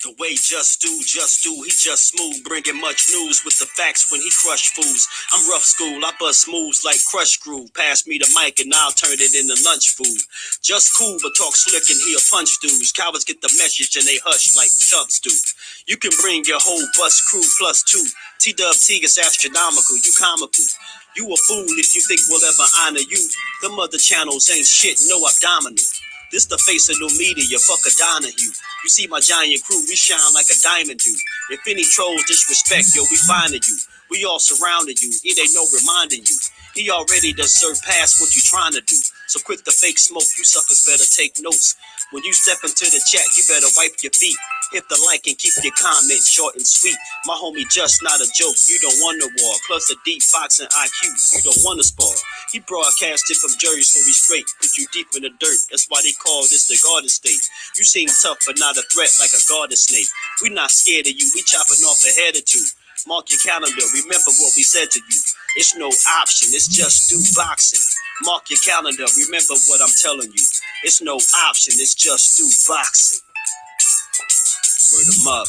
The way just do, he just smooth, bringing much news with the facts when he crush fools. I'm rough school, I bust moves like crush groove. Pass me the mic and I'll turn it into lunch food. Just cool, but talk slick and he'll punch dudes. Cowards get the message and they hush like chubs do. You can bring your whole bus crew plus two. T-Dub-T is astronomical, you comical. You a fool if you think we'll ever honor you. Them other channels ain't shit, no abdominal. This the face of new media, fuck a Donahue. You see my giant crew, we shine like a diamond do. If any trolls disrespect, yo, we finding you. We all surrounding you, it ain't no reminding you. He already done surpassed what you trying to do. So quit the fake smoke, you suckers better take notes. When you step into the chat, you better wipe your feet. Hit the like and keep your comment short and sweet. My homie just not a joke, you don't want to war. Plus a deep boxing IQ, you don't want to spar. He broadcasted from Jersey, so we straight. Put you deep in the dirt, that's why they call this the Garden State. You seem tough but not a threat like a garden snake. We not scared of you, we chopping off a head or two. Mark your calendar, remember what we said to you. It's no option, it's just do boxing. Mark your calendar, remember what I'm telling you. It's no option, it's just do boxing. Word 'em up.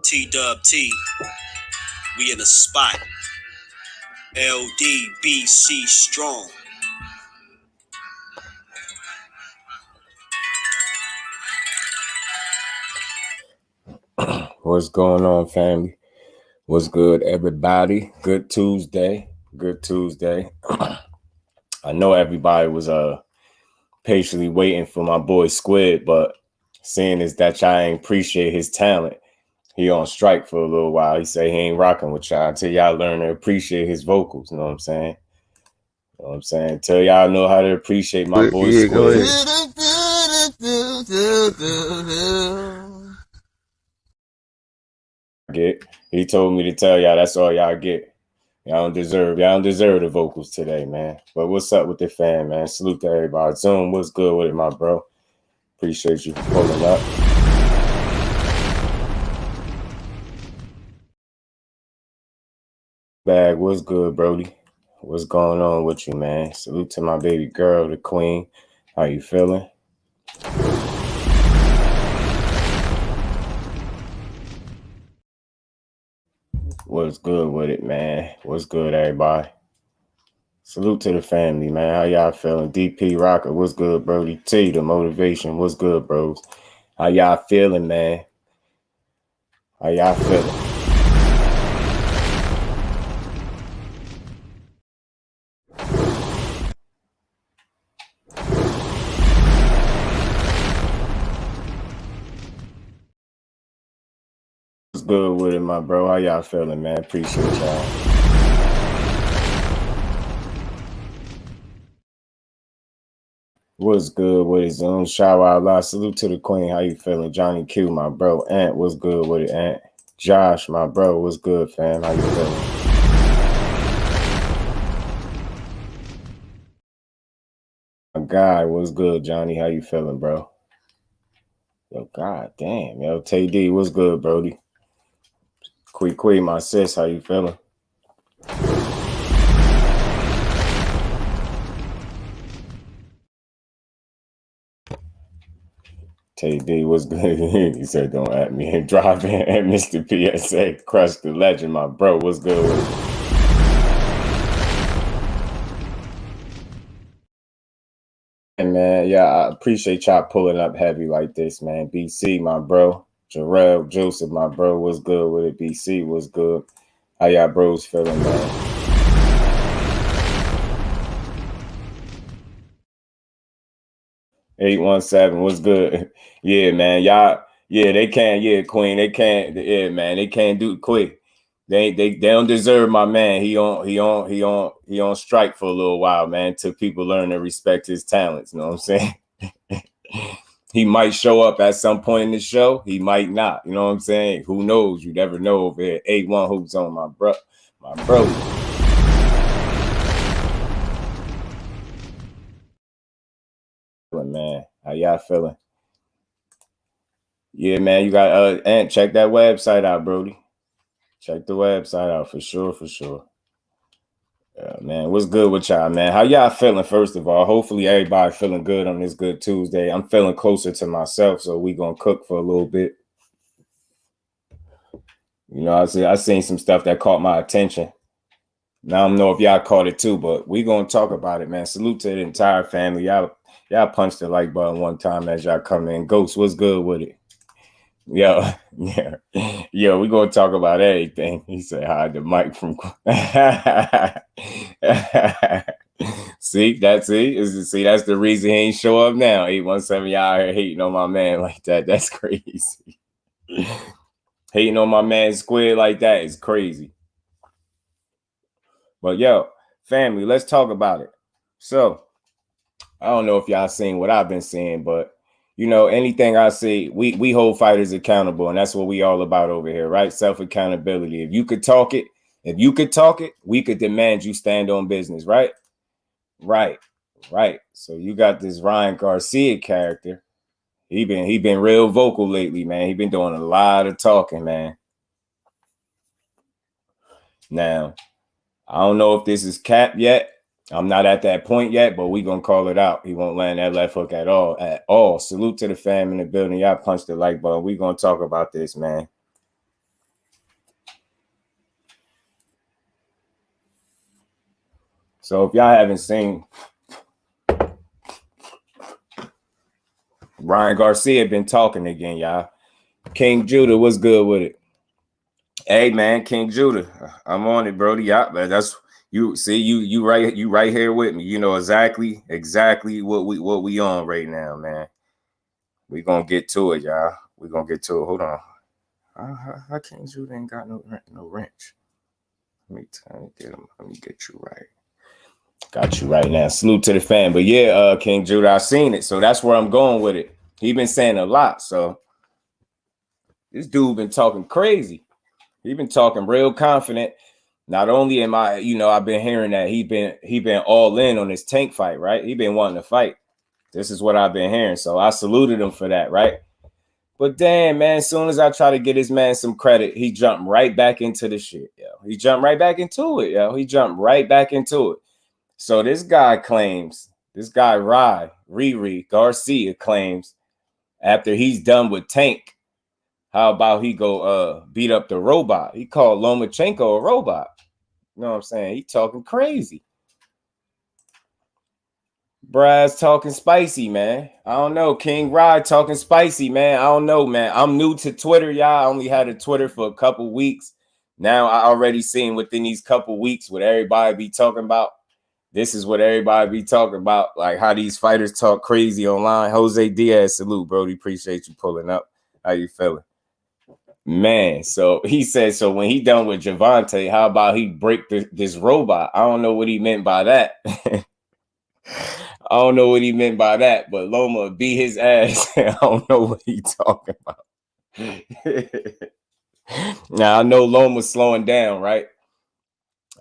T-Dub-T, we in the spot. LDBC strong. What's going on, family? What's good, everybody? Good Tuesday. Good Tuesday. I know everybody was patiently waiting for my boy Squid, but seeing is that y'all ain't appreciate his talent. He on strike for a little while. He say he ain't rocking with y'all until y'all learn to appreciate his vocals. You know what I'm saying? You know what I'm saying? Till y'all know how to appreciate my boy Squid. Go ahead. He told me to tell y'all that's all y'all get. Y'all don't deserve the vocals today, man. But what's up with the fan, man? Salute to everybody. Zoom, what's good with it, my bro? Appreciate you for pulling up. Bag, what's good, Brody? What's going on with you, man? Salute to my baby girl, the queen. How you feeling? What's good with it, man? What's good, everybody? Salute to the family, man. How y'all feeling? DP Rocker, what's good, Brody? T, the motivation, what's good, bros? How y'all feeling, man? How y'all feeling? What's good with it, my bro? How y'all feeling, man? Appreciate y'all. What's good with it, Zoom? Shout out loud. Salute to the queen. How you feeling? Johnny Q, my bro. Ant, what's good with it, Ant? Josh, my bro, what's good, fam? How you feeling? My guy, what's good, Johnny? How you feeling, bro? Yo, god damn. Yo, TD, what's good, Brody? Quee, my sis, how you feeling? TD, what's good? He said, don't at me and drop in at Mr. PSA. Crush the legend, my bro. What's good with it? And man, yeah, I appreciate y'all pulling up heavy like this, man. BC, my bro. Jarrell, Joseph, my bro. What's good with it? BC, what's good? How y'all bros feeling, man? $817, what's good? Yeah, man. Y'all, yeah, they can't, yeah, Queen. They can't, yeah, man. They can't do it quick. They don't deserve my man. He on strike for a little while, man, till people learn to respect his talents. You know what I'm saying? He might show up at some point in the show. He might not. You know what I'm saying? Who knows? You never know over here. 81 hoops on my bro. Man, how y'all feeling? Yeah, man, you got Ant, check that website out, Brody. Check the website out for sure. Man, what's good with y'all, man? How y'all feeling, first of all? Hopefully everybody feeling good on this good Tuesday. I'm feeling closer to myself, so we gonna cook for a little bit. You know, I seen some stuff that caught my attention. Now I don't know if y'all caught it too, but we gonna talk about it, man. Salute to the entire family. Y'all punched the like button one time as y'all come in. Ghost, what's good with it? Yo, yeah, yo, we gonna talk about everything. He said, hide the mic from. See, that's it. See, that's the reason he ain't show up now. 817, y'all here hating on my man like that. That's crazy. Hating on my man Squid like that is crazy. But yo, family, let's talk about it. So, I don't know if y'all seen what I've been seeing, but you know, anything I see, we hold fighters accountable, and that's what we all about over here, right? Self-accountability. If you could talk it, we could demand you stand on business, right? Right. So you got this Ryan Garcia character. He been real vocal lately, man. He been doing a lot of talking, man. Now, I don't know if this is cap yet. I'm not at that point yet, but we gonna call it out. He won't land that left hook at all. Salute to the fam in the building. Y'all punch the like button. We gonna talk about this, man. So if y'all haven't seen, Ryan Garcia been talking again, y'all. King Judah, what's good with it? Hey man, King Judah, I'm on it, Brody. Yeah, man, that's you. See, you right here with me. You know exactly what we on right now, man. We gonna get to it, y'all. We gonna get to it. Hold on. How King Judah ain't got no wrench? Let me get you right. Got you right now. Salute to the fan. But yeah, King Judah, I seen it, so that's where I'm going with it. He been saying a lot, so this dude been talking crazy. He been talking real confident. Not only am I, you know, I've been hearing that he been all in on this Tank fight, right? He been wanting to fight. This is what I've been hearing, so I saluted him for that, right? But damn, man, as soon as I try to get this man some credit, he jumped right back into the shit, yo. He jumped right back into it, yo. He jumped right back into it. So this guy claims, Riri Garcia claims, after he's done with Tank, how about he go beat up the robot? He called Lomachenko a robot. You know what I'm saying? He talking crazy. Brad's talking spicy, man. I don't know. King Rod talking spicy, man. I don't know, man. I'm new to Twitter, y'all. I only had a Twitter for a couple weeks. Now I already seen within these couple weeks what everybody be talking about. This is what everybody be talking about, like how these fighters talk crazy online. Jose Diaz, salute, Brody. Appreciate you pulling up. How you feeling? Man, so he said, so when he done with Javante, how about he break this robot? I don't know what he meant by that. I don't know what he meant by that, but Loma beat his ass. I don't know what he talking about. Now, I know Loma's slowing down, right?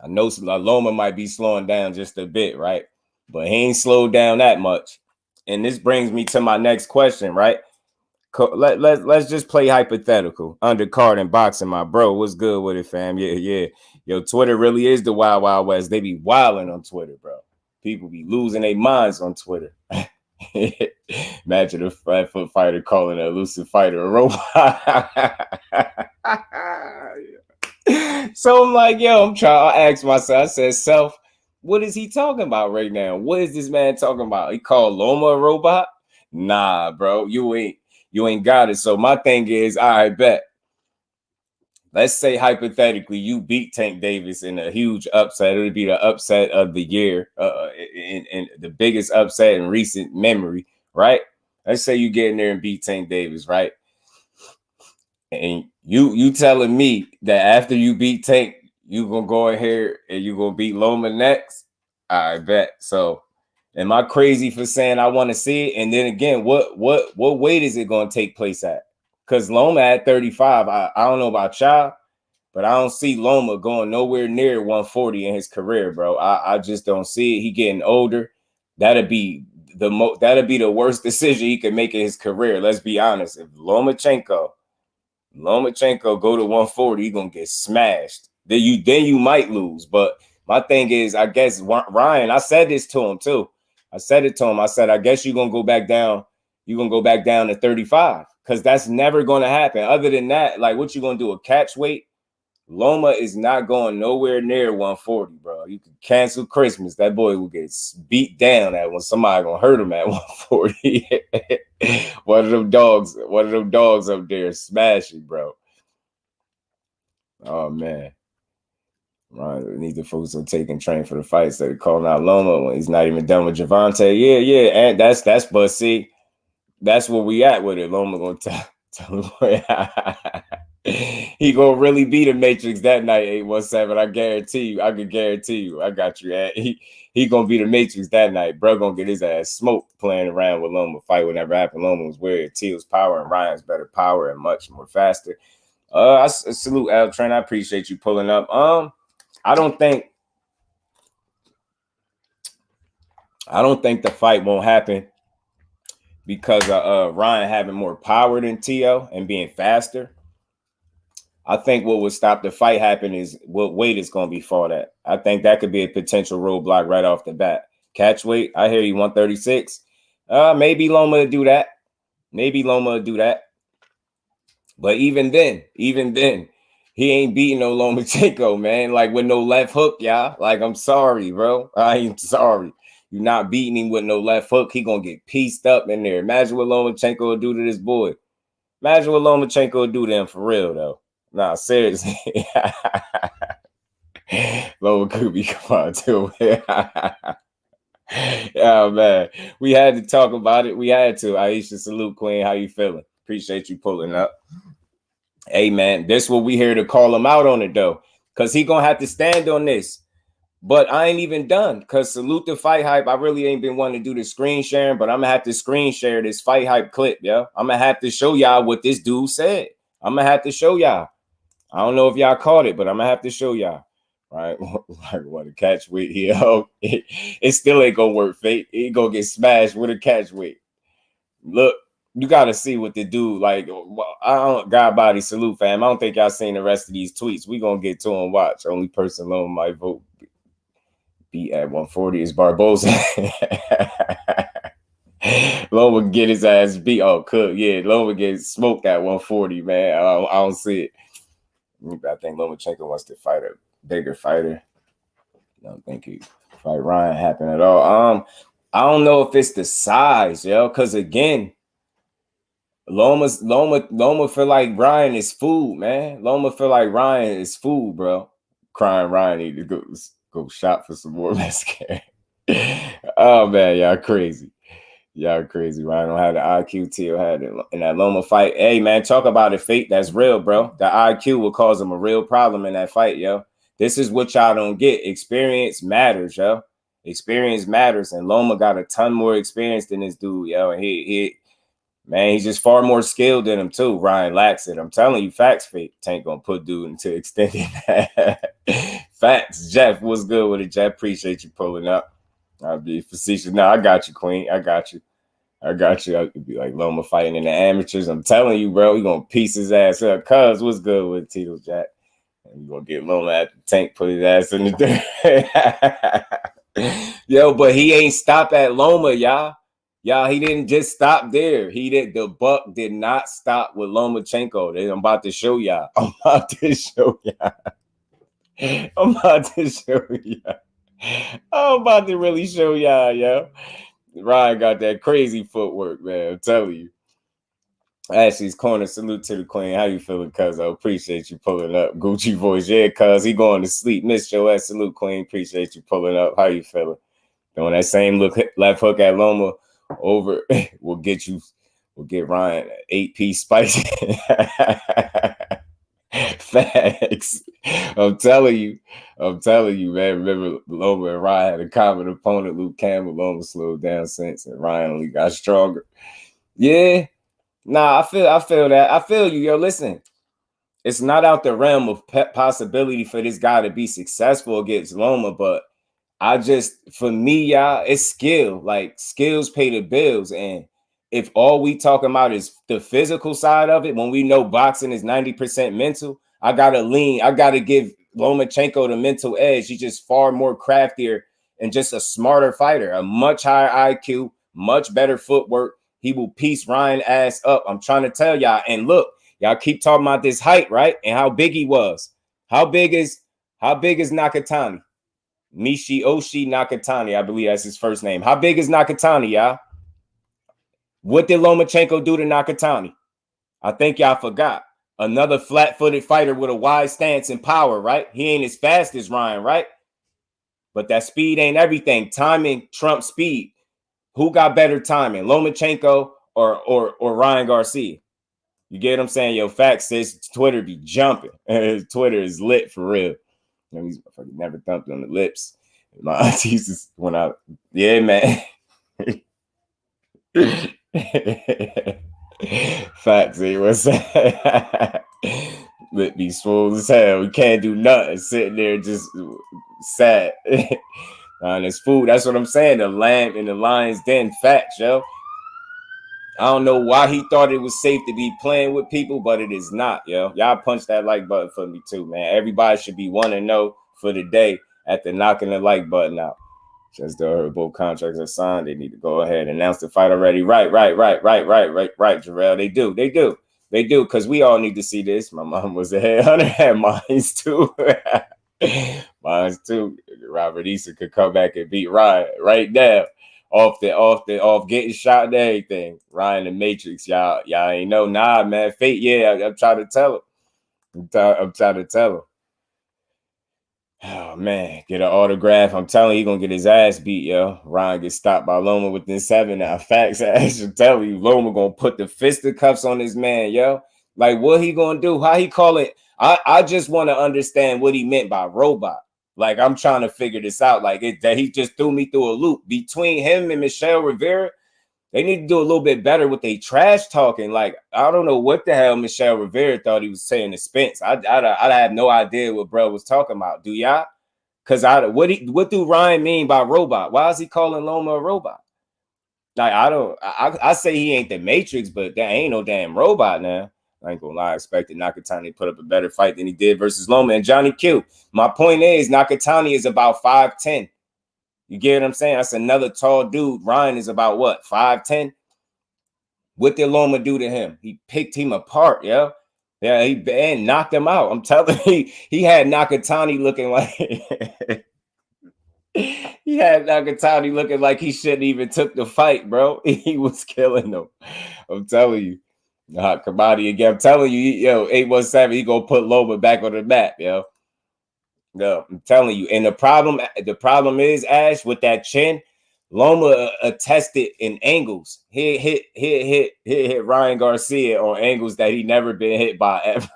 I know Loma might be slowing down just a bit, right? But he ain't slowed down that much. And this brings me to my next question, right? Let's just play hypothetical. Undercard and boxing, my bro. What's good with it, fam? Yeah. Yo, Twitter really is the wild, wild west. They be wilding on Twitter, bro. People be losing their minds on Twitter. Imagine a 5-foot fighter calling an elusive fighter a robot. So I'm like, yo, I'm trying to ask myself. I said, self, what is he talking about right now? What is this man talking about? He called Loma a robot? Nah, bro, you ain't got it. So my thing is, I bet. Let's say hypothetically you beat Tank Davis in a huge upset. It would be the upset of the year, and the biggest upset in recent memory, right? Let's say you get in there and beat Tank Davis, right? And you telling me that after you beat Tank, you gonna go in here and you gonna beat Loma next? I bet. So am I crazy for saying I want to see it? And then again, what weight is it gonna take place at? Because Loma at 35, I don't know about y'all, but I don't see Loma going nowhere near 140 in his career, bro. I just don't see it. He getting older. That'd be the worst decision he could make in his career. Let's be honest. If Lomachenko go to 140, he gonna get smashed. Then you might lose. But My thing is, I guess Ryan, I said this to him too. I said it to him. I said, I guess you're gonna go back down. You're gonna go back down to 35 because that's never gonna happen. Other than that, like, what you gonna do? A catch weight? Loma is not going nowhere near 140, bro. You can cancel Christmas. That boy will get beat down at when somebody gonna hurt him at 140. One of them dogs up there smashing, bro. Oh man. Right, need to focus on taking train for the fight instead of calling out Loma when he's not even done with Javante. Yeah, and that's but see, that's where we at with it. Loma gonna tell him he gonna really be the Matrix that night. 817. I guarantee you. I can guarantee you. I got you. He gonna be the Matrix that night. Bro gonna get his ass smoked playing around with Loma. Fight would never happen. Loma was weird. Teal's power and Ryan's better power and much more faster. I salute Al Trent. I appreciate you pulling up. I don't think the fight won't happen because Ryan having more power than Tio and being faster. I think what would stop the fight happen is what weight is going to be fought at. I think that could be a potential roadblock right off the bat. Catch weight, I hear you, 136. Maybe Loma will do that. But even then, he ain't beating no Lomachenko, man. Like, with no left hook, y'all. Like, I'm sorry, bro. I ain't sorry. You're not beating him with no left hook. He gonna get pieced up in there. Imagine what Lomachenko will do to this boy. Imagine what Lomachenko will do to him for real, though. Nah, seriously. Loma could be fun too. Oh man, we had to talk about it. We had to. Aisha, salute, Queen. How you feeling? Appreciate you pulling up. Hey man, this what we here to call him out on it though, because he gonna have to stand on this. But I ain't even done, because salute the fight hype. I really ain't been wanting to do the screen sharing, but I'm gonna have to screen share this fight hype clip, yo. I'm gonna have to show y'all what this dude said. I'm gonna have to show y'all. I don't know if y'all caught it, but I'm gonna have to show y'all. Right? Like, what a catch weight here. It still ain't gonna work, Fate. He gonna get smashed with a catch weight. Look, you gotta see what the dude, like, I don't, God body salute, fam. I don't think y'all seen the rest of these tweets. We gonna get to them. Watch. Only person alone might vote beat at 140 is Barboza. Loma get his ass beat. Oh, cook. Yeah, Loma get smoked at 140, man. I don't see it. I think Lomachenko wants to fight a bigger fighter. I don't think he fight Ryan happen at all. I don't know if it's the size, yo, because again, Loma feel like Ryan is food, man. Loma feel like Ryan is food, bro. Crying Ryan need to go shop for some more mascara. Oh man, y'all crazy. Y'all crazy. Ryan don't have the IQ Tio had in that Loma fight. Hey man, talk about it, Fate. That's real, bro. The IQ will cause him a real problem in that fight, yo. This is what y'all don't get. Experience matters, yo. Experience matters, and Loma got a ton more experience than this dude, yo. And he's just far more skilled than him too. Ryan lacks it. I'm telling you, facts. Fate. Tank gonna put dude into extended. Facts. Jeff, what's good with it, Jeff? Appreciate you pulling up. I'll be facetious. No, I got you, Queen. I got you. I could be like Loma fighting in the amateurs. I'm telling you, bro, we gonna piece his ass up. Cuz, what's good with Tito Jack? And we gonna get Loma at the tank, put his ass in the dirt. Yo, but he ain't stop at Loma, y'all. Y'all, he didn't just stop there. The buck did not stop with Lomachenko. I'm about to show y'all. I'm about to really show y'all, yo. Ryan got that crazy footwork, man. I'm telling you. Ashley's corner, salute to the Queen. How you feeling, cuz? I appreciate you pulling up. Gucci voice, yeah, cuz he going to sleep. Miss your ass, salute, Queen. Appreciate you pulling up. How you feeling? Doing that same left hook at Loma over will get Ryan an 8-piece spicy. Facts. I'm telling you, man. Remember, Loma and Ryan had a common opponent, Luke Campbell. Loma slowed down since, and Ryan only got stronger. Yeah. Nah, I feel that. I feel you, yo. Listen, it's not out the realm of possibility for this guy to be successful against Loma, but for me, y'all, it's skill. Like, skills pay the bills, and if all we talking about is the physical side of it, when we know boxing is 90% mental, I gotta give Lomachenko the mental edge. He's just far more craftier and just a smarter fighter, a much higher IQ, much better footwork. He will piece Ryan ass up. I'm trying to tell y'all. And look, y'all keep talking about this height, right? And how big he was. How big is Nakatani? Oshi Nakatani, I believe that's his first name. How big is Nakatani, y'all? What did Lomachenko do to Nakatani? I think y'all forgot. Another flat-footed fighter with a wide stance and power, right? He ain't as fast as Ryan, right? But that speed ain't everything. Timing trumps speed. Who got better timing, Lomachenko or Ryan Garcia? You get what I'm saying? Yo, facts says Twitter be jumping. Twitter is lit for real. You know, he's never thumped on the lips. My aunties when I, yeah, man. Facts, he was lip be swole as hell. We can't do nothing. Sitting there just sad. And it's food. That's what I'm saying. The lamb in the lion's den. Facts, yo. I don't know why he thought it was safe to be playing with people, but it is not, yo. Y'all punch that like button for me too, man. Everybody should be 1-0 for the day after knocking the like button out. Just the both contracts are signed. They need to go ahead and announce the fight already. Right, Jarrell. They do. Because we all need to see this. My mom was a headhunter, had mines too. Mines too. Robert Eason could come back and beat Ryan right now. Off getting shot and everything. Ryan the Matrix. Y'all ain't know. Nah, man. Fate, yeah. I'm trying to tell him. I'm trying to tell him. Oh, man, get an autograph. I'm telling you, he going to get his ass beat, yo. Ryan gets stopped by Loma within 7 now. Facts, I should tell you, Loma going to put the fisticuffs on this man, yo. Like, what he going to do? How he call it? I just want to understand what he meant by robot. Like, I'm trying to figure this out. Like, that he just threw me through a loop. Between him and Michelle Rivera, they need to do a little bit better with their trash talking. Like, I don't know what the hell Michelle Rivera thought he was saying to Spence. I have no idea what bro was talking about. Do y'all? Because what do Ryan mean by robot? Why is he calling Loma a robot? Like, I say he ain't the Matrix, but that ain't no damn robot now. I ain't gonna lie. I expected Nakatani to put up a better fight than he did versus Loma and Johnny Q. My point is, Nakatani is about 5'10". You get what I'm saying? That's another tall dude. Ryan is about what, 5'10"? What did Loma do to him? He picked him apart, yo. Yeah, he knocked him out. I'm telling you, he had Nakatani looking like he shouldn't even took the fight, bro. He was killing him. I'm telling you. Kabaddi again. I'm telling you, yo, 817, he gonna put Loma back on the map, yo. No, I'm telling you. And the problem is, Ash, with that chin, Loma attested in angles. He hit Ryan Garcia on angles that he never been hit by ever.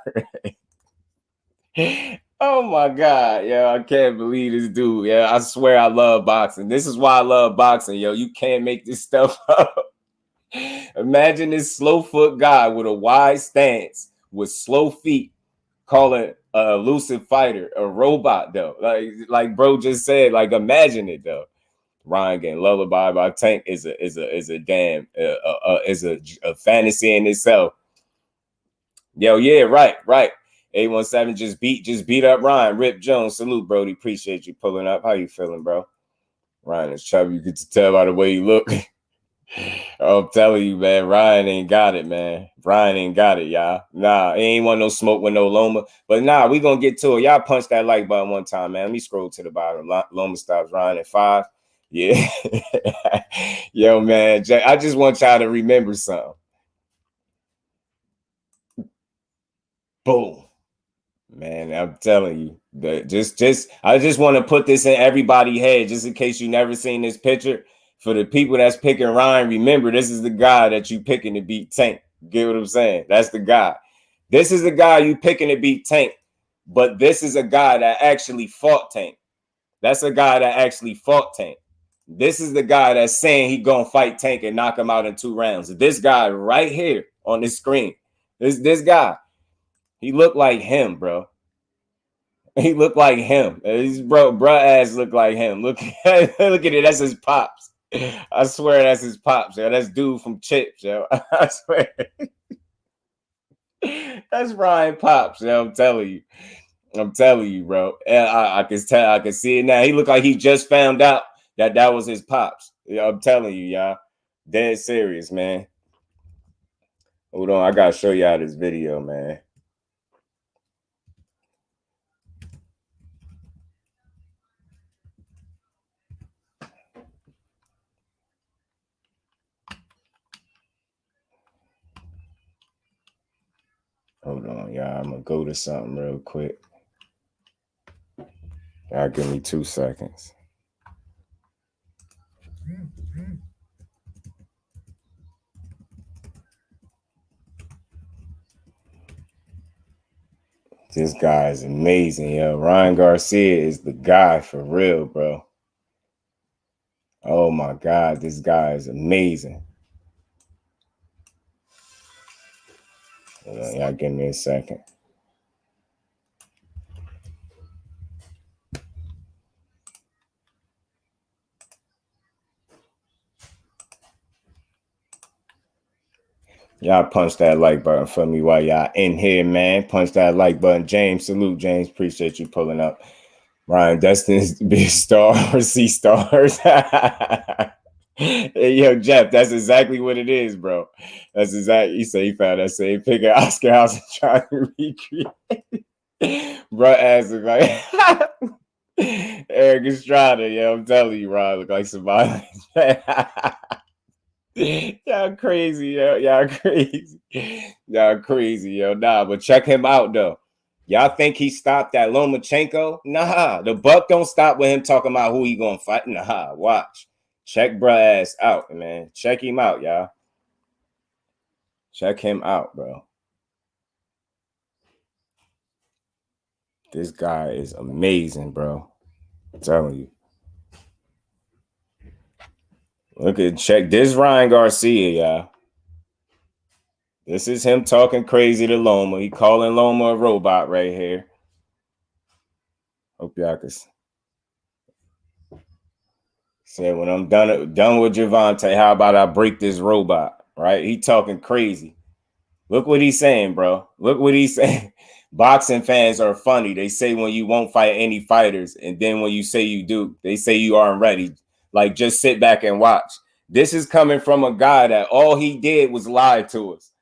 Oh my God, yo, I can't believe this dude. Yeah, I swear I love boxing. This is why I love boxing, yo. You can't make this stuff up. Imagine this slow foot guy with a wide stance with slow feet calling a elusive fighter a robot, though. Like bro just said, like imagine it though. Ryan getting lullaby by Tank is a damn is a fantasy in itself. Yo, yeah, right. 817 just beat up Ryan. Rip Jones, salute, Brody. Appreciate you pulling up. How you feeling, bro? Ryan is chubby. You get to tell by the way you look. I'm telling you, man, Ryan ain't got it, man. Ryan ain't got it, y'all. Nah, he ain't want no smoke with no Loma. But nah, we gonna get to it. Y'all punch that like button one time, man. Let me scroll to the bottom. Loma stops Ryan at 5. Yeah. Yo, man, I just want y'all to remember something. Boom. Man, I'm telling you, I just want to put this in everybody's head, just in case you never seen this picture. For the people that's picking Ryan, remember, this is the guy that you picking to beat Tank. Get what I'm saying? That's the guy. This is the guy you picking to beat Tank, but this is a guy that actually fought Tank. That's a guy that actually fought Tank. This is the guy that's saying he gonna fight Tank and knock him out in 2 rounds. This guy right here on the screen. This guy. He looked like him, bro. He looked like him. His bro ass looked like him. Look at it. That's his pops. I swear that's his pops, yo. That's dude from Chips, yo. I swear. That's Ryan Pops, yo. I'm telling you. I'm telling you, bro. I can tell. I can see it now. He looked like he just found out that was his pops. Yeah, I'm telling you, y'all. Dead serious, man. Hold on, I gotta show y'all this video, man. Hold on, y'all. I'm gonna go to something real quick. Y'all give me 2 seconds. This guy is amazing, yo. Ryan Garcia is the guy for real, bro. Oh my God, this guy is amazing. Hold on, y'all give me a second. Y'all punch that like button for me while y'all in here, man. Punch that like button. James, salute, James. Appreciate you pulling up. Ryan, destined to be a star or see stars. Hey, yo, Jeff, that's exactly what it is, bro. That's exactly. He said he found that same pick at Oscar House and trying to recreate. Bro, ass look like Eric Estrada. Yeah, I'm telling you, Ryan, look like somebody. Y'all crazy, yo. Y'all crazy. Y'all crazy, yo. Nah, but check him out, though. Y'all think he stopped that Lomachenko? Nah, the buck don't stop with him talking about who he gonna fight. Nah, watch. Check bruh ass out, man. Check him out, y'all. Check him out, bro. This guy is amazing, bro. I'm telling you. Look at check this Ryan Garcia, y'all. This is him talking crazy to Loma. He calling Loma a robot right here. Hope y'all can say when I'm done with Javante, how about I break this robot? Right? He talking crazy. Look what he's saying, bro. Look what he's saying. Boxing fans are funny. They say when you won't fight any fighters, and then when you say you do, they say you aren't ready. Like, just sit back and watch. This is coming from a guy that all he did was lie to us.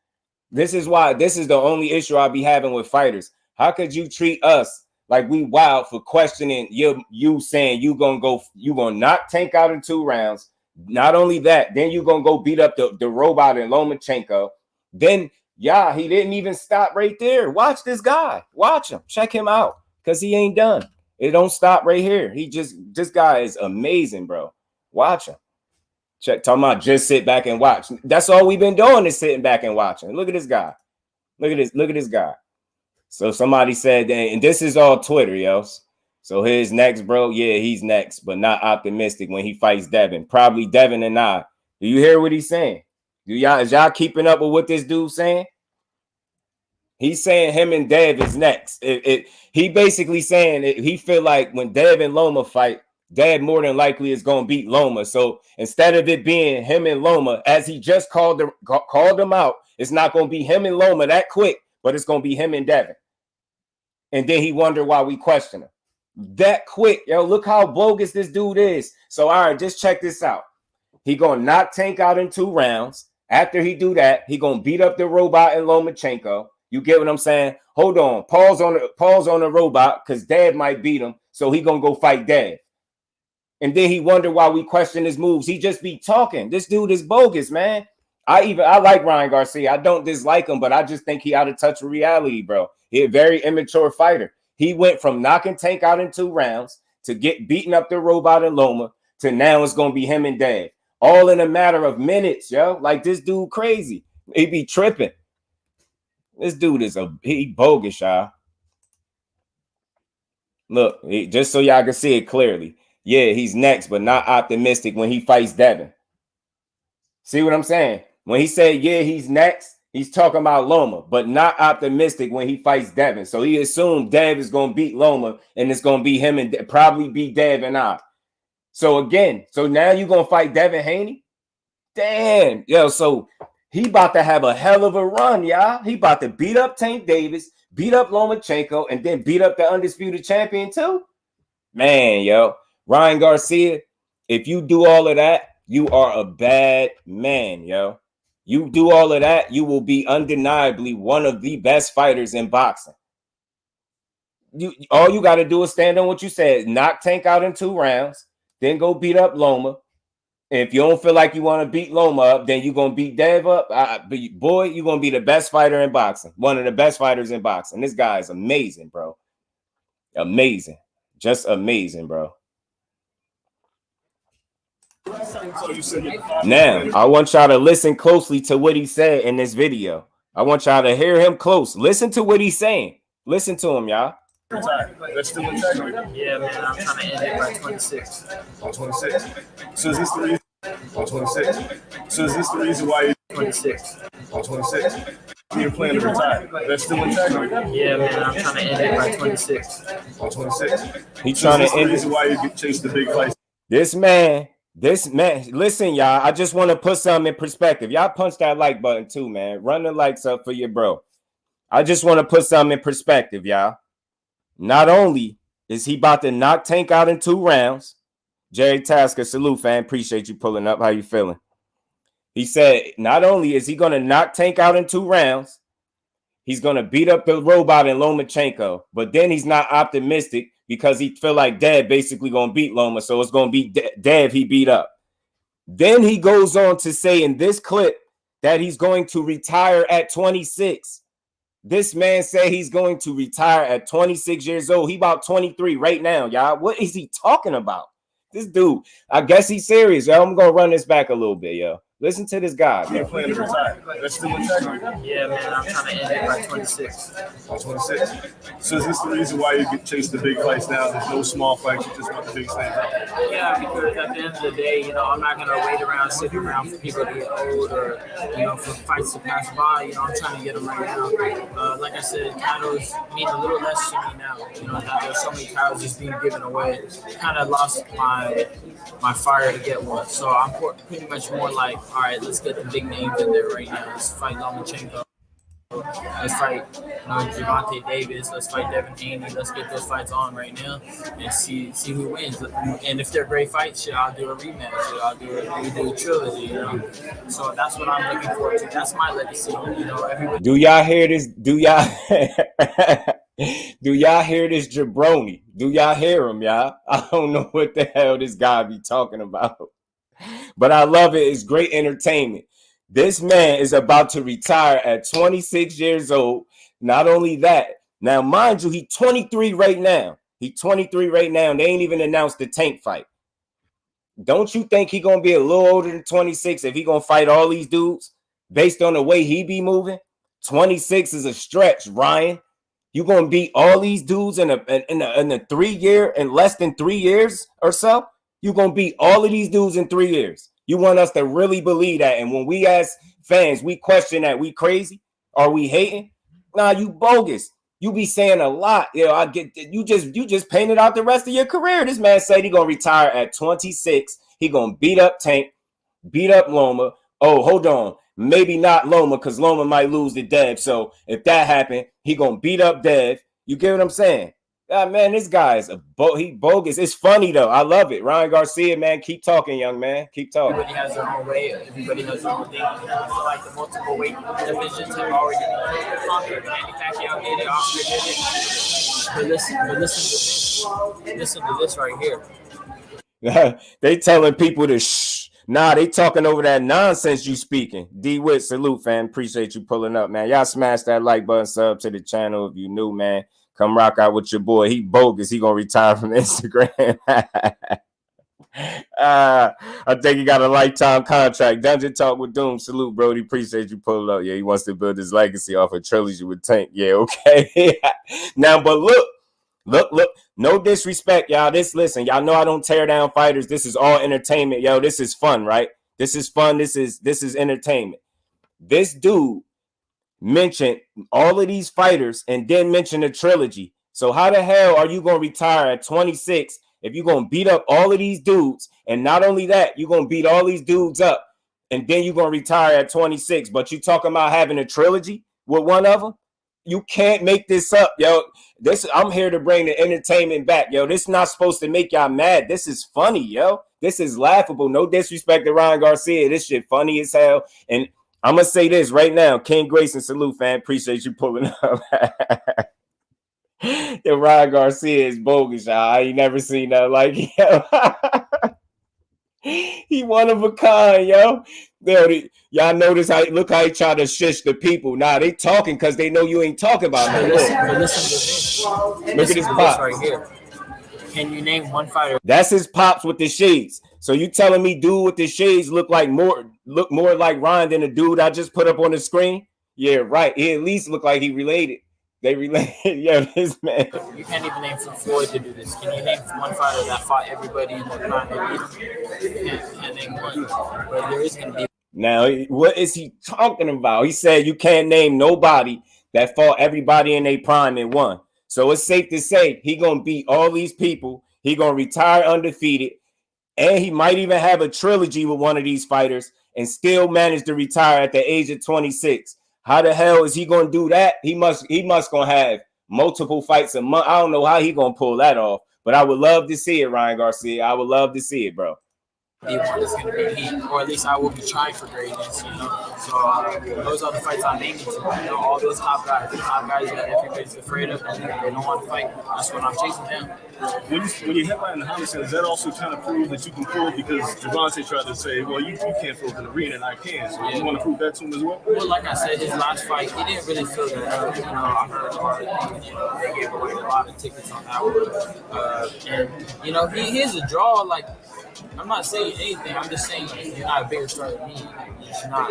This is why this is the only issue I'll be having with fighters. How could you treat us like we wild for questioning you saying you gonna knock Tank out in 2 rounds? Not only that, then you gonna go beat up the robot in Lomachenko. Then yeah, he didn't even stop right there. Watch this guy. Watch him. Check him out. Because he ain't done. It don't stop right here. This guy is amazing, bro. Watch him. Check, talking about just sit back and watch. That's all we've been doing is sitting back and watching. Look at this guy. Look at this guy. So somebody said, and this is all Twitter, yo. So here's next, bro. Yeah, he's next, but not optimistic when he fights Devin. Probably Devin and I. Do you hear what he's saying? Is y'all keeping up with what this dude's saying? He's saying him and Dev is next. He basically saying he feel like when Dev and Loma fight, Dev more than likely is going to beat Loma. So instead of it being him and Loma, as he just called them out, it's not going to be him and Loma that quick, but it's going to be him and Devin. And then he wonder why we question him. That quick, yo, look how bogus this dude is. So, all right, just check this out. He going to knock Tank out in 2 rounds. After he do that, he going to beat up the robot in Lomachenko. You get what I'm saying? Hold on. Pause on the robot because Dad might beat him. So he going to go fight Dad. And then he wonder why we question his moves. He just be talking. This dude is bogus, man. I like Ryan Garcia. I don't dislike him, but I just think he out of touch with reality, bro. He's a very immature fighter. He went from knocking Tank out in 2 rounds to get beating up the robot in Loma to now it's going to be him and Dad. All in a matter of minutes, yo. Like, this dude crazy. He be tripping. This dude is he bogus, y'all. Look, just so y'all can see it clearly. Yeah, he's next, but not optimistic when he fights Devin. See what I'm saying? When he said, yeah, he's next, he's talking about Loma, but not optimistic when he fights Devin. So he assumed Dev is going to beat Loma, and it's going to be him and probably be Dev and I. So again, so now you're going to fight Devin Haney? Damn. Yo, so he about to have a hell of a run, y'all. He about to beat up Tank Davis, beat up Lomachenko and then beat up the undisputed champion too? Man, yo, Ryan Garcia, if you do all of that, you are a bad man, yo. You do all of that, you will be undeniably one of the best fighters in boxing. All you got to do is stand on what you said. Knock Tank out in 2 rounds, then go beat up Loma. And if you don't feel like you want to beat Loma up, then you're going to beat Dev up. Boy, you're going to be the best fighter in boxing. One of the best fighters in boxing. This guy is amazing, bro. Amazing. Just amazing, bro. Now, I want y'all to listen closely to what he said in this video. I want y'all to hear him close. Listen to what he's saying. Listen to him, y'all. That's still integrity. Yeah, man, I'm trying to end it by 26. On 26. So is this the reason? On 26. So is this the reason why you 26? On 26. You're planning to retire. That's still integrity. Yeah, man, I'm trying to end it by 26. On 26. He's trying to end it. Why you chase the big fight? This man, listen, y'all. I just want to put something in perspective. Y'all punch that like button too, man. Run the likes up for your bro. I just want to put something in perspective, y'all. Not only is he about to knock Tank out in 2 rounds, Jerry Tasker, salute, fan. Appreciate you pulling up. How you feeling? He said not only is he going to knock Tank out in 2 rounds, he's going to beat up the robot in Lomachenko, but then he's not optimistic because he feel like Dev basically going to beat Loma, so it's going to be Dev he beat up. Then he goes on to say in this clip that he's going to retire at 26. This man said he's going to retire at 26 years old. He about 23 right now, y'all. What is he talking about? This dude, I guess he's serious, yo. I'm going to run this back a little bit, yo. Listen to this guy. You're planning to retire. That's still integrity. Yeah, man, I'm trying to end it by 26. On 26. So is this the reason why you chase the big fights now? There's no small fights. You just want the big things out there. Yeah, because at the end of the day, you know, I'm not going to wait around, sit around for people to get old or, you know, for fights to pass by. You know, I'm trying to get them right now. Like I said, titles mean a little less to me now. You know, now there's so many titles just being given away. Kind of lost my fire to get one. So I'm pretty much more like, all right, let's get the big names in there right now. Let's fight Lomachenko. Let's fight Gervonta Davis. Let's fight Devin Haney. Let's get those fights on right now and see who wins. And if they're great fights, I'll do a rematch. I'll do a trilogy. You know, so that's what I'm looking forward to. That's my legacy. You know, everybody. Do y'all hear this? Do y'all hear this jabroni? Do y'all hear him, y'all? I don't know what the hell this guy be talking about, but I love it. It's great entertainment. This man is about to retire at 26 years old. Not only that, now mind you, he's 23 right now. He's 23 right now, and they ain't even announced the Tank fight. Don't you think he's gonna be a little older than 26 if he gonna fight all these dudes based on the way he be moving? 26 is a stretch, Ryan. You gonna beat all these dudes in a 3 year, in less than 3 years or so? You gonna beat all of these dudes in 3 years? You want us to really believe that? And when we as fans, we question that, we crazy? Are we hating? Nah, you bogus. You be saying a lot. You know, I get you just painted out the rest of your career. This man said he gonna retire at 26. He gonna beat up Tank, beat up Loma. Oh, hold on. Maybe not Loma, because Loma might lose to Dev. So if that happened, he gonna beat up Dev. You get what I'm saying? Man, this guy is he bogus. It's funny though. I love it. Ryan Garcia, man, keep talking, young man. Keep talking. Everybody has their own way. Everybody has their own thing. I feel like the multiple weight divisions have already been conquered. Manny Pacquiao did it. Oscar did it. But listen to this right here. They telling people to shh. Nah, they talking over that nonsense you speaking. D-Wit, salute, fam. Appreciate you pulling up, man. Y'all smash that like button, sub to the channel if you new, man. Come rock out with your boy. He bogus. He gonna retire from Instagram. I think he got a lifetime contract. Dungeon Talk with Doom. Salute, Brody. Appreciate you pulling up. Yeah, he wants to build his legacy off a trilogy with Tank. Yeah, okay. Now, but look. No disrespect, y'all. Listen, y'all know I don't tear down fighters. This is all entertainment, yo. This is fun, right? This is fun. This is entertainment. This dude mentioned all of these fighters and then mentioned a trilogy. So how the hell are you going to retire at 26 if you're going to beat up all of these dudes? And not only that, you're going to beat all these dudes up and then you're going to retire at 26. But you talking about having a trilogy with one of them? You can't make this up, yo. I'm here to bring the entertainment back, yo. This is not supposed to make y'all mad. This is funny, yo. This is laughable. No disrespect to Ryan Garcia. This shit funny as hell. And I'm gonna say this right now. King Grayson, salute, fan. Appreciate you pulling up. Yo, Ryan Garcia is bogus, y'all. I ain't never seen that like him. He one of a kind, yo. Y'all notice how he try to shush the people. Nah, they talking because they know you ain't talking about it. Look at his pops right here. Can you name one fighter? That's his pops with the shades. So you telling me dude with the shades look more like Ryan than the dude I just put up on the screen? Yeah, right. He at least look like he related. They related. Yeah, this man. You can't even name Floyd to do this. Can you name one fighter that fought everybody in the prime and beat him? Can't name one. But there is going to be. Now, what is he talking about? He said you can't name nobody that fought everybody in their prime and won. So it's safe to say he gonna beat all these people. He gonna retire undefeated, and he might even have a trilogy with one of these fighters and still manage to retire at the age of 26. How the hell is he gonna do that? He must gonna have multiple fights a month. I don't know how he gonna pull that off, but I would love to see it, Ryan Garcia. I would love to see it, bro. One is going to be heat, or at least I will be trying for greatness, you know. So those are the fights I'm aiming to. You know, all those top guys that everybody's afraid of, and they don't want to fight. That's what I'm chasing down. When you headline the Henderson, is that also trying to prove that you can pull? Because Javante tried to say, well, you can't pull in the arena, and I can. So you want to prove that to him as well? Well, like I said, his last fight, he didn't really feel that. You know, I heard a lot of things. You know, they gave away a lot of tickets on that one. And you know, he's a draw. Like, I'm not saying anything. I'm just saying you're not a bigger star than me. It's not.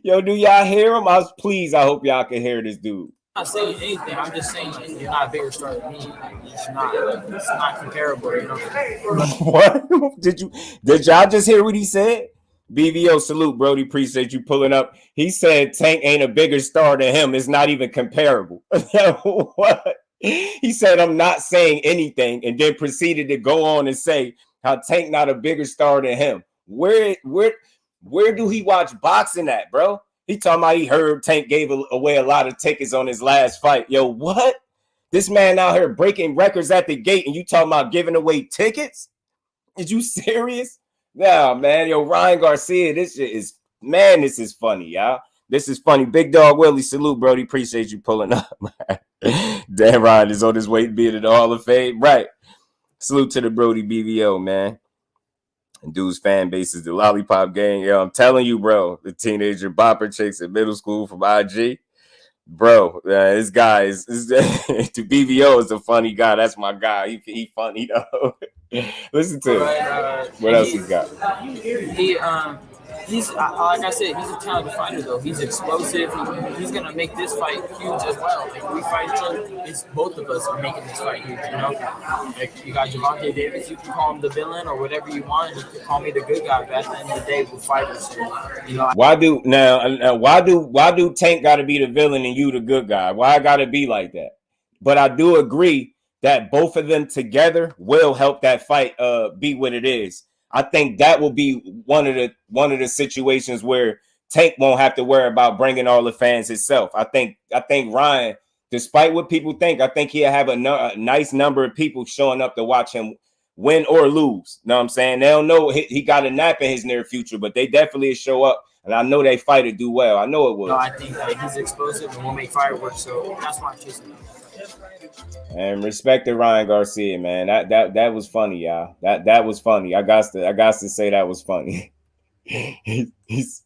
Yo, do y'all hear him? Please, I hope y'all can hear this dude. I'm not saying anything. I'm just saying you're not a bigger star than me. It's not comparable. You know. What did y'all just hear what he said? BVO, salute, Brody. Appreciate you pulling up. He said Tank ain't a bigger star than him. It's not even comparable. What? He said, I'm not saying anything, and then proceeded to go on and say how Tank not a bigger star than him. Where do he watch boxing at, bro? He talking about he heard Tank gave away a lot of tickets on his last fight. Yo, what? This man out here breaking records at the gate, and you talking about giving away tickets? Is you serious? No, man. Yo, Ryan Garcia, this is funny, y'all. This is funny. Big Dog Willie, salute, Brody. Appreciate you pulling up. Dan Ryan is on his way to be in the Hall of Fame. Right. Salute to the Brody BVO, man. And dude's fan base is the Lollipop Gang. Yo, I'm telling you, bro, the teenager bopper chicks in middle school from IG. Bro, this guy is to BVO is a funny guy. That's my guy. He funny, though. Listen to him. What else he got? He's like I said, he's a talented fighter though. He's explosive. He's gonna make this fight huge as well. Like we fight each other, it's both of us are making this fight huge. You know, like you got Javante Davis. You can call him the villain or whatever you want. You can call me the good guy. But at the end of the day, we're fighters. So, you know. Why do Tank got to be the villain and you the good guy? Why I got to be like that? But I do agree that both of them together will help that fight be what it is. I think that will be one of the situations where Tank won't have to worry about bringing all the fans himself. I think Ryan, despite what people think, I think he'll have a nice number of people showing up to watch him win or lose. You know what I'm saying? They don't know he got a nap in his near future, but they definitely show up. And I know they fight to do well. I know it will. No, I think he's explosive and will make fireworks. So that's why I'm chasing him. And respect to Ryan Garcia, man. That was funny, y'all. That was funny. I got to say that was funny. This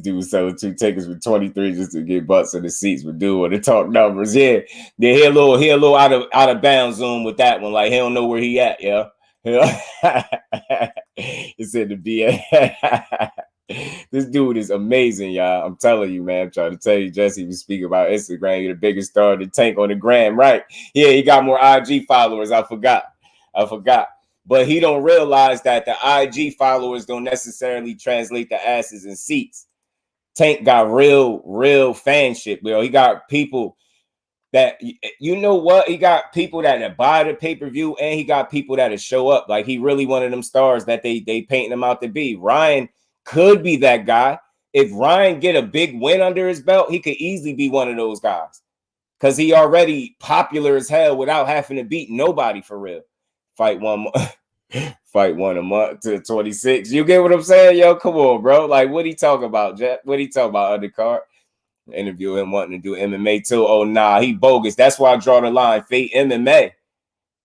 dude was selling 2 tickets for 23 just to get butts in the seats. But dude want to talk numbers. Yeah, he a little out of bounds zone with that one. Like he don't know where he at, yeah. It's in the BA. This dude is amazing, y'all. I'm telling you, man. I'm trying to tell you, Jesse, we speak about Instagram. You're the biggest star of the Tank on the gram, right? Yeah, he got more IG followers. I forgot. But he don't realize that the IG followers don't necessarily translate to asses and seats. Tank got real fanship, bro. He got people that, you know what? He got people that buy the pay-per-view, and he got people that show up. Like he really one of them stars that they painting him out to be. Ryan could be that guy if Ryan get a big win under his belt, he could easily be one of those guys. Because he already popular as hell without having to beat nobody for real. Fight one a month to 26. You get what I'm saying? Yo, come on, bro. Like, what he talking about, Jack? What he talking about, undercard? Interview him wanting to do MMA too. Oh, nah, he bogus. That's why I draw the line. Fate MMA.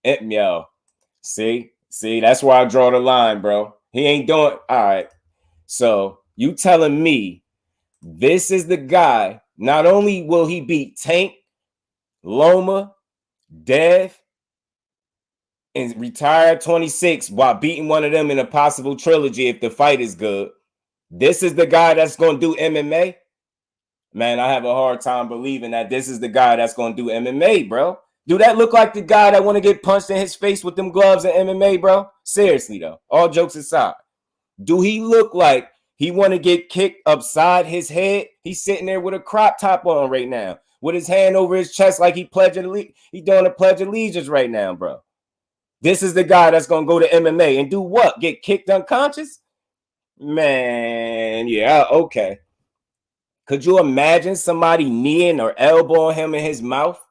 Yo, see, that's why I draw the line, bro. He ain't doing all right. So you telling me this is the guy? Not only will he beat Tank, Loma, Dev, and retire at 26 while beating one of them in a possible trilogy if the fight is good. This is the guy that's going to do MMA? Man, I have a hard time believing that this is the guy that's going to do MMA, bro. Do that look like the guy that want to get punched in his face with them gloves in MMA, bro? Seriously, though. All jokes aside. Do he look like he want to get kicked upside his head? He's sitting there with a crop top on right now, with his hand over his chest like he doing a pledge of allegiance right now, bro. This is the guy that's going to go to MMA and do what? Get kicked unconscious? Man, yeah, okay. Could you imagine somebody kneeing or elbowing him in his mouth?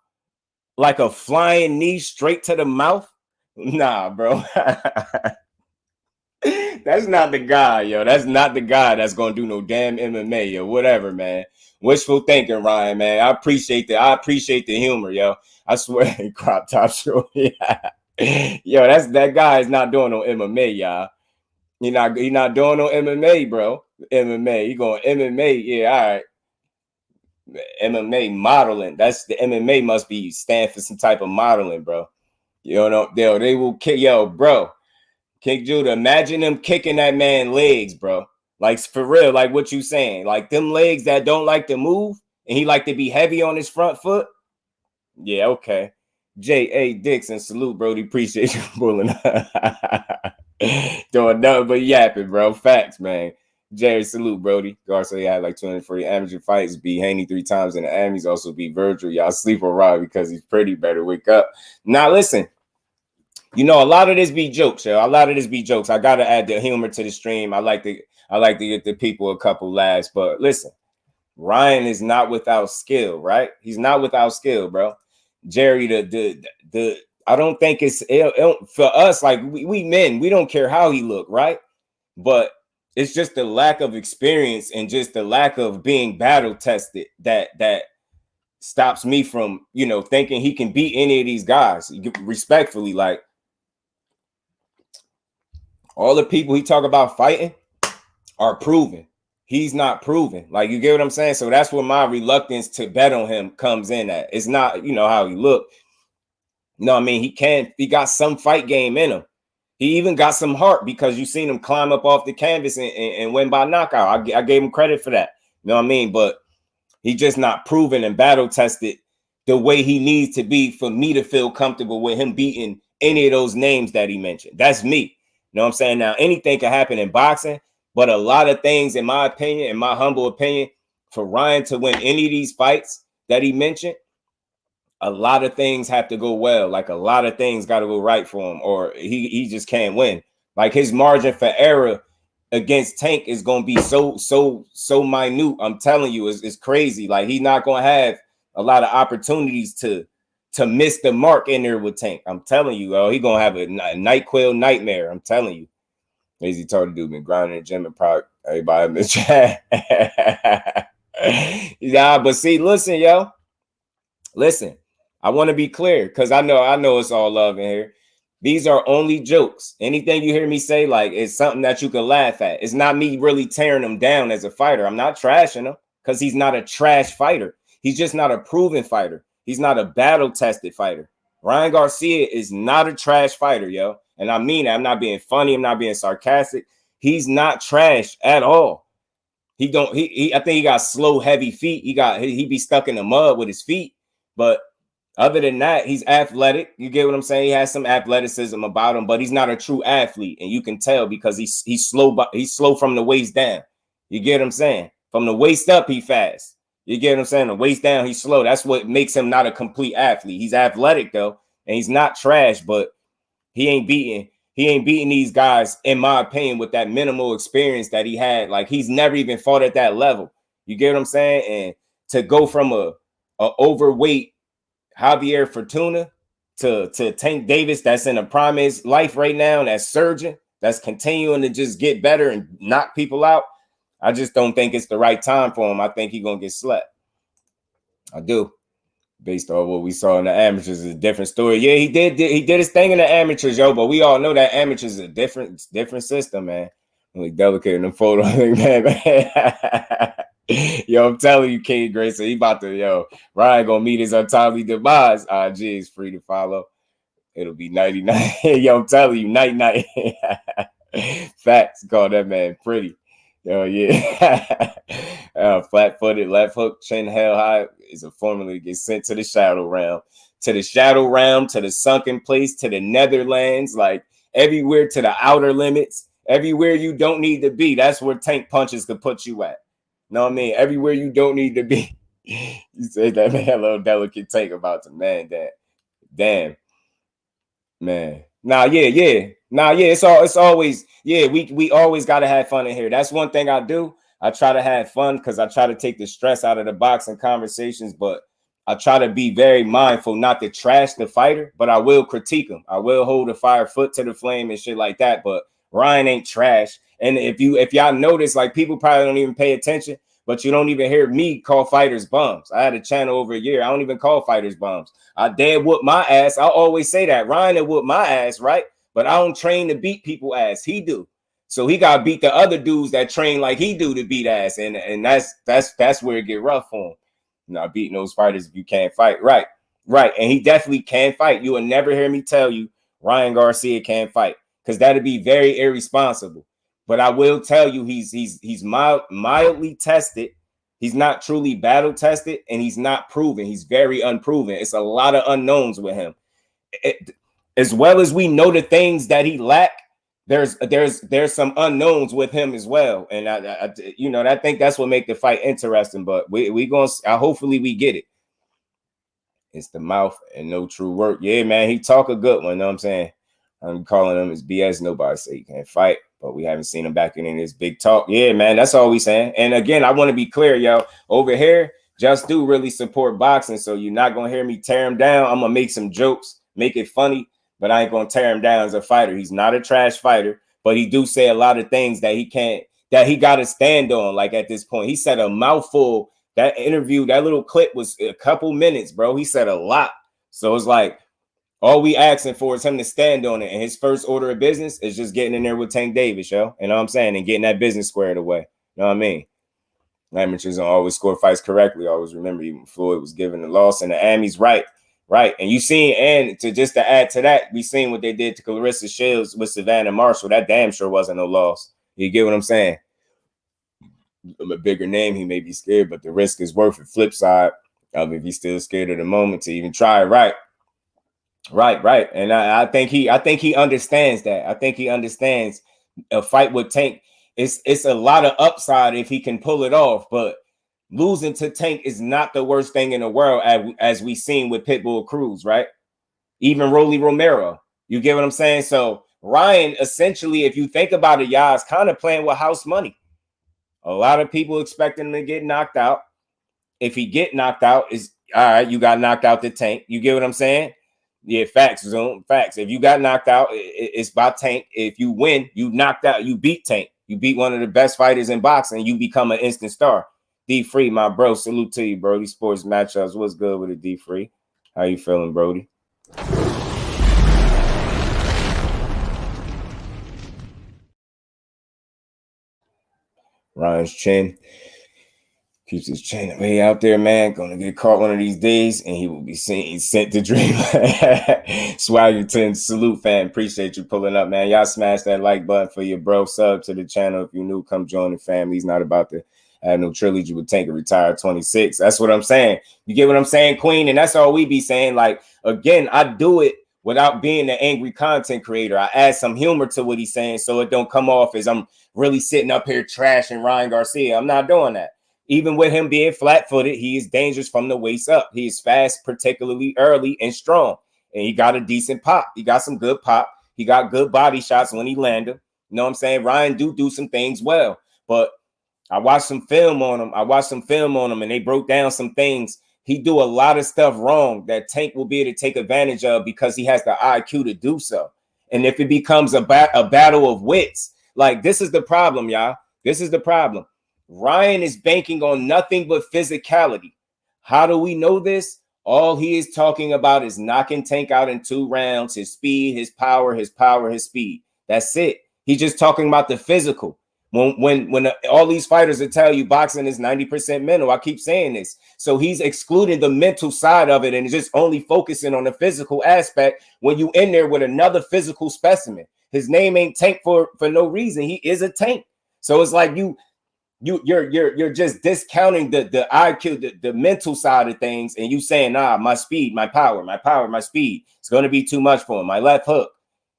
Like a flying knee straight to the mouth? Nah, bro. That's not the guy, yo. That's not the guy that's going to do no damn MMA, yo. Whatever, man. Wishful thinking, Ryan, man. I appreciate the humor, yo. I swear, crop top show. Yeah. Yo, that guy is not doing no MMA, y'all. He not doing no MMA, bro. MMA. He going MMA. Yeah, all right. MMA modeling. That's the MMA must be stand for some type of modeling, bro. You know, they will kick, yo, bro. Kick Judah. Imagine them kicking that man legs, bro. Like for real, like what you saying. Like them legs that don't like to move and he like to be heavy on his front foot. Yeah, okay. J.A. Dixon, salute, Brody. Appreciate you pulling up. Doing nothing but yapping, bro. Facts, man. Jerry, salute, Brody. Garcia had like 240 amateur fights, beat Haney 3 times in the Amis, also beat Virgil. Y'all sleep on Rob because he's pretty. Better wake up. Now, listen. You know, a lot of this be jokes, yo. A lot of this be jokes. I gotta add the humor to the stream. I like to get the people a couple laughs. But listen, Ryan is not without skill, right? He's not without skill, bro. Jerry, the I don't think it's for us. Like we men, we don't care how he look, right? But it's just the lack of experience and just the lack of being battle tested that stops me from, you know, thinking he can beat any of these guys. Respectfully, like all the people he talk about fighting are proven. He's not proven. Like, you get what I'm saying? So that's where my reluctance to bet on him comes in at. It's not, you know, how he look. No, I mean, he got some fight game in him. He even got some heart because you seen him climb up off the canvas and win by knockout. I gave him credit for that. You know what I mean? But he just not proven and battle tested the way he needs to be for me to feel comfortable with him beating any of those names that he mentioned. That's me. You know what I'm saying? Now, anything can happen in boxing, but a lot of things, in my opinion, in my humble opinion, for Ryan to win any of these fights that he mentioned, a lot of things have to go well. Like a lot of things got to go right for him, or he just can't win. Like his margin for error against Tank is going to be so minute. I'm telling you, it's crazy. Like he's not going to have a lot of opportunities to miss the mark in there with Tank. I'm telling you, he's going to have a NyQuil nightmare. I'm telling you. Easy told dude been grinding in the gym and probably everybody in the chat. Yeah, but see, listen, yo. Listen, I want to be clear because I know it's all love in here. These are only jokes. Anything you hear me say, like, it's something that you can laugh at. It's not me really tearing him down as a fighter. I'm not trashing him because he's not a trash fighter. He's just not a proven fighter. He's not a battle-tested fighter. Ryan Garcia is not a trash fighter, yo. And I mean, I'm not being funny. I'm not being sarcastic. He's not trash at all. I think he got slow, heavy feet. He be stuck in the mud with his feet. But other than that, he's athletic. You get what I'm saying? He has some athleticism about him, but he's not a true athlete. And you can tell because he's slow, but he's slow from the waist down. You get what I'm saying? From the waist up, he fast. You get what I'm saying? The waist down, he's slow. That's what makes him not a complete athlete. He's athletic, though, and he's not trash, but he ain't he ain't beating these guys, in my opinion, with that minimal experience that he had. Like, he's never even fought at that level. You get what I'm saying? And to go from a overweight Javier Fortuna to Tank Davis, that's in the prime of his life right now, and that's surging, that's continuing to just get better and knock people out. I just don't think it's the right time for him. I think he's gonna get slept. I do. Based on what we saw in the amateurs, is a different story. Yeah, he did his thing in the amateurs, yo. But we all know that amateurs is a different system, man. Really delicate in the photo, man. Yo, I'm telling you, King Grayson, he about to, Ryan gonna meet his untimely demise. IG is free to follow. It'll be 99. Yo, I'm telling you, night. Facts. Call that man pretty. Oh yeah. Flat-footed, left hook, chin held high is a formula to get sent to the shadow realm. To the shadow realm, to the sunken place, to the Netherlands, like everywhere, to the outer limits, everywhere you don't need to be. That's where Tank punches could put you at. Know what I mean? Everywhere you don't need to be. You said that, man, a little delicate take about the man that. Damn. Man. It's always, we always gotta have fun in here. That's one thing I do. I try to have fun because I try to take the stress out of the boxing conversations, but I try to be very mindful not to trash the fighter, but I will critique him. I will hold a fire foot to the flame and shit like that. But Ryan ain't trash. And if y'all notice, like, people probably don't even pay attention, but you don't even hear me call fighters bums. I had a channel over a year. I don't even call fighters bums. I dad whoop my ass. I always say that. Ryan will whoop my ass, right? But I don't train to beat people ass. He do. So he got to beat the other dudes that train like he do to beat ass. And that's where it get rough for him. Not beating those fighters if you can't fight. Right. And he definitely can fight. You will never hear me tell you Ryan Garcia can't fight, because that'd be very irresponsible. But I will tell you he's mildly tested. He's not truly battle tested, and he's not proven. He's very unproven. It's a lot of unknowns with him. As well as we know the things that he lack, there's some unknowns with him as well. And I think that's what make the fight interesting. But we gonna hopefully we get it. It's the mouth and no true work. Yeah, man, he talk a good one. Know what I'm saying? I'm calling him his BS. Nobody say he can't fight, but we haven't seen him back in his big talk. Yeah, man, that's all we saying. And again, I want to be clear, yo. Over here, Just Do really support boxing, so you're not gonna hear me tear him down. I'm gonna make some jokes, make it funny, but I ain't gonna tear him down as a fighter. He's not a trash fighter, but he do say a lot of things that he got to stand on. Like at this point, he said a mouthful. That interview, that little clip was a couple minutes, bro. He said a lot. So it's like, all we asking for is him to stand on it. And his first order of business is just getting in there with Tank Davis, yo. You know what I'm saying? And getting that business squared away. You know what I mean? Amateurs don't always score fights correctly. Always remember, even Floyd was given the loss, and the Ami's right. And you seen, and to add to that, we seen what they did to Clarissa Shields with Savannah Marshall. That damn sure wasn't no loss. You get what I'm saying? A bigger name, he may be scared, but the risk is worth it. Flip side, if he's still scared of the moment to even try it, right. And I think he understands that. I think he understands a fight with Tank. It's a lot of upside if he can pull it off, but losing to Tank is not the worst thing in the world, as we seen with Pitbull Cruz, right? Even Rolly Romero. You get what I'm saying? So Ryan, essentially, if you think about it, y'all, is kind of playing with house money. A lot of people expecting him to get knocked out. If he get knocked out, is all right. You got knocked out the Tank. You get what I'm saying? Yeah, facts, Zoom. Facts. If you got knocked out, it's by Tank. If you win, you knocked out. You beat Tank. You beat one of the best fighters in boxing. You become an instant star. D Free, my bro. Salute to you, Brody. Sports matchups. What's good with it, D Free? How you feeling, Brody? Ryan's chin keeps his chin way out there, man. Gonna get caught one of these days, and he will be sent to Dreamland. Swaggerton, salute, fam. Appreciate you pulling up, man. Y'all smash that like button for your bro. Sub to the channel if you new. Come join the family. He's not about to have no trilogy with Tank and retire 26. That's what I'm saying. You get what I'm saying, Queen? And that's all we be saying. Like, again, I do it without being an angry content creator. I add some humor to what he's saying so it don't come off as I'm really sitting up here trashing Ryan Garcia. I'm not doing that. Even with him being flat-footed, he is dangerous from the waist up. He is fast, particularly early and strong. And he got a decent pop. He got some good pop. He got good body shots when he landed. You know what I'm saying? Ryan do some things well, but I watched some film on him. And they broke down some things. He do a lot of stuff wrong that Tank will be able to take advantage of because he has the IQ to do so. And if it becomes a battle of wits, like this is the problem, y'all. This is the problem. Ryan is banking on nothing but physicality. How do we know this? All he is talking about is knocking Tank out in 2 rounds, his speed, his power, his speed. That's it. He's just talking about the physical. When all these fighters will tell you boxing is 90% mental, I keep saying this. So he's excluding the mental side of it and just only focusing on the physical aspect when you in there with another physical specimen. His name ain't Tank for no reason. He is a tank. So it's like you're just discounting the IQ, the mental side of things, and you saying, nah, my speed, my power, my speed. It's going to be too much for him. My left hook.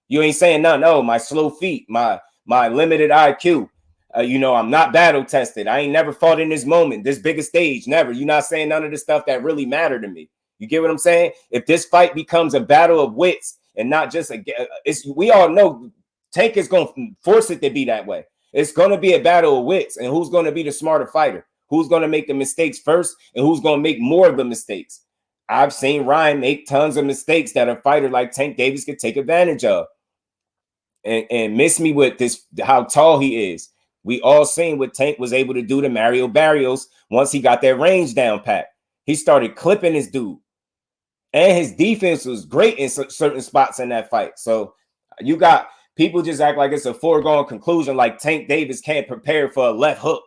You ain't saying nothing. No, my slow feet, my limited IQ. I'm not battle tested. I ain't never fought in this moment, this bigger stage, never. You're not saying none of the stuff that really matter to me. You get what I'm saying? If this fight becomes a battle of wits and not just we all know Tank is going to force it to be that way. It's going to be a battle of wits, and who's going to be the smarter fighter? Who's going to make the mistakes first, and who's going to make more of the mistakes? I've seen Ryan make tons of mistakes that a fighter like Tank Davis could take advantage of. And miss me with this, how tall he is. We all seen what Tank was able to do to Mario Barrios once he got that range down pat. He started clipping his dude. And his defense was great in certain spots in that fight. So you got people just act like it's a foregone conclusion, like Tank Davis can't prepare for a left hook,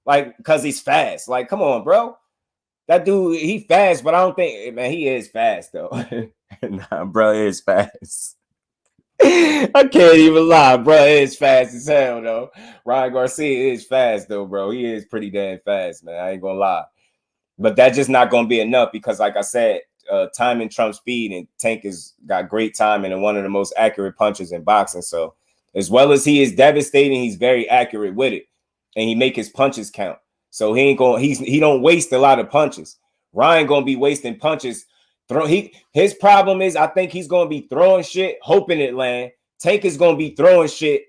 like because he's fast. Like, come on, bro. That dude, he fast, but I don't think, man, he is fast, though. Nah, bro, he is fast. I can't even lie, bro. It is fast as hell, though. Ryan Garcia is fast, though, bro. He is pretty damn fast, man. I ain't gonna lie. But that's just not gonna be enough because, like I said, timing trumps speed, and Tank has got great timing and one of the most accurate punches in boxing. So, as well as he is devastating, he's very accurate with it, and he make his punches count. So he don't waste a lot of punches. Ryan gonna be wasting punches. His problem is I think he's gonna be throwing shit, hoping it land. Tank is gonna be throwing shit,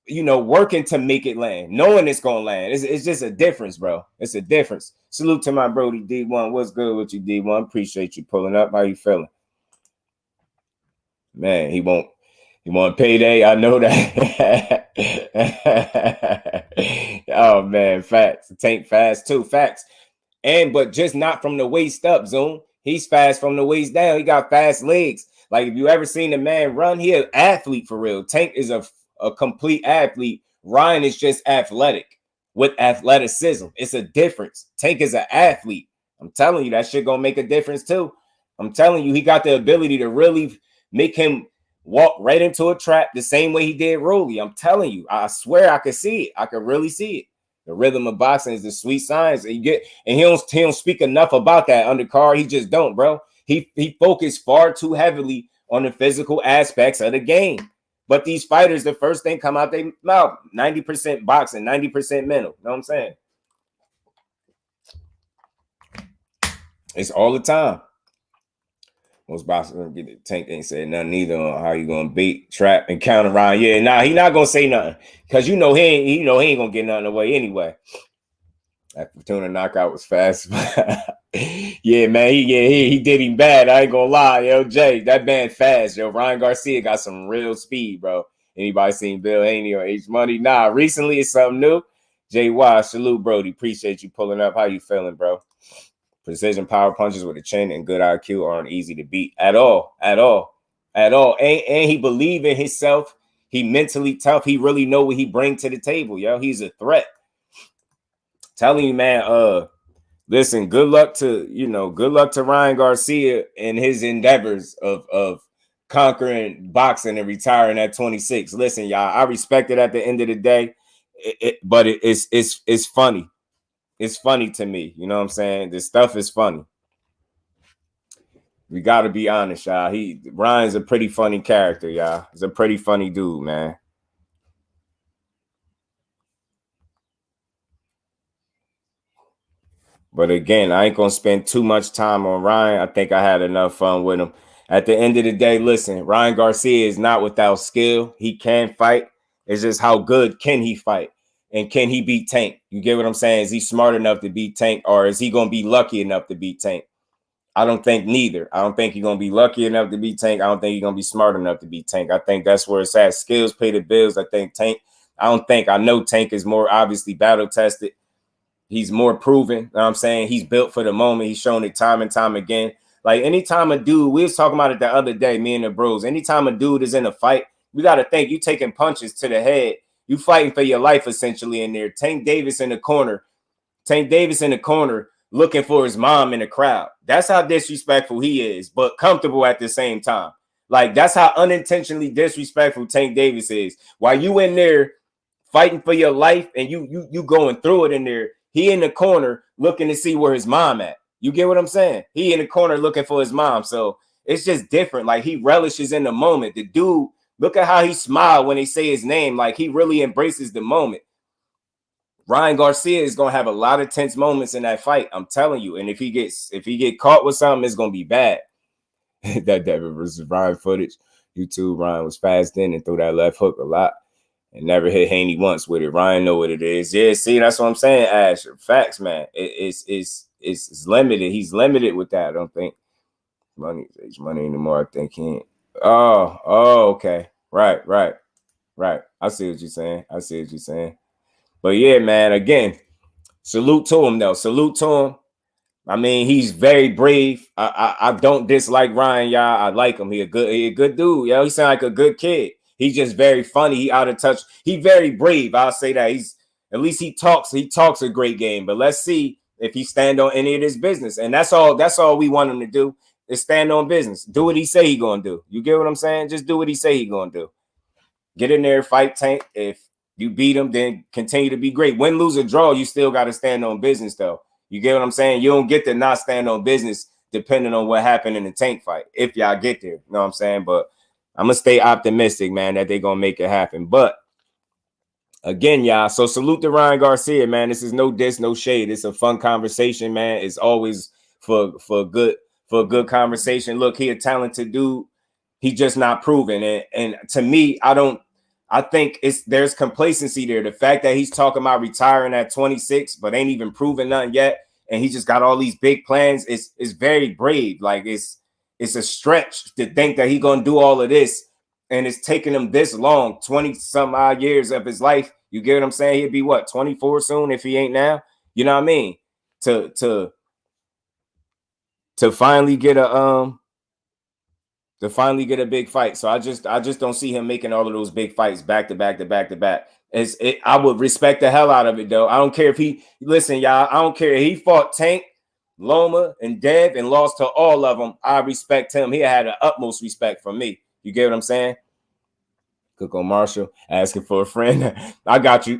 working to make it land, knowing it's gonna land. It's just a difference, bro. It's a difference. Salute to my Brody D1. What's good with you, D1? Appreciate you pulling up. How you feeling? Man, he won't payday. I know that. Oh man, facts. Tank fast too. Facts. But just not from the waist up, Zoom. He's fast from the waist down. He got fast legs. Like if you ever seen a man run, he an athlete for real. Tank is a complete athlete. Ryan is just athletic with athleticism. It's a difference. Tank is an athlete. I'm telling you, that shit gonna make a difference too. I'm telling you, he got the ability to really make him walk right into a trap the same way he did Rolly. I'm telling you, I swear I could see it. I could really see it. The rhythm of boxing is the sweet science. And he don't speak enough about that undercard. He just don't, bro. He focused far too heavily on the physical aspects of the game. But these fighters, the first thing come out their mouth, 90% boxing, 90% mental. You know what I'm saying? It's all the time. Most boxers gonna get it. Tank ain't said nothing either on how you gonna bait, trap, and counter Ryan. Yeah, nah, he not gonna say nothing because he ain't gonna get nothing away anyway. That Fortuna knockout was fast. Yeah, man, he did him bad. I ain't gonna lie, yo, Jay, that man fast, yo. Ryan Garcia got some real speed, bro. Anybody seen Bill Haney or H Money? Nah, recently it's something new. JY, salute, Brody. Appreciate you pulling up. How you feeling, bro? Precision power punches with a chin and good IQ aren't easy to beat at all. And he believe in himself. He mentally tough. He really know what he bring to the table, yo. He's a threat. Telling you, man, listen, good luck to Ryan Garcia and his endeavors of conquering boxing and retiring at 26. Listen, y'all, I respect it at the end of the day, but it's funny. It's funny to me. You know what I'm saying? This stuff is funny. We got to be honest, y'all. Ryan's a pretty funny character, y'all. He's a pretty funny dude, man. But again, I ain't going to spend too much time on Ryan. I think I had enough fun with him. At the end of the day, listen, Ryan Garcia is not without skill. He can fight. It's just how good can he fight? And can he beat Tank? You get what I'm saying? Is he smart enough to beat Tank, or is he going to be lucky enough to beat Tank? I don't think neither. I don't think he's going to be lucky enough to beat Tank. I don't think he's going to be smart enough to beat Tank. I think that's where it's at. Skills pay the bills. I think Tank, I know Tank is more obviously battle tested. He's more proven. You know what I'm saying? He's built for the moment. He's shown it time and time again. Like anytime a dude, we was talking about it the other day, me and the bros, anytime a dude is in a fight, we got to think you taking punches to the head. You fighting for your life essentially in there. Tank Davis in the corner looking for his mom in the crowd. That's how disrespectful he is, but comfortable at the same time. Like that's how unintentionally disrespectful Tank Davis is. While you in there fighting for your life and you going through it in there, he in the corner looking to see where his mom at. You get what I'm saying? He in the corner looking for his mom. So it's just different. Like he relishes in the moment. The dude, look at how he smiled when they say his name. Like he really embraces the moment. Ryan Garcia is gonna have a lot of tense moments in that fight. I'm telling you. And if he get caught with something, it's gonna be bad. That Devin versus Ryan footage. YouTube, Ryan was fast in and threw that left hook a lot. And never hit Haney once with it. Ryan know what it is. Yeah, see, that's what I'm saying, Ash. Facts, man. It's limited. He's limited with that. I don't think money anymore. I think he ain't. Oh, okay. Right. I see what you're saying. But yeah, man, again, salute to him, though. Salute to him. I mean, he's very brave. I don't dislike Ryan, y'all. I like him. He a good dude. Yo, he sound like a good kid. He's just very funny. He out of touch. He very brave. I'll say that. At least he talks a great game. But let's see if he stand on any of this business. And that's all we want him to do is stand on business. Do what he say he gonna do. You get what I'm saying? Just do what he say he gonna do. Get in there, fight Tank. If you beat him, then continue to be great. Win, lose, or draw, you still got to stand on business, though. You get what I'm saying? You don't get to not stand on business depending on what happened in the Tank fight, if y'all get there. You know what I'm saying? But I'm going to stay optimistic, man, that they're going to make it happen. But again, y'all, so salute to Ryan Garcia, man. This is no diss, no shade. It's a fun conversation, man. It's always for a good conversation. Look, he a talented dude. He just not proven. And to me, I think there's complacency there. The fact that he's talking about retiring at 26, but ain't even proven nothing yet, and he just got all these big plans. It's very brave. Like it's a stretch to think that he's gonna do all of this, and it's taking him this long, 20-some odd years of his life. You get what I'm saying? He'd be what, 24 soon if he ain't now. You know what I mean? To finally get a big fight. So I just don't see him making all of those big fights back to back. I would respect the hell out of it, though. I don't care if listen, y'all, I don't care if he fought Tank, Loma, and Dev and lost to all of them. I respect him. He had the utmost respect from me. You get what I'm saying? Coco Marshall asking for a friend. I got you,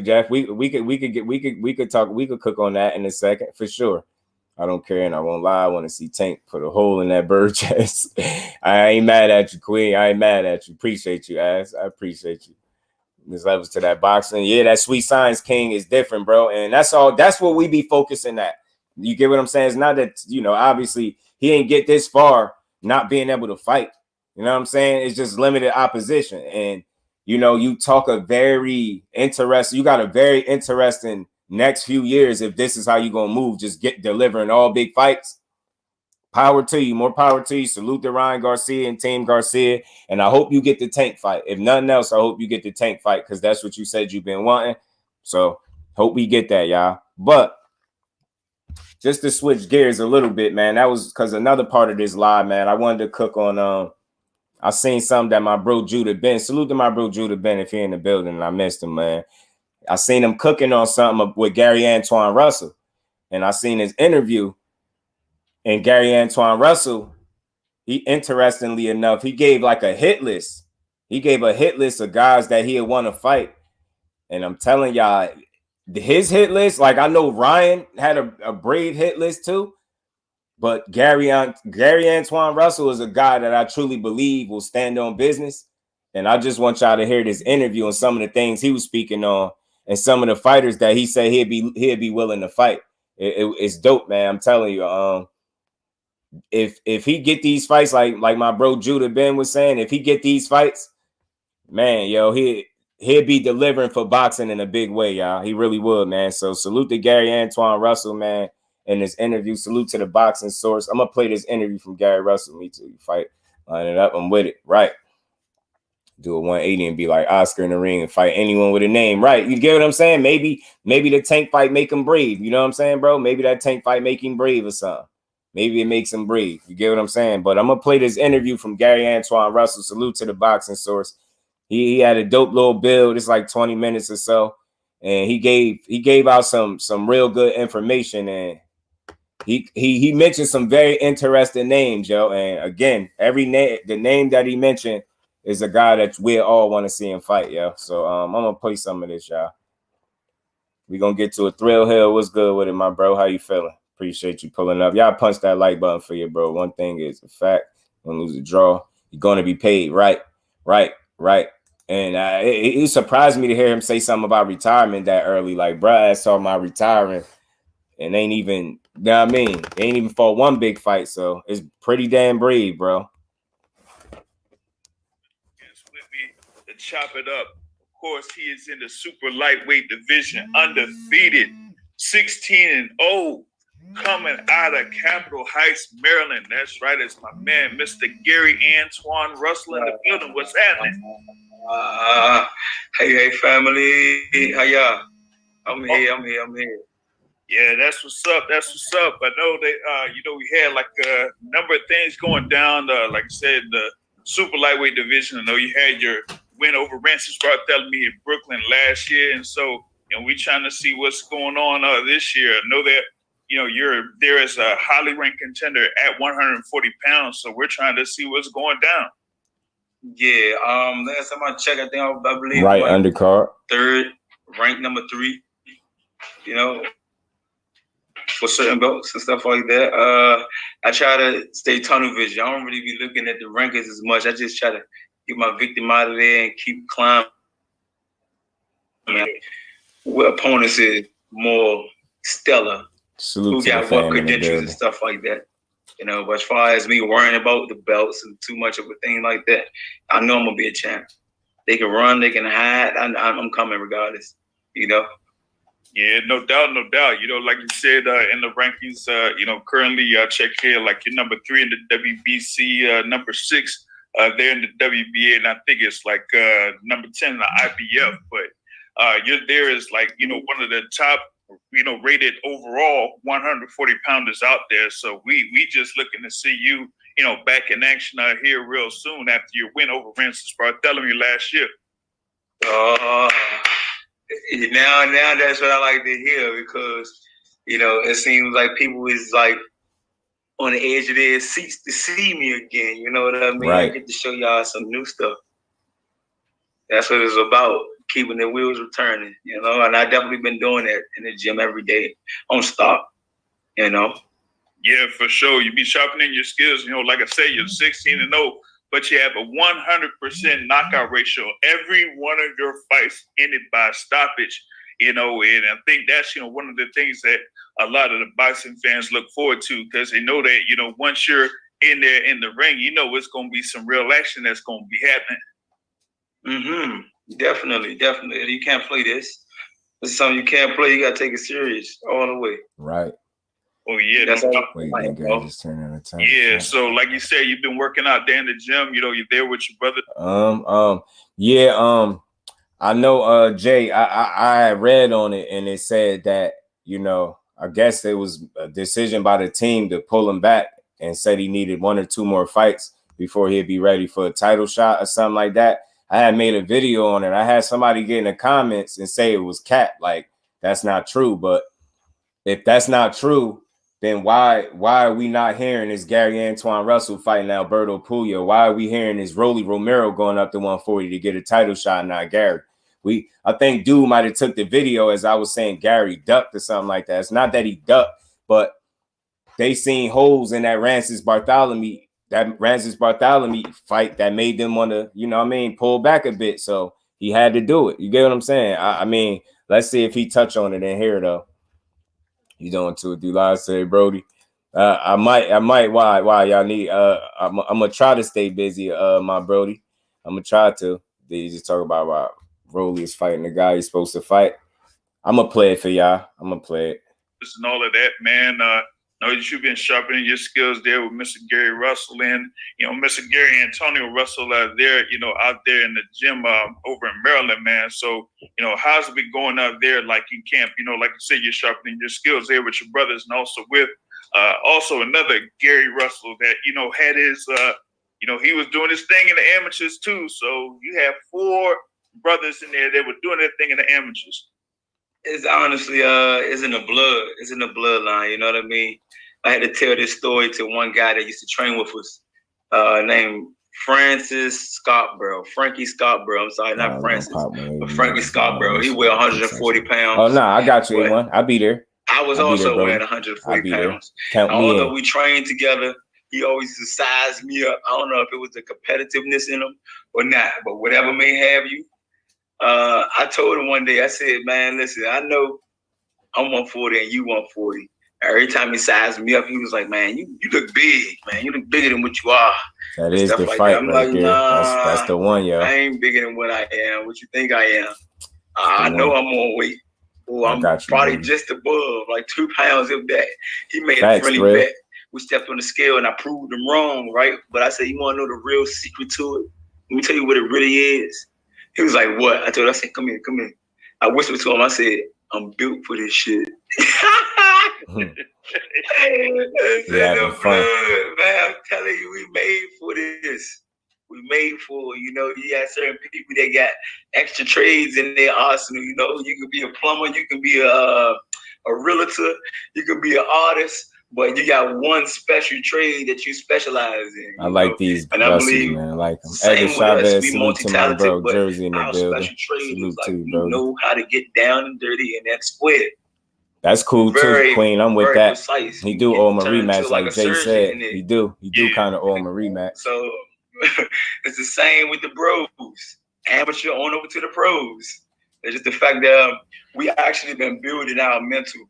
Jeff. We could cook on that in a second for sure. I don't care, and I won't lie. I want to see Tank put a hole in that bird chest. I ain't mad at you, Queen. I ain't mad at you. Appreciate you, ass. I appreciate you. This levels to that boxing. Yeah, that Sweet Science King is different, bro. And that's all. That's what we be focusing at. You get what I'm saying? It's not that, obviously he ain't get this far not being able to fight. You know what I'm saying? It's just limited opposition. And, you talk you got a very interesting next few years if this is how you gonna move, just delivering all big fights. Power to you, more power to you. Salute to Ryan Garcia and Team Garcia, and I hope you get the Tank fight. If nothing else, I hope you get the Tank fight because that's what you said you've been wanting. So hope we get that, y'all. But just to switch gears a little bit, man, that was because another part of this live, man, I wanted to cook on. I seen something that my bro Judah Ben. Salute to my bro Judah Ben if you're in the building and I missed him, man. I seen him cooking on something with Gary Antoine Russell, and I seen his interview. And Gary Antoine Russell, interestingly enough, he gave like a hit list. He gave a hit list of guys that he would want to fight. And I'm telling y'all, his hit list, like I know Ryan had a brave hit list too, but Gary Antoine Russell is a guy that I truly believe will stand on business. And I just want y'all to hear this interview and some of the things he was speaking on. And some of the fighters that he said he'd be willing to fight. It's dope, man. I'm telling you. if he get these fights, like my bro Judah Ben was saying, if he get these fights, man, yo, he'd be delivering for boxing in a big way, y'all. He really would, man. So salute to Gary Antoine Russell, man, in this interview. Salute to the boxing source. I'm gonna play this interview from Gary Russell. Me too. You fight, line it up. I'm with it. Right. Do a 180 and be like Oscar in the ring and fight anyone with a name. Right. You get what I'm saying? Maybe the Tank fight make him breathe. You know what I'm saying, bro? Maybe that Tank fight make him breathe or something. Maybe it makes him breathe. You get what I'm saying? But I'm gonna play this interview from Gary Antoine Russell. Salute to the boxing source. He had a dope little build. It's like 20 minutes or so, and he gave out some real good information, and he mentioned some very interesting names, yo. And again, the name that he mentioned is a guy that we all want to see him fight, yo. So I'm gonna play some of this, y'all. We gonna get to a Thrill Hill. What's good with it, my bro? How you feeling? Appreciate you pulling up. Y'all punch that like button for you, bro. One thing is a fact: you're gonna lose a draw, you're gonna be paid. Right. And it surprised me to hear him say something about retirement that early. Like, bro, I saw my retiring and ain't even, you know what I mean? They ain't even fought one big fight, so it's pretty damn brave, bro. With me to chop it up. Of course, he is in the super lightweight division, undefeated, 16-0, coming out of Capitol Heights, Maryland. That's right, it's my man, Mr. Gary Antoine Russell in the building. What's happening? Hey, family. How y'all? I'm here. Yeah, that's what's up. I know that, we had like a number of things going down. Like I said, the super lightweight division. I know you had your win over Rancis Barthélemy in Brooklyn last year. And so, we trying to see what's going on this year. I know that, you're there as a highly ranked contender at 140 pounds. So we're trying to see what's going down. Yeah, last time I checked, I believe right undercard, third, ranked number 3. For certain belts and stuff like that. I try to stay tunnel vision. I don't really be looking at the rankings as much. I just try to get my victim out of there and keep climbing. Where opponents is more stellar, salute who got what credentials and stuff like that. But as far as me worrying about the belts and too much of a thing like that, I know I'm gonna be a champ. They can run, they can hide. I'm coming regardless. Yeah, no doubt. Like you said in the rankings, currently check here, like you're number 3 in the WBC, number 6 there in the WBA, and I think it's like number 10 in the IBF. But you're there as like one of the top rated overall 140 pounders out there. So we just looking to see you back in action here real soon after your win over Rancis Barthélemy last year. Now that's what I like to hear, because it seems like people is like on the edge of their seats to see me again. You know what I mean? Right. I get to show y'all some new stuff. That's what it's about, keeping the wheels returning. And I definitely been doing that in the gym every day on stop. Yeah, for sure. You be sharpening your skills. Like I say, you're 16-0. But you have a 100% knockout ratio. Every one of your fights ended by stoppage, and I think that's, one of the things that a lot of the boxing fans look forward to, because they know that, once you're in there in the ring, it's going to be some real action that's going to be happening. Definitely. You can't play this. This is something you can't play. You got to take it serious all the way. right. Oh, yeah. That's just turn on the time. Yeah, so like you said, you've been working out there in the gym. You're there with your brother. I know, Jay, I read on it, and it said that, I guess it was a decision by the team to pull him back and said he needed 1 or 2 more fights before he'd be ready for a title shot or something like that. I had made a video on it. I had somebody get in the comments and say it was cap. Like, that's not true. But if that's not true, then why are we not hearing this Gary Antoine Russell fighting Alberto Puyo? Why are we hearing this Rolly Romero going up to 140 to get a title shot, not Gary? I think dude might have took the video as I was saying Gary ducked or something like that. It's not that he ducked, but they seen holes in that Rancis Barthélemy fight that made them want to, pull back a bit. So he had to do it. You get what I'm saying? I mean, let's see if he touch on it in here, though. You doing to it, D-Live, say, Brody. I might. Why y'all need? I'm gonna try to stay busy. My Brody, I'm gonna try to. They just talk about why Rolly is fighting the guy he's supposed to fight. I'm gonna play it for y'all. I'm gonna play it. And all of that, man. Know that you've been sharpening your skills there with Mr. Gary Russell and, Mr. Gary Antonio Russell there, out there in the gym over in Maryland, man. So, how's it been going out there like in camp? Like you said, you're sharpening your skills there with your brothers and also with also another Gary Russell that, had his, he was doing his thing in the amateurs too. So you have 4 brothers in there that were doing their thing in the amateurs. It's honestly, it's in the blood. It's in the bloodline. You know what I mean? I had to tell this story to one guy that used to train with us, named Francis Scottborough. Frankie Scottborough. I'm sorry, not Francis, but Frankie Scottborough. He weighed 140 pounds. Oh no, I got you, A1. I'll be there. I was also weighing 140 pounds. Although we trained together, he always used to size me up. I don't know if it was the competitiveness in him or not, but whatever may have you. I told him one day, I said, man, listen, I know I'm 140 and you 140. Every time he sized me up, he was like, man, you look big, man. You look bigger than what you are. That is the fight right there. Nah, that's the one, yo. I ain't bigger than what I am. What you think I am? I know I'm on weight. Oh, I'm probably just above, like 2 pounds of that. He made a friendly bet. We stepped on the scale and I proved him wrong, right? But I said, you want to know the real secret to it? Let me tell you what it really is. He was like, what? I told him, I said, come here. I whispered to him, I said, I'm built for this shit. Yeah, fun. Man, I'm telling you, we made for this. We made for, you had certain people that got extra trades in their arsenal. You could be a plumber, you can be a realtor, you can be an artist, but you got one special trade that you specialize in. I like these brothers, man. I like them. Edgar Chavez, salute to my bro, Jersey in the building. Salute to you, bro. You know how to get down and dirty in that square. That's cool too, Queen. I'm with that. Precise. He do owe him a rematch, like Jay said. He do kind of owe him a rematch. So it's the same with the bros. Amateur on over to the pros. It's just the fact that we actually been building our mental.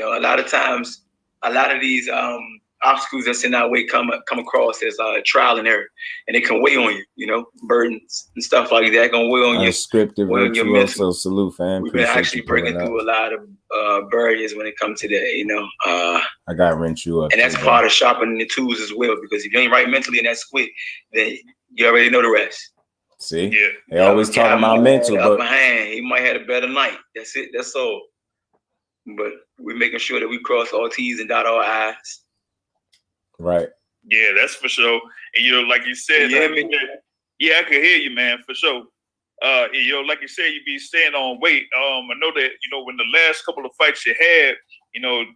A lot of times, a lot of these obstacles that's in our way come across as trial and error, and it can weigh on you. Burdens and stuff like that can weigh on you. Unscripted virtuoso, salute, fam. We've been actually breaking through a lot of barriers when it comes to that. I gotta wrench you up, and that's part of sharpening the tools as well. Because if you ain't right mentally in that squid, then you already know the rest. See, they always talking about mental, but behind, he might have a better night. That's it. That's all. But we're making sure that we cross all T's and dot all I's. Right. Yeah, that's for sure. And like you said, I can hear you, man, for sure. Like you said, you be staying on weight. I know that, when the last couple of fights you had,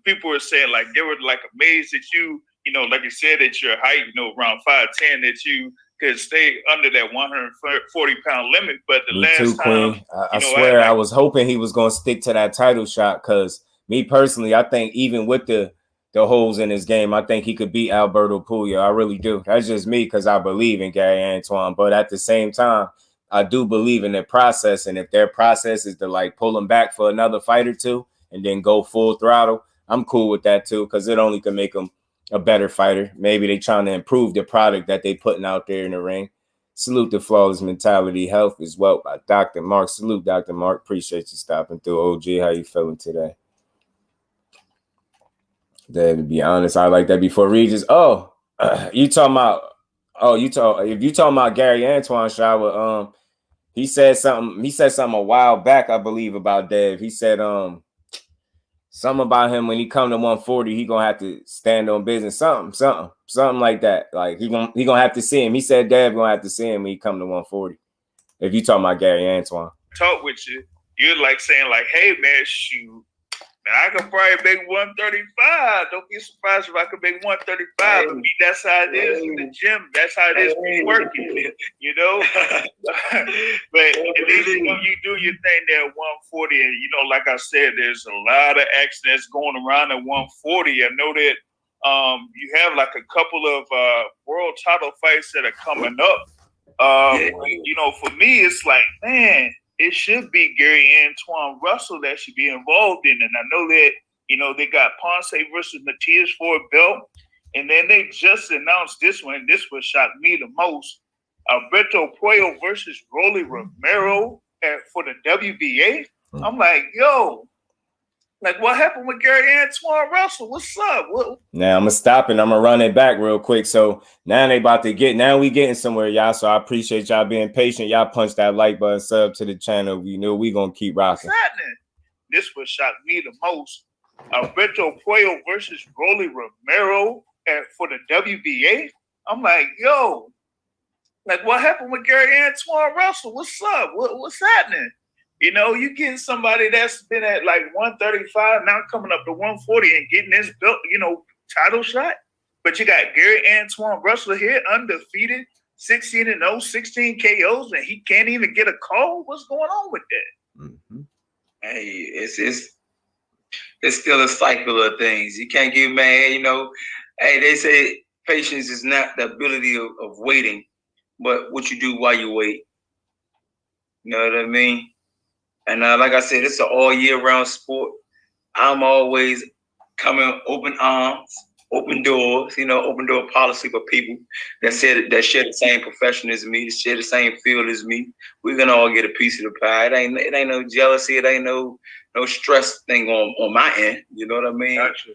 people were saying like they were like amazed that you, like you said, that your height, around 5'10", that you could stay under that 140-pound limit. But the last time, Queen. I swear I was hoping he was going to stick to that title shot, because me personally, I think even with the holes in his game, I think he could beat Alberto Puya. I really do. That's just me, because I believe in Gary Antoine. But at the same time, I do believe in their process. And if their process is to like pull him back for another fight or two and then go full throttle, I'm cool with that too, because it only can make him a better fighter. Maybe they trying to improve the product that they putting out there in the ring. Salute the Flawless Mentality. Health is Wealth by Dr. Mark. Salute, Dr. Mark. Appreciate you stopping through. OG, how you feeling today? Then, to be honest, I like that before Regis. Oh, if you talking about Gary Antoine shower, he said something a while back, I believe, about Dev. He said something about him when he come to 140, he gonna have to stand on business. Something like that. Like he gonna have to see him. He said Dev gonna have to see him when he come to 140. If you talking about Gary Antoine. Talk with you, you're like saying like, hey man, shoot. I could probably make 135. Don't be surprised if I could make 135. I mean, that's how it is in the gym. That's how it is working, But at least you do your thing there at 140. And, like I said, there's a lot of action that's going around at 140. I know that you have like a couple of world title fights that are coming up. For me, it's like, man, it should be Gary Antoine Russell that should be involved in it. And I know that, You know, they got Ponce versus Matias for a belt. And then they just announced this one. This one shocked me the most. Alberto Puello versus Rolly Romero for the WBA. I'm like, yo, like what happened with Antoine Russell? What's up? Now I'm gonna stop and I'm gonna run it back real quick. So now they about to we getting somewhere, y'all. So I appreciate y'all being patient. Y'all punch that like button, sub to the channel. You know we gonna keep rocking. What's happening? This one shocked me the most. Alberto Puello versus Rolly Romero for the WBA. I'm like, yo, like what happened with Antoine Russell? What's up? What's happening? You know, you getting somebody that's been at like 135, now coming up to 140 and getting this belt, you know, title shot. But you got Antoine Russell here, undefeated, 16-0, 16 KOs, and he can't even get a call. What's going on with that? Mm-hmm. Hey, it's still a cycle of things. You can't get mad, you know. Hey, they say patience is not the ability of waiting, but what you do while you wait. You know what I mean? And like I said, it's an all year round sport. I'm always coming open arms, open doors, you know, open door policy for people that share the same profession as me, that share the same field as me. We're gonna all get a piece of the pie. It ain't no jealousy, it ain't no stress thing on my end. You know what I mean? Gotcha.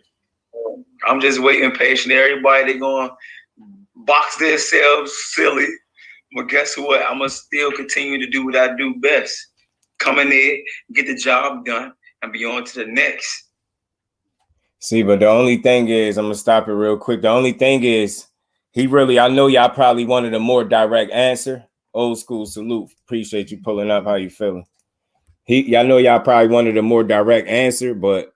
I'm just waiting patiently. Everybody, they gonna box themselves silly. But guess what? I'm gonna still continue to do what I do best. Come in there, get the job done, and be on to the next. See, but the only thing is, I'm gonna stop it real quick. The only thing is, I know y'all probably wanted a more direct answer. Old school salute. Appreciate you pulling up. How you feeling? Y'all know y'all probably wanted a more direct answer, but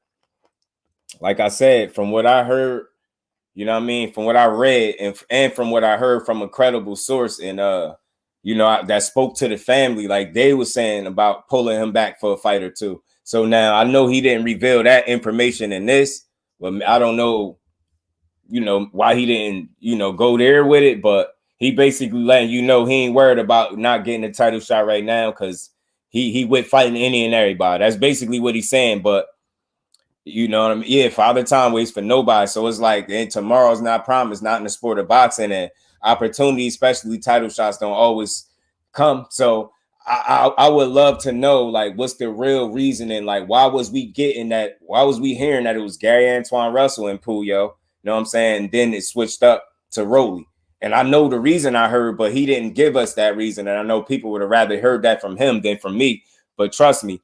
like I said, from what I heard, you know what I mean, from what I read and from what I heard from a credible source and you know, that spoke to the family, like they were saying about pulling him back for a fight or two. So now I know he didn't reveal that information in this, but I don't know, you know, why he didn't, you know, go there with it. But he basically letting you know he ain't worried about not getting a title shot right now because he with fighting any and everybody. That's basically what he's saying. But you know what I mean? Yeah, Father Time waits for nobody. So it's like, and tomorrow's not promised, not in the sport of boxing, and opportunities, especially title shots, don't always come. So I would love to know, like, what's the real reasoning? Like, why was we getting that? Why was we hearing that it was Antoine Russell and Puyo? You know what I'm saying? And then it switched up to Rolly. And I know the reason I heard, but he didn't give us that reason. And I know people would have rather heard that from him than from me. But trust me,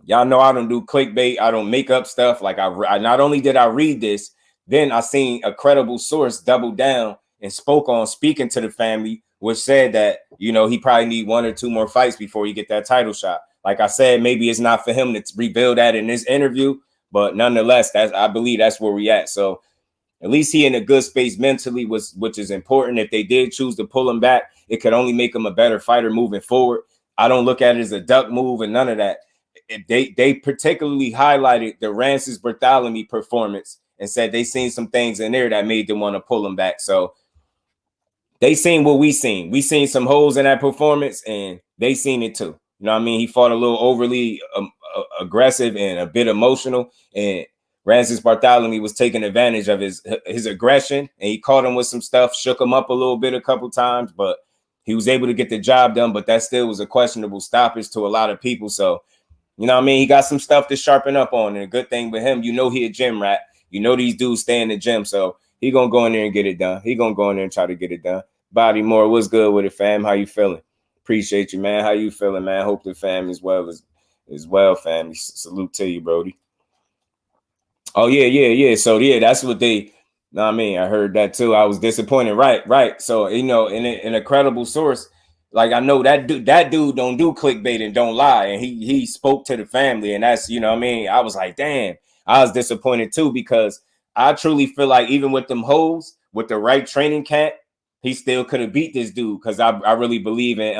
y'all know I don't do clickbait. I don't make up stuff. Like I not only did I read this, then I seen a credible source double down and speaking to the family, which said that, you know, he probably need 1 or 2 more fights before he get that title shot. Like I said, maybe it's not for him to reveal that in this interview, but nonetheless, I believe that's where we at. So at least he in a good space mentally, which is important. If they did choose to pull him back, it could only make him a better fighter moving forward. I don't look at it as a duck move and none of that. They particularly highlighted the Rances Bartholomew performance and said they seen some things in there that made them want to pull him back. So they seen what we seen. We seen some holes in that performance, and they seen it too. You know what I mean? He fought a little overly aggressive and a bit emotional, and Rances Bartholomew was taking advantage of his aggression, and he caught him with some stuff, shook him up a little bit a couple times, but he was able to get the job done. But that still was a questionable stoppage to a lot of people. So, you know what I mean? He got some stuff to sharpen up on, and a good thing with him, you know, he a gym rat. You know, these dudes stay in the gym, so he gonna go in there and get it done. He gonna go in there and try to get it done. Body Moore, what's good with it, fam? How you feeling? Appreciate you, man. How you feeling, man? Hope the fam as well, fam. Salute to you, Brody. Oh, yeah. So, yeah, that's what they, know what I mean? I heard that, too. I was disappointed. Right. So, you know, in a credible source, like, I know that dude don't do clickbait and don't lie. And he spoke to the family, and that's, you know what I mean? I was like, damn. I was disappointed, too, because I truly feel like even with them hoes, with the right training camp, he still could have beat this dude because I really believe in,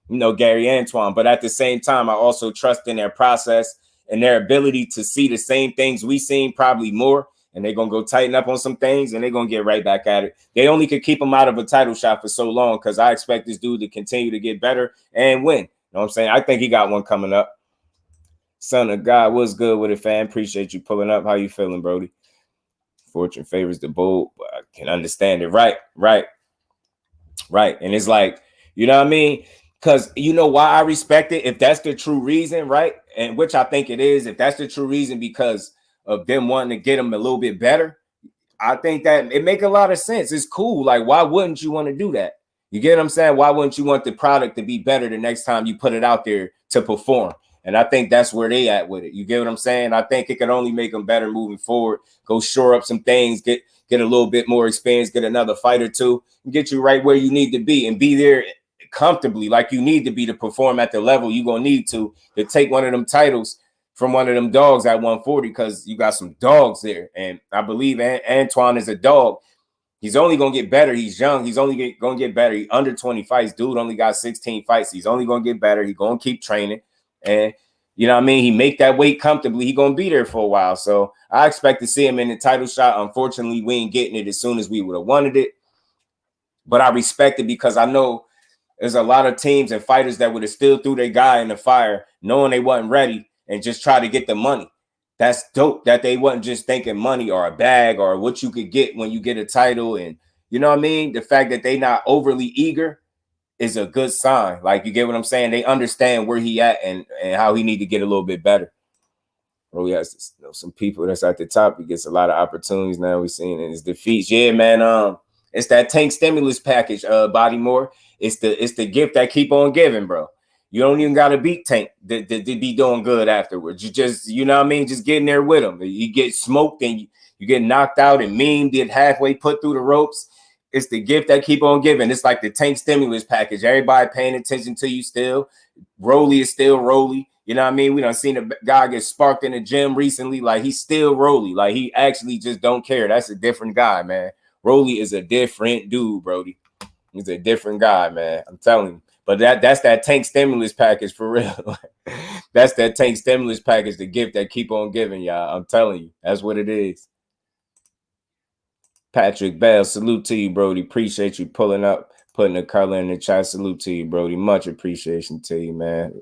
you know, Gary Antoine. But at the same time, I also trust in their process and their ability to see the same things we seen, probably more. And they're going to go tighten up on some things, and they're going to get right back at it. They only could keep him out of a title shot for so long because I expect this dude to continue to get better and win. You know what I'm saying? I think he got one coming up. Son of God, what's good with it, fam? Appreciate you pulling up. How you feeling, Brody? Fortune favors the bold, but I can understand it. Right. And it's like, you know what I mean? Because you know why I respect it? If that's the true reason, right? And which I think it is, if that's the true reason because of them wanting to get them a little bit better, I think that it make a lot of sense. It's cool. Like, why wouldn't you want to do that? You get what I'm saying? Why wouldn't you want the product to be better the next time you put it out there to perform? And I think that's where they at with it. You get what I'm saying? I think it could only make them better moving forward. Go shore up some things, get a little bit more experience, get another fight or two, and get you right where you need to be and be there comfortably like you need to be to perform at the level you're going to need to take one of them titles from one of them dogs at 140 because you got some dogs there. And I believe Antoine is a dog. He's only going to get better. He's young. He's only going to get better. He under 20 fights. Dude only got 16 fights. He's only going to get better. He's going to keep training. And, you know what I mean? He make that weight comfortably. He's going to be there for a while. So I expect to see him in the title shot. Unfortunately, we ain't getting it as soon as we would have wanted it. But I respect it because I know there's a lot of teams and fighters that would have still threw their guy in the fire knowing they wasn't ready and just try to get the money. That's dope that they wasn't just thinking money or a bag or what you could get when you get a title. And you know what I mean? The fact that they not overly eager is a good sign. Like, you get what I'm saying? They understand where he at and how he need to get a little bit better. Oh, he has some people that's at the top. He gets a lot of opportunities now. We're seeing in his defeats. Yeah, man. It's that Tank stimulus package, Bodymore. It's the gift that keep on giving, bro. You don't even got to beat Tank to be doing good afterwards. You just, you know what I mean? Just getting there with him. You get smoked and you get knocked out and memed, get halfway put through the ropes. It's the gift that keep on giving. It's like the Tank stimulus package. Everybody paying attention to you still. Rolly is still Rolly. You know what I mean? We done seen a guy get sparked in the gym recently. Like, he's still Rolly. Like, he actually just don't care. That's a different guy, man. Rolly is a different dude, Brody. He's a different guy, man. I'm telling you. But that's that Tank stimulus package for real. That's that Tank stimulus package, the gift that keep on giving, y'all. I'm telling you. That's what it is. Patrick Bell, salute to you, Brody. Appreciate you pulling up, putting the color in the chat. Salute to you, Brody. Much appreciation to you, man.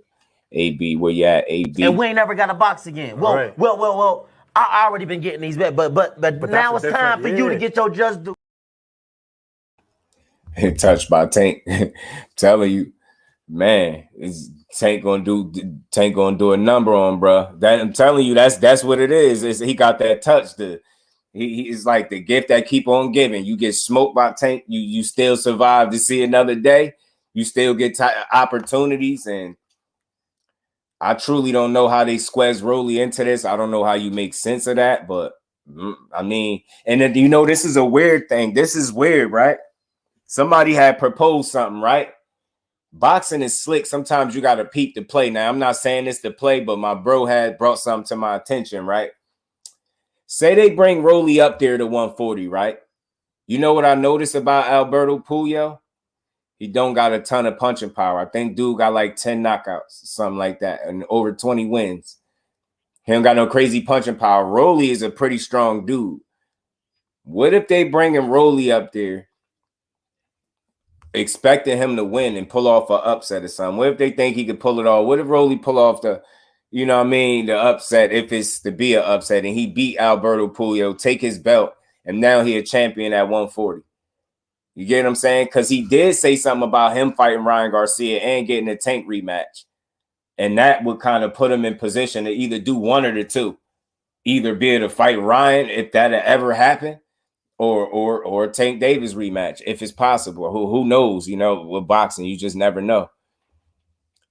AB, where you at, AB? And we ain't never got a box again. Well, right. well. I already been getting these back, but now it's time for you to get your just due. Touched by Tank. Telling you, man, Tank gonna do a number on, bro. That I'm telling you, that's what it is. He got that touch. He is like the gift that keep on giving. You get smoked by Tank, you still survive to see another day. You still get opportunities, and I truly don't know how they squeeze Rolly into this. I don't know how you make sense of that, but I mean, and then, you know, this is a weird thing. This is weird, right? Somebody had proposed something, right? Boxing is slick. Sometimes you got to peep the play. Now, I'm not saying this to play, but my bro had brought something to my attention, right? Say they bring Rolly up there to 140, right? You know what I noticed about Alberto Puyo? He don't got a ton of punching power. I think dude got like 10 knockouts, something like that, and over 20 wins. He don't got no crazy punching power. Rolly is a pretty strong dude. What if they bring him Rolly up there, expecting him to win and pull off an upset or something? What if they think he could pull it off? What if Rolly pull off the, you know what I mean, the upset, if it's to be an upset, and he beat Alberto Puyo, take his belt, and now he a champion at 140? You get what I'm saying? Because he did say something about him fighting Ryan Garcia and getting a Tank rematch. And that would kind of put him in position to either do one or the two. Either be able to fight Ryan, if that ever happened, or Tank Davis rematch, if it's possible. Who knows? You know, with boxing, you just never know.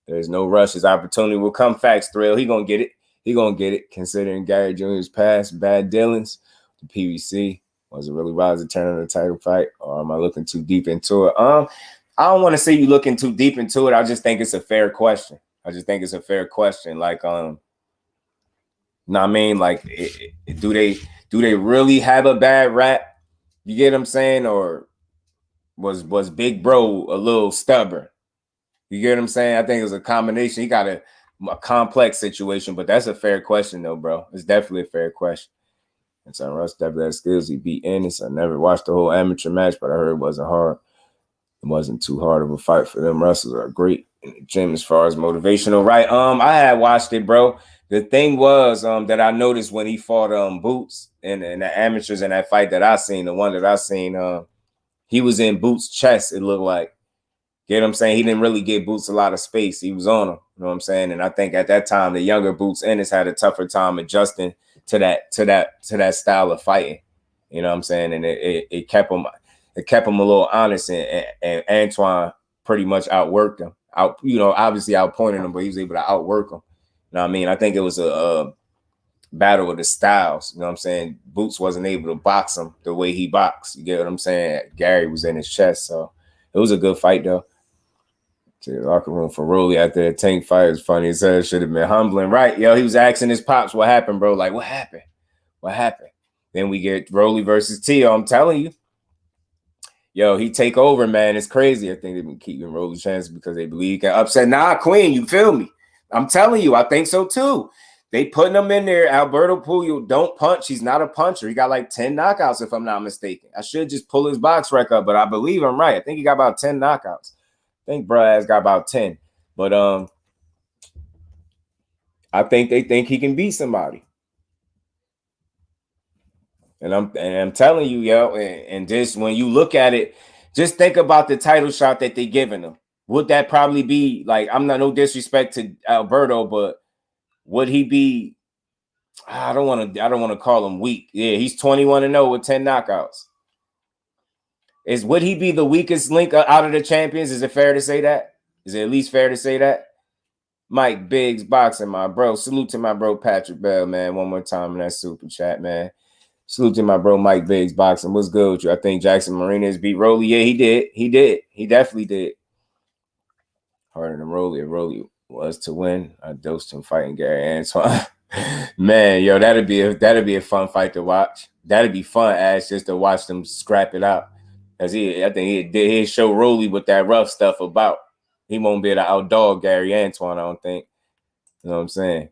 There's no rush. His opportunity will come. Facts, Thrill. He gonna get it. He gonna get it. Considering Gary Jr.'s past bad dealings, the PBC, was it really wise to turn on the title fight, or am I looking too deep into it? I don't want to say you looking too deep into it. I just think it's a fair question. Like, I mean, like, do they really have a bad rap? You get what I'm saying? Or was Big Bro a little stubborn? You get what I'm saying? I think it was a combination. He got a complex situation, but that's a fair question, though, bro. It's definitely a fair question. And so Russ definitely has skills. He beat Ennis. I never watched the whole amateur match, but I heard it wasn't hard. It wasn't too hard of a fight for them. Wrestlers are great in the gym as far as motivational, right? I had watched it, bro. The thing was that I noticed when he fought Boots and the amateurs in that fight that I seen, the one that I seen, he was in Boots' chest, it looked like. Get what I'm saying? He didn't really give Boots a lot of space. He was on him. You know what I'm saying? And I think at that time, the younger Boots Ennis had a tougher time adjusting to that style of fighting. You know what I'm saying? And it kept him a little honest, and Antoine pretty much outworked him. Obviously outpointed him, but he was able to outwork him. You know what I mean? I think it was a battle of the styles. You know what I'm saying? Boots wasn't able to box him the way he boxed. You get what I'm saying? Gary was in his chest, so it was a good fight though. To the locker room for Rolly after that tank fight is funny as hell. Should have been humbling, right? Yo, he was asking his pops, "What happened, bro? Like, what happened? What happened?" Then we get Rolly versus Tio. I'm telling you, yo, he take over, man. It's crazy. I think they've been keeping Rolly chances because they believe he can upset. Nah, Queen, you feel me? I'm telling you, I think so too. They putting him in there. Alberto Puyo don't punch. He's not a puncher. He got like 10 knockouts, if I'm not mistaken. I should just pull his box rec up, but I believe I'm right. I think he got about 10 knockouts. I think bro has got about 10. But I think they think he can beat somebody. And I'm telling you, yo, and just when you look at it, just think about the title shot that they giving him. Would that probably be like, I'm not no disrespect to Alberto, but would he be, I don't want to call him weak. Yeah, he's 21-0 with 10 knockouts. Would he be the weakest link out of the champions? Is it fair to say that? Is it at least fair to say that? Mike Biggs boxing, my bro. Salute to my bro Patrick Bell, man. One more time in that super chat, man. Salute to my bro Mike Biggs boxing. What's good with you? I think Jackson Martinez beat Rolly. Yeah, he did. He definitely did. Harder than Rolly. If Rolly was to win, I dosed him fighting Gary Antoine. Man, yo, that'd be a fun fight to watch. That'd be fun, Ash, just to watch them scrap it out. Cause I think he'd show Rolly what that rough stuff about. He won't be able to outdog Gary Antoine, I don't think. You know what I'm saying?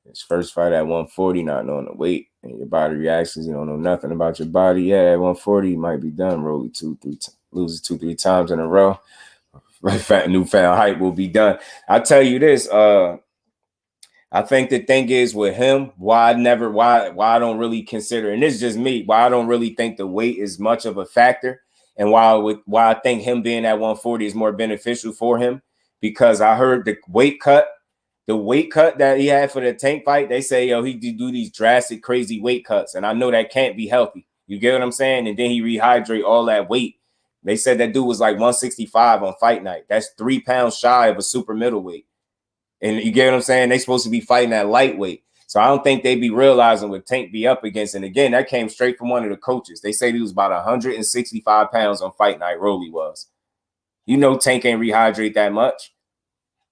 His first fight at 140, not knowing the weight and your body reactions. You don't know nothing about your body. Yeah, at 140, you might be done. Rolly loses 2-3 times in a row. Newfound hype will be done. I'll tell you this. I think the thing is with him, why I don't really consider, and this is just me, why I don't really think the weight is much of a factor, and why I think him being at 140 is more beneficial for him, because I heard the weight cut that he had for the tank fight, they say, yo, he do these drastic, crazy weight cuts, and I know that can't be healthy. You get what I'm saying? And then he rehydrate all that weight. They said that dude was like 165 on fight night. That's 3 pounds shy of a super middleweight. And you get what I'm saying? They're supposed to be fighting at lightweight. So I don't think they be realizing what Tank be up against. And again, that came straight from one of the coaches. They say he was about 165 pounds on fight night. Rolly was. You know Tank ain't rehydrate that much.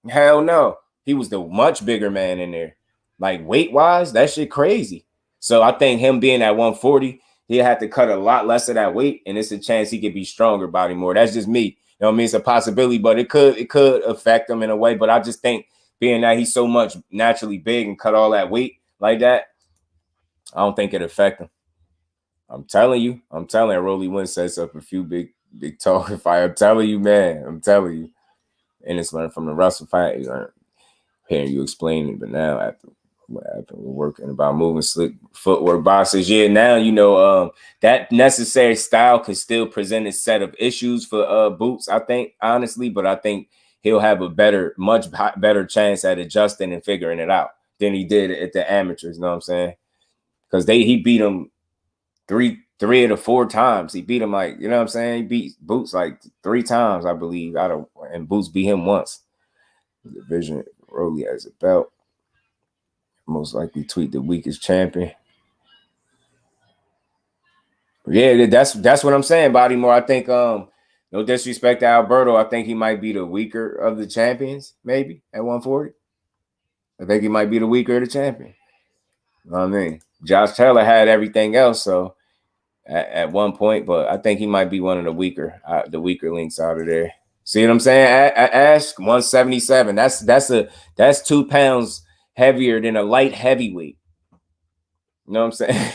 Hell no. He was the much bigger man in there. Like weight-wise, that shit crazy. So I think him being at 140, he'll have to cut a lot less of that weight, and it's a chance he could be stronger body more. That's just me. You know what I mean? It's a possibility, but it could affect him in a way. But I just think being that he's so much naturally big and cut all that weight like that, I don't think it affect him. I'm telling you, Rolly Wynn sets up a few big talking fight. I'm telling you, man. I'm telling you. And it's learned from the Russell fight. Hearing you explain it, but now after we're working about moving slick footwork boxes. Yeah, now you know that necessary style could still present a set of issues for Boots, I think, honestly, but I think he'll have a much better chance at adjusting and figuring it out than he did at the amateurs, you know what I'm saying? Because he beat him three of the 4 times. He beat him like, you know what I'm saying? He beat Boots like 3 times, I believe, and Boots beat him once. The division Rolly has a belt. Most likely tweet the weakest champion. Yeah, that's what I'm saying, Bodymore. I think no disrespect to Alberto, I think he might be the weaker of the champions, maybe at 140. I think he might be the weaker of the champion. You know what I mean? Josh Taylor had everything else, so at one point, but I think he might be one of the weaker links out of there. See what I'm saying? Ash 177. That's 2 pounds heavier than a light heavyweight. You know what I'm saying?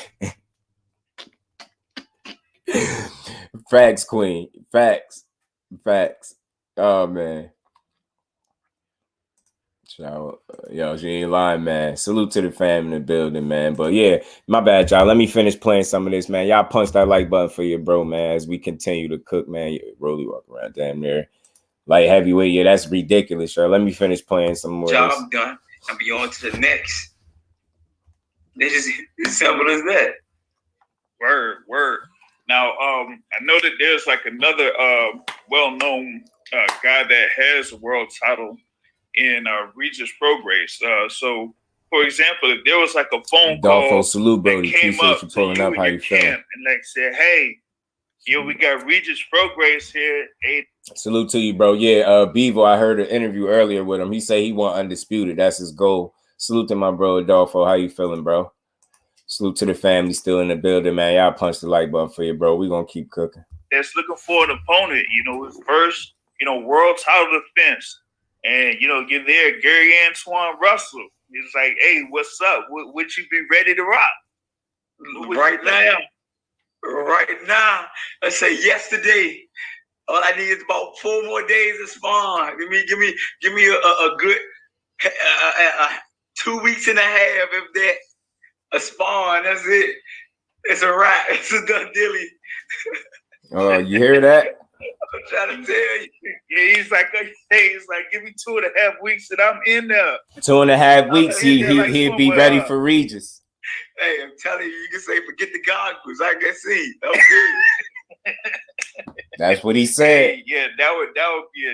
Facts, Queen. Facts. Oh man. Yo, she ain't lying, man. Salute to the fam in the building, man. But yeah, my bad, y'all. Let me finish playing some of this, man. Y'all punch that like button for your bro, man, as we continue to cook, man. Rolly walk around damn near light heavyweight. Yeah, that's ridiculous, y'all. Let me finish playing some more. Job done. I'll be on to the next. It's just as simple as that. Word. Now, I know that there's like another well-known guy that has a world title in REGIS PROGRAIS. So, for example, if there was like a phone call salute, bro. that came up to you and your camp and like said, "Hey, we got REGIS PROGRAIS here." Hey. Salute to you, bro. Yeah, Bevo, I heard an interview earlier with him. He said he want undisputed. That's his goal. Salute to my bro Adolfo. How you feeling, bro? Salute to the family still in the building, man. Y'all punch the like button for you, bro. We gonna keep cooking. That's looking for an opponent, his first, world title defense. And, you're there, Antoine Russell. He's like, hey, what's up? Would you be ready to rock? Right now, let's say yesterday. All I need is about 4 more days of spawn. Give me a good 2 weeks and a half, if that. A spawn, that's it. It's a wrap. It's a done dilly. Oh, you hear that? I'm trying to tell you. Yeah, he's like, give me 2.5 weeks and I'm in there. 2.5 weeks, he'd be ready for Regis. Hey, I'm telling you, you can say forget the goggles. I can see. I'm good. That's what he said. Hey, yeah, that would be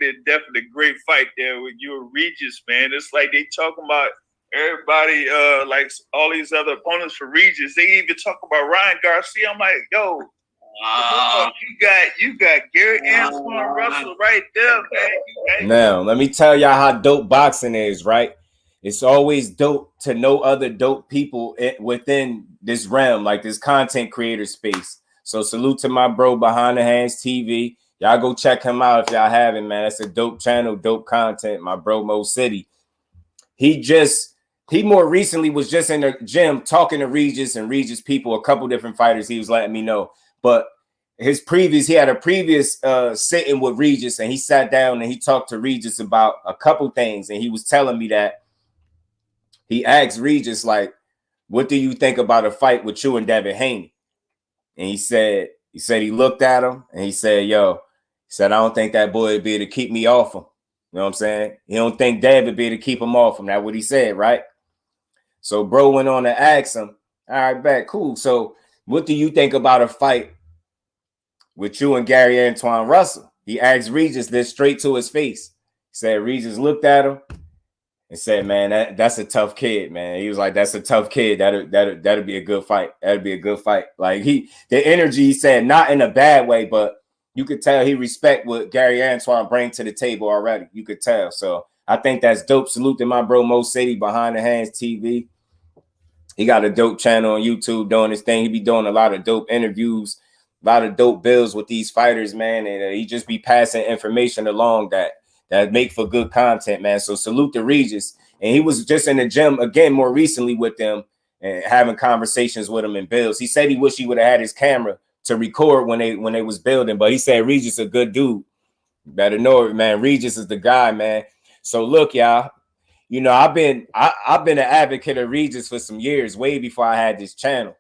a definite great fight there with you and Regis, man. It's like they talking about everybody, like all these other opponents for Regis. They even talk about Ryan Garcia. I'm like, yo, you got Antoine Russell right there, man. Now, let me tell y'all how dope boxing is, right? It's always dope to know other dope people within this realm, like this content creator space. So salute to my bro Behind the Hands TV. Y'all go check him out if y'all haven't, man. That's a dope channel, dope content. My bro Mo City. He more recently was just in the gym talking to Regis and Regis people, a couple different fighters he was letting me know. But he had a previous sitting with Regis, and he sat down and he talked to Regis about a couple things. And he was telling me that he asked Regis, like, what do you think about a fight with you and Devin Haney? And he said he looked at him and he said, I don't think that boy would be able to keep me off him. You know what I'm saying? He don't think Dad would be able to keep him off him. That's what he said, right? So bro went on to ask him, all right, bet, cool. So what do you think about a fight with you and Antoine Russell? He asked Regis this straight to his face. He said, Regis looked at him and said, man, that's a tough kid, man. He was like, that's a tough kid. That'll be a good fight. That'll be a good fight. Like the energy, he said, not in a bad way, but you could tell he respect what Antoine bring to the table already. You could tell. So I think that's dope. Salute to my bro Mo City, Behind the Hands TV. He got a dope channel on YouTube doing his thing. He be doing a lot of dope interviews, a lot of dope builds with these fighters, man. And he just be passing information along that make for good content, man. So salute to Regis. And he was just in the gym again more recently with them and having conversations with him in builds. He said he wished he would have had his camera to record when they was building, but he said Regis a good dude. Better know it, man. Regis is the guy, man. So look, y'all. I've been an advocate of Regis for some years, way before I had this channel.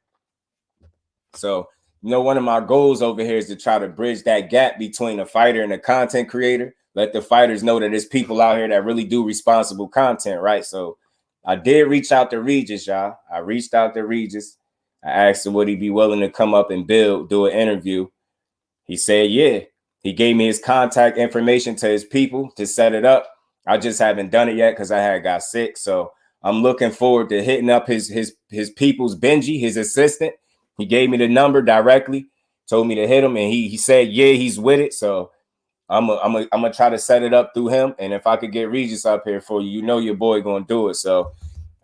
So, one of my goals over here is to try to bridge that gap between a fighter and a content creator. Let the fighters know that there's people out here that really do responsible content, right? So I did reach out to Regis, y'all. I reached out to Regis. I asked him would he be willing to come up and do an interview. He said, yeah. He gave me his contact information to his people to set it up. I just haven't done it yet because I had got sick. So I'm looking forward to hitting up his people's Benji, his assistant. He gave me the number directly, told me to hit him, and he said, yeah, he's with it. So I'm gonna try to set it up through him. And if I could get Regis up here for you, your boy gonna do it. So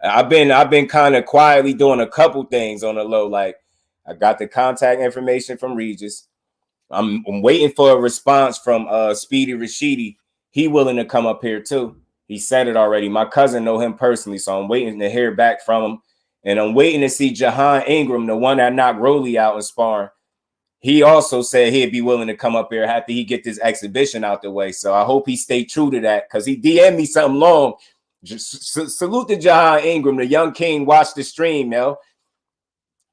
I've been kind of quietly doing a couple things on the low. Like I got the contact information from Regis. I'm waiting for a response from Speedy Rashidi. He willing to come up here too. He said it already. My cousin know him personally, so I'm waiting to hear back from him. And I'm waiting to see Jahan Ingram, the one that knocked Rolly out in sparring. he also said he'd be willing to come up here after he get this exhibition out the way. So I hope he stay true to that, because he DM'd me something long. Salute to Jahan Ingram, the young king. Watch the stream, yo.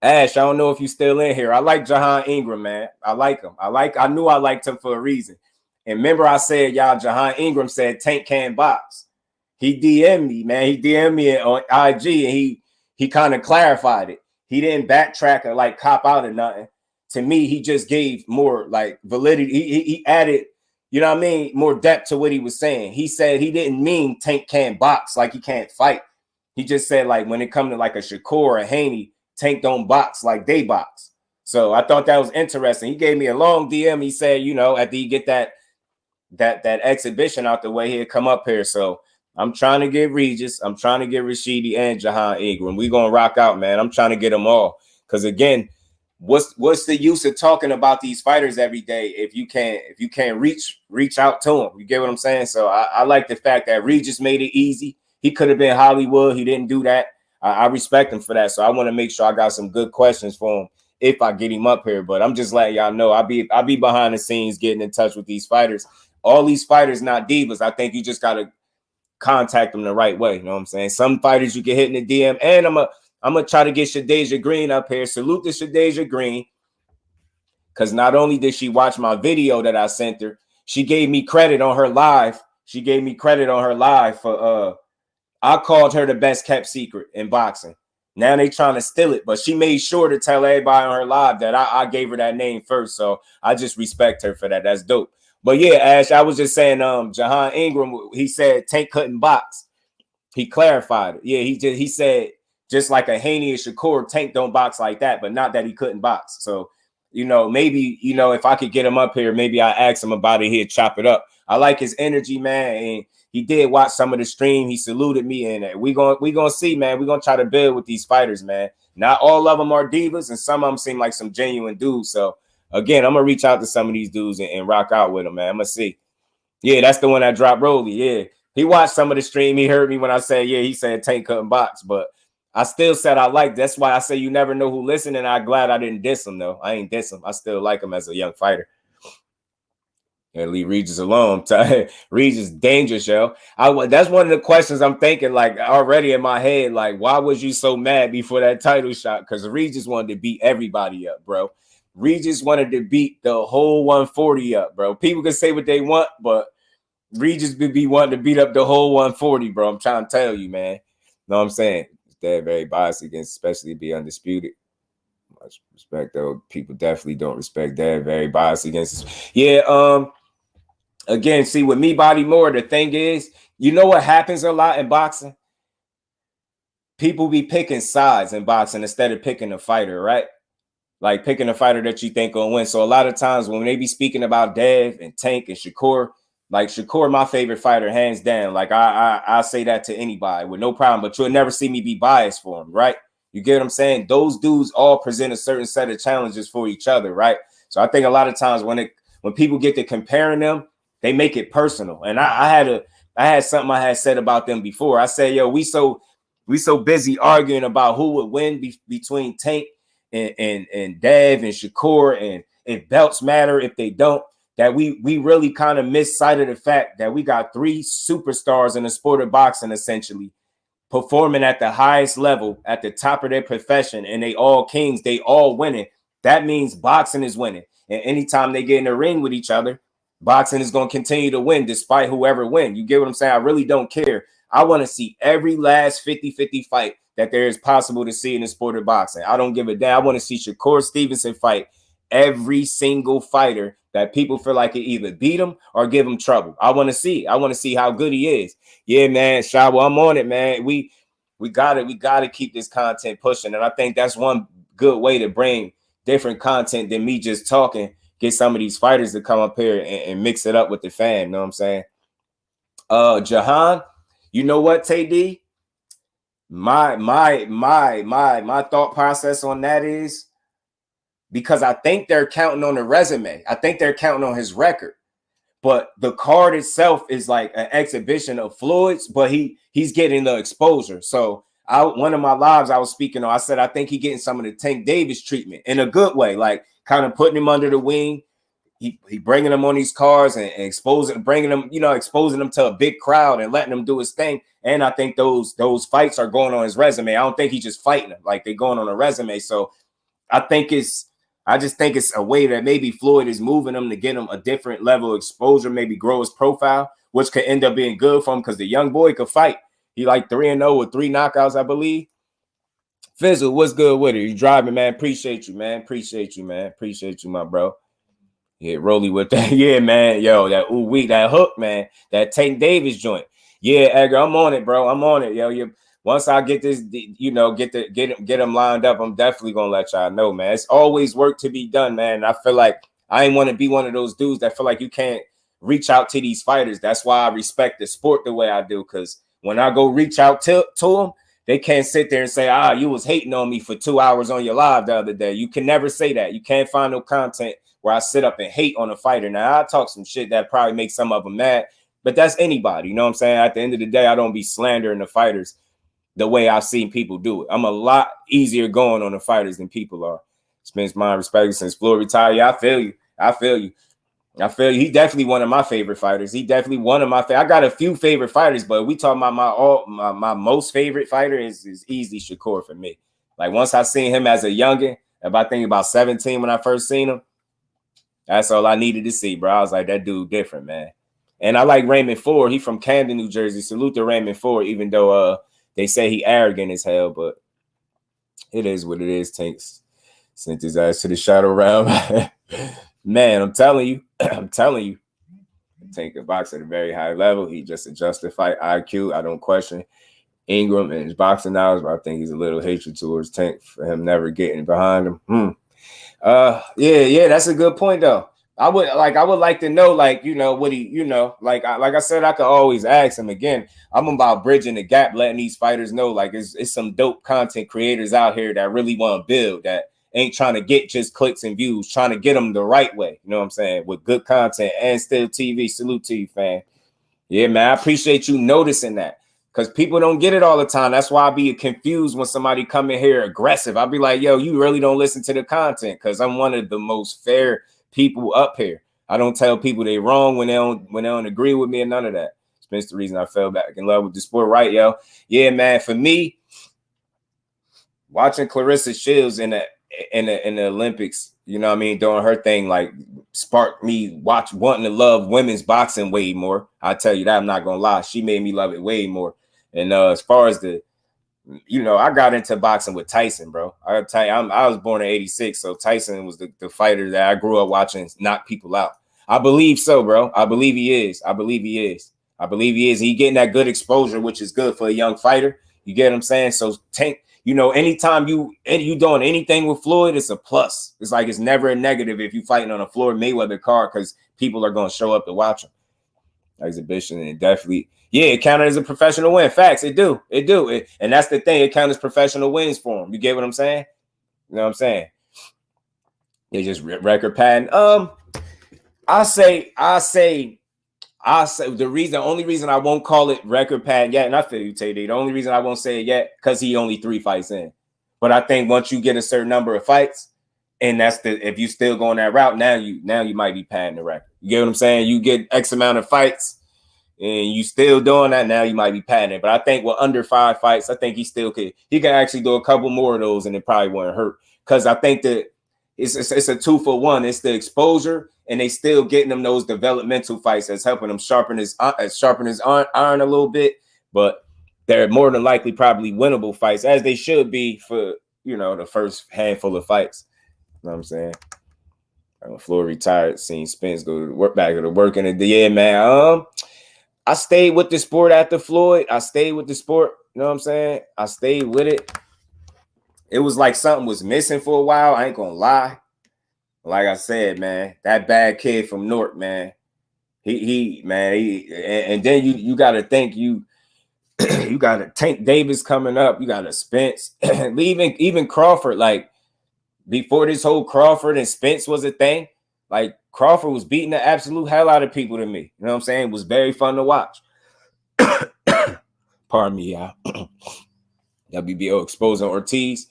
Ash, I don't know if you still in here. I like Jahan Ingram, man. I like him. I knew I liked him for a reason. And remember I said, y'all, Jahan Ingram said Tank can't box. He DM'd me, man. He DM'd me on IG, and he kind of clarified it. He didn't backtrack or like cop out or nothing. To me, he just gave more like validity. He added, you know what I mean, more depth to what he was saying. He said he didn't mean Tank can't box, like he can't fight. He just said like when it comes to like a Shakur or a Haney, Tank don't box like they box. So I thought that was interesting. He gave me a long DM. He said, you know, after you get that exhibition out the way, he'd come up here. So I'm trying to get Regis. I'm trying to get Rashidi and Jahan Ingram. We're gonna rock out, man. I'm trying to get them all. Because again, what's the use of talking about these fighters every day if you can't reach out to them? You get what I'm saying? So I like the fact that Regis made it easy. He could have been Hollywood. He didn't do that. I respect him for that. So I want to make sure I got some good questions for him if I get him up here. But I'm just letting y'all know I'll be behind the scenes getting in touch with these fighters. All these fighters not divas. I think you just gotta contact them the right way. You know what I'm saying? Some fighters you can hit in the DM, and I'm gonna try to get Shadeja Green up here. Salute to Shadeja Green, because not only did she watch my video that I sent her, she gave me credit on her live. She gave me credit on her live for I called her the best kept secret in boxing. Now they trying to steal it, but she made sure to tell everybody on her live that I gave her that name first. So I just respect her for that. That's dope. But yeah, Ash, I was just saying, Jahan Ingram, he said Tank couldn't box. He clarified it. Yeah, he said just like a Haney and Shakur, Tank don't box like that, but not that he couldn't box. So, you know, maybe, you know, if I could get him up here, maybe I ask him about it. He'd chop it up. I like his energy, man. And he did watch some of the stream. He saluted me, and we gonna see, man. We're gonna try to build with these fighters, man. Not all of them are divas, and some of them seem like some genuine dudes. So again, I'm gonna reach out to some of these dudes and rock out with them, man. I'm gonna see. Yeah, that's the one that dropped Rolly. Yeah, he watched some of the stream. He heard me when I said, yeah, he said Tank couldn't box, but I still said I like. That's why I say you never know who listening. And I'm glad I didn't diss him though. I ain't diss him. I still like him as a young fighter. And leave Regis alone. Regis dangerous, yo. That's one of the questions I'm thinking, like already in my head. Like, why was you so mad before that title shot? Because Regis wanted to beat everybody up, bro. Regis wanted to beat the whole 140 up, bro. People can say what they want, but Regis be wanting to beat up the whole 140, bro. I'm trying to tell you, man. Know what I'm saying? They're very biased against, especially be undisputed. Much respect, though. People definitely don't respect that. Very biased against. Yeah. Again, see, with me, Body Moore, the thing is, you know what happens a lot in boxing? People be picking sides in boxing instead of picking a fighter, right? Like picking a fighter that you think will win. So a lot of times when they be speaking about Dev and Tank and Shakur, like Shakur, my favorite fighter, hands down. Like I say that to anybody with no problem, but you'll never see me be biased for him, right? You get what I'm saying? Those dudes all present a certain set of challenges for each other, right? So I think a lot of times when people get to comparing them, they make it personal. And I had something I had said about them before. I said, yo, we so busy arguing about who would win between Tank and Dev and Shakur, and if belts matter, if they don't, that we really kind of miss sight of the fact that we got three superstars in the sport of boxing, essentially performing at the highest level, at the top of their profession, and they all kings, they all winning. That means boxing is winning. And anytime they get in the ring with each other, boxing is going to continue to win despite whoever wins. You get what I'm saying? I really don't care. I want to see every last 50-50 fight that there is possible to see in the sport of boxing. I don't give a damn. I want to see Shakur Stevenson fight every single fighter that people feel like it either beat him or give him trouble. I want to see. I want to see how good he is. Yeah, man. Shaw, I'm on it, man. We gotta keep this content pushing. And I think that's one good way to bring different content than me just talking. Get some of these fighters to come up here and mix it up with the fan. You know what I'm saying? Jahan, you know what, TD? My thought process on that is, because I think they're counting on the resume. I think they're counting on his record. But the card itself is like an exhibition of Floyd's, but he's getting the exposure. So one of my lives I was speaking on, I said, I think he getting some of the Tank Davis treatment in a good way, like kind of putting him under the wing. He bringing him on these cars and bringing him, exposing him to a big crowd and letting him do his thing. And I think those fights are going on his resume. I don't think he's just fighting them, like they're going on a resume. So I just think it's a way that maybe Floyd is moving him to get him a different level of exposure, maybe grow his profile, which could end up being good for him because the young boy could fight. He like 3-0 with 3 knockouts, I believe. VASYL, what's good with it? You driving, man? Appreciate you, man. Appreciate you, my bro. Yeah, Rolly with that. Yeah, man. Yo, that hook, man. That Tank Davis joint. Yeah, Edgar, I'm on it, bro. I'm on it. Yo, once I get this, get him lined up, I'm definitely gonna let y'all know, man. It's always work to be done, man. And I feel like I ain't want to be one of those dudes that feel like you can't reach out to these fighters. That's why I respect the sport the way I do, because when I go reach out to them, they can't sit there and say, you was hating on me for 2 hours on your live the other day. You can never say that. You can't find no content where I sit up and hate on a fighter. Now, I talk some shit that probably makes some of them mad, but that's anybody. You know what I'm saying? At the end of the day, I don't be slandering the fighters the way I've seen people do it. I'm a lot easier going on the fighters than people are. Spence mind respect since Floyd retired. Yeah, I feel you. He definitely one of my favorite fighters. He definitely one of my I got a few favorite fighters, but we talking about my most favorite fighter is easily Shakur for me. Like once I seen him as a youngin', if I think about 17 when I first seen him, that's all I needed to see, bro. I was like, that dude different, man. And I like Raymond Ford. He from Camden, New Jersey. Salute to Raymond Ford, even though they say he arrogant as hell, but it is what it is. Tanks sent his ass to the shadow round. Man, I'm telling you. Tank can box at a very high level. He just adjusts the fight IQ. I don't question Ingram and his boxing knowledge, but I think he's a little hatred towards Tank for him never getting behind him. Yeah, that's a good point though. I would like to know, like, what he, like I said, I could always ask him again. I'm about bridging the gap, letting these fighters know, like, it's some dope content creators out here that really want to build, that ain't trying to get just clicks and views, trying to get them the right way. You know what I'm saying? With good content and still TV. Salute to you, fam. Yeah, man, I appreciate you noticing that, because people don't get it all the time. That's why I be confused when somebody come in here aggressive. I'll be like, yo, you really don't listen to the content, because I'm one of the most fair people up here. I don't tell people they wrong when they don't agree with me and none of that. It's the reason I fell back in love with the sport, right, yo? Yeah, man, for me, watching Clarissa Shields in the Olympics, you know what I mean, doing her thing, like, sparked me wanting to love women's boxing way more. I tell you that, I'm not gonna lie. She made me love it way more. And as far as I got into boxing with Tyson, bro. I tell you, I was born in '86, so Tyson was the fighter that I grew up watching knock people out. I believe so, bro. I believe he is. He getting that good exposure, which is good for a young fighter. You get what I'm saying? So Tank, anytime you doing anything with Floyd, it's a plus. It's like it's never a negative if you fighting on a Floyd Mayweather card, because people are going to show up to watch him. Exhibition, and definitely, yeah, it counted as a professional win. Facts, it do. And that's the thing. It counts as professional wins for him. You get what I'm saying? You know what I'm saying? They just record padding. I say the only reason I won't call it record padding yet, and I feel you, TD. The only reason I won't say it yet, because he only 3 fights in. But I think once you get a certain number of fights, and if you still going that route, now you might be padding the record. You get what I'm saying? You get X amount of fights and you still doing that, now you might be padding it. But I think with under 5 fights, I think he can actually do a couple more of those and it probably wouldn't hurt. Because I think that it's a 2 for 1. It's the exposure, and they still getting him those developmental fights that's helping him sharpen his iron a little bit. But they're more than likely probably winnable fights, as they should be for the first handful of fights. You know what I'm saying? Floyd retired, seen Spence go to work, back to work in the yeah, man. I stayed with the sport after Floyd. You know what I'm saying? I stayed with it. It was like something was missing for a while. I ain't gonna lie. Like I said, man, that bad kid from North, man. He and then you gotta think you got a Tank Davis coming up. You got a Spence, even Crawford, like. Before this whole Crawford and Spence was a thing, like Crawford was beating the absolute hell out of people to me. You know what I'm saying? It was very fun to watch. Pardon me, y'all. WBO exposing Ortiz.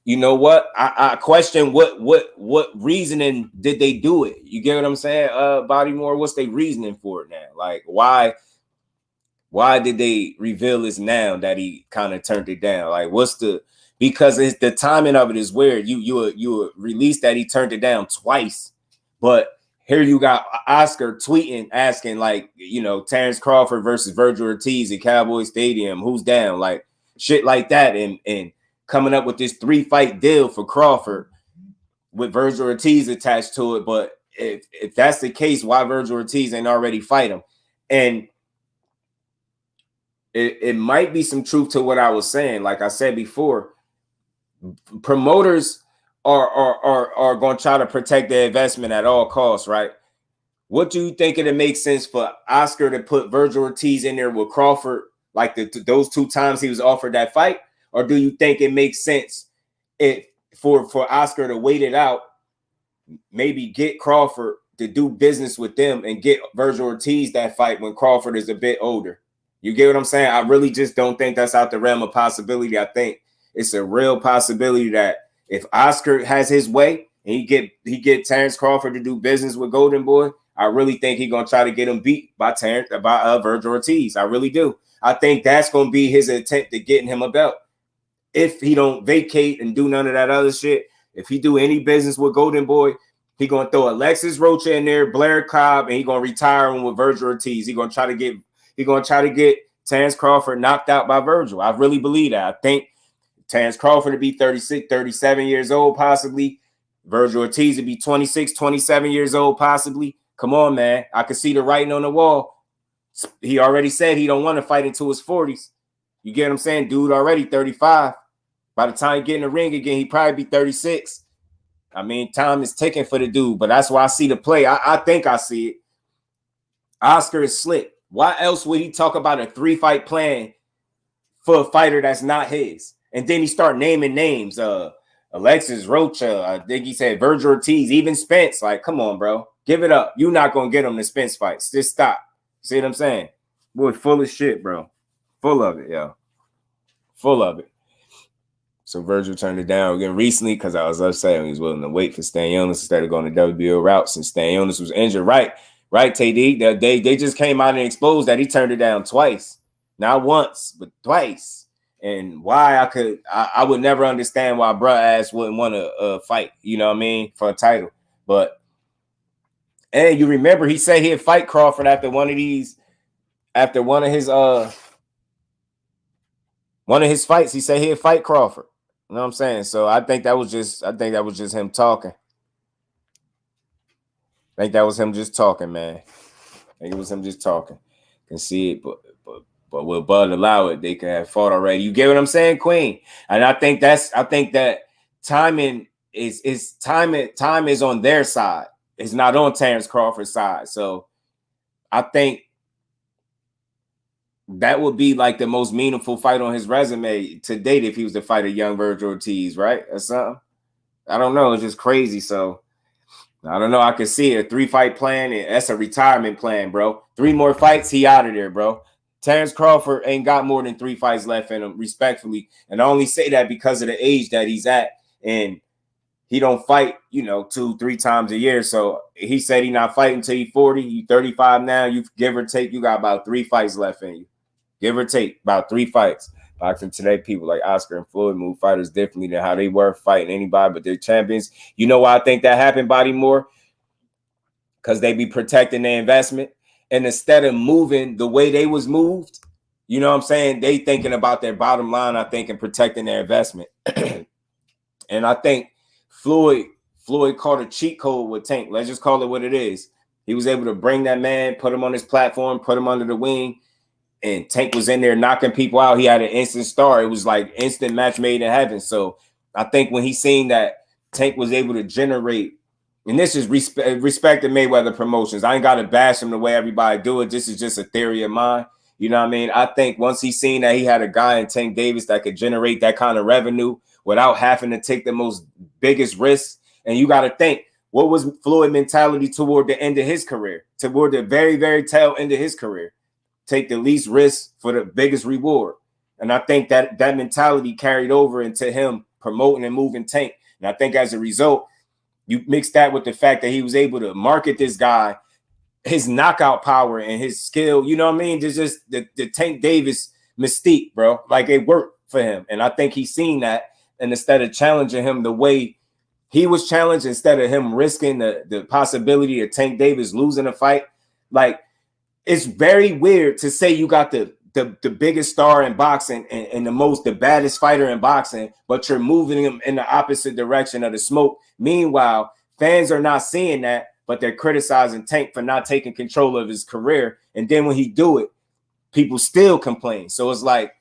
You know what? I question what reasoning did they do it? You get what I'm saying? Bodymore, what's their reasoning for it now? Like, why did they reveal this now that he kind of turned it down? Like, because it's the timing of it is weird. You released that he turned it down twice, but here you got Oscar tweeting asking, like, you know, Terrence Crawford versus Virgil Ortiz at Cowboy Stadium, who's down? Like shit like that, and coming up with this 3-fight deal for Crawford with Virgil Ortiz attached to it. But if that's the case, why Virgil Ortiz ain't already fight him? And it might be some truth to what I was saying. Like I said before, promoters are going to try to protect their investment at all costs, right? What do you think it makes sense for Oscar to put Virgil Ortiz in there with Crawford, like those 2 times he was offered that fight? Or do you think it makes sense for Oscar to wait it out, maybe get Crawford to do business with them and get Virgil Ortiz that fight when Crawford is a bit older? You get what I'm saying? I really just don't think that's out the realm of possibility. I think it's a real possibility that if Oscar has his way and he get Terrence Crawford to do business with Golden Boy, I really think he's gonna try to get him beat by Virgil Ortiz. I really do. I think that's gonna be his attempt at getting him a belt. If he don't vacate and do none of that other shit, if he do any business with Golden Boy, he gonna throw Alexis Rocha in there, Blair Cobb, and he gonna retire him with Virgil Ortiz. He gonna try to get Terrence Crawford knocked out by Virgil. I really believe that. I think Terrence Crawford to be 36, 37 years old, possibly. Virgil Ortiz to be 26, 27 years old, possibly. Come on, man. I can see the writing on the wall. He already said he don't want to fight into his 40s. You get what I'm saying? Dude already 35. By the time he get in the ring again, he probably be 36. I mean, time is ticking for the dude, but that's why I see the play. I think I see it. Oscar is slick. Why else would he talk about a 3-fight plan for a fighter that's not his? And then he start naming names. Alexis Rocha, I think he said Virgil Ortiz, even Spence. Like, come on, bro. Give it up. You're not going to get him the Spence fights. Just stop. See what I'm saying? Boy, full of shit, bro. Full of it, yo. Full of it. So Virgil turned it down again recently because I was upset he was willing to wait for Stanionis instead of going the WBO route since Stanionis was injured. Right, TD. They just came out and exposed that he turned it down twice. Not once, but twice. And why I would never understand why bruh ass wouldn't want to fight, you know what I mean, for a title. But and you remember he said he'd fight Crawford after one of his fights. He said he'd fight Crawford. You know what I'm saying? So I think that was just him talking. I think that was him just talking, man. I think it was him just talking. Can see it, but will Bud allow it? They could have fought already. You get what I'm saying, Queen? And I think that timing is time is on their side. It's not on Terrence Crawford's side. So I think that would be like the most meaningful fight on his resume to date if he was to fight a young Virgil Ortiz, right? Or something. I don't know. It's just crazy. So I don't know. I could see a 3-fight plan. And that's a retirement plan, bro. 3 more fights, he out of there, bro. Terrence Crawford ain't got more than 3 fights left in him, respectfully. And I only say that because of the age that he's at. And he don't fight, 2-3 times a year. So he said he not fighting until he's 40. You 35 now. You give or take, you got about 3 fights left in you. Give or take, about 3 fights. Boxing today, people like Oscar and Floyd move fighters differently than how they were fighting anybody but they're champions. You know why I think that happened, Bodymore? Because they be protecting their investment. And instead of moving the way they was moved, you know what I'm saying? They thinking about their bottom line, I think, and protecting their investment. And I think Floyd caught a cheat code with Tank. Let's just call it what it is. He was able to bring that man, put him on his platform, put him under the wing. And Tank was in there knocking people out. He had an instant star. It was like instant match made in heaven. So I think when he seen that Tank was able to generate, and this is respect to Mayweather Promotions. I ain't got to bash him the way everybody do it. This is just a theory of mine. You know what I mean? I think once he seen that he had a guy in Tank Davis that could generate that kind of revenue without having to take the most biggest risks. And you got to think, what was Floyd's mentality toward the end of his career? Toward the very, very tail end of his career? Take the least risk for the biggest reward. And I think that mentality carried over into him promoting and moving Tank. And I think as a result, you mix that with the fact that he was able to market this guy, his knockout power and his skill. You know what I mean? There's just the Tank Davis mystique, bro. Like, it worked for him. And I think he's seen that. And instead of challenging him the way he was challenged, instead of him risking the possibility of Tank Davis losing a fight, like, it's very weird to say you got the biggest star in boxing and the baddest fighter in boxing, but you're moving him in the opposite direction of the smoke. Meanwhile, fans are not seeing that, but they're criticizing Tank for not taking control of his career. And then when he do it, people still complain. So it's like,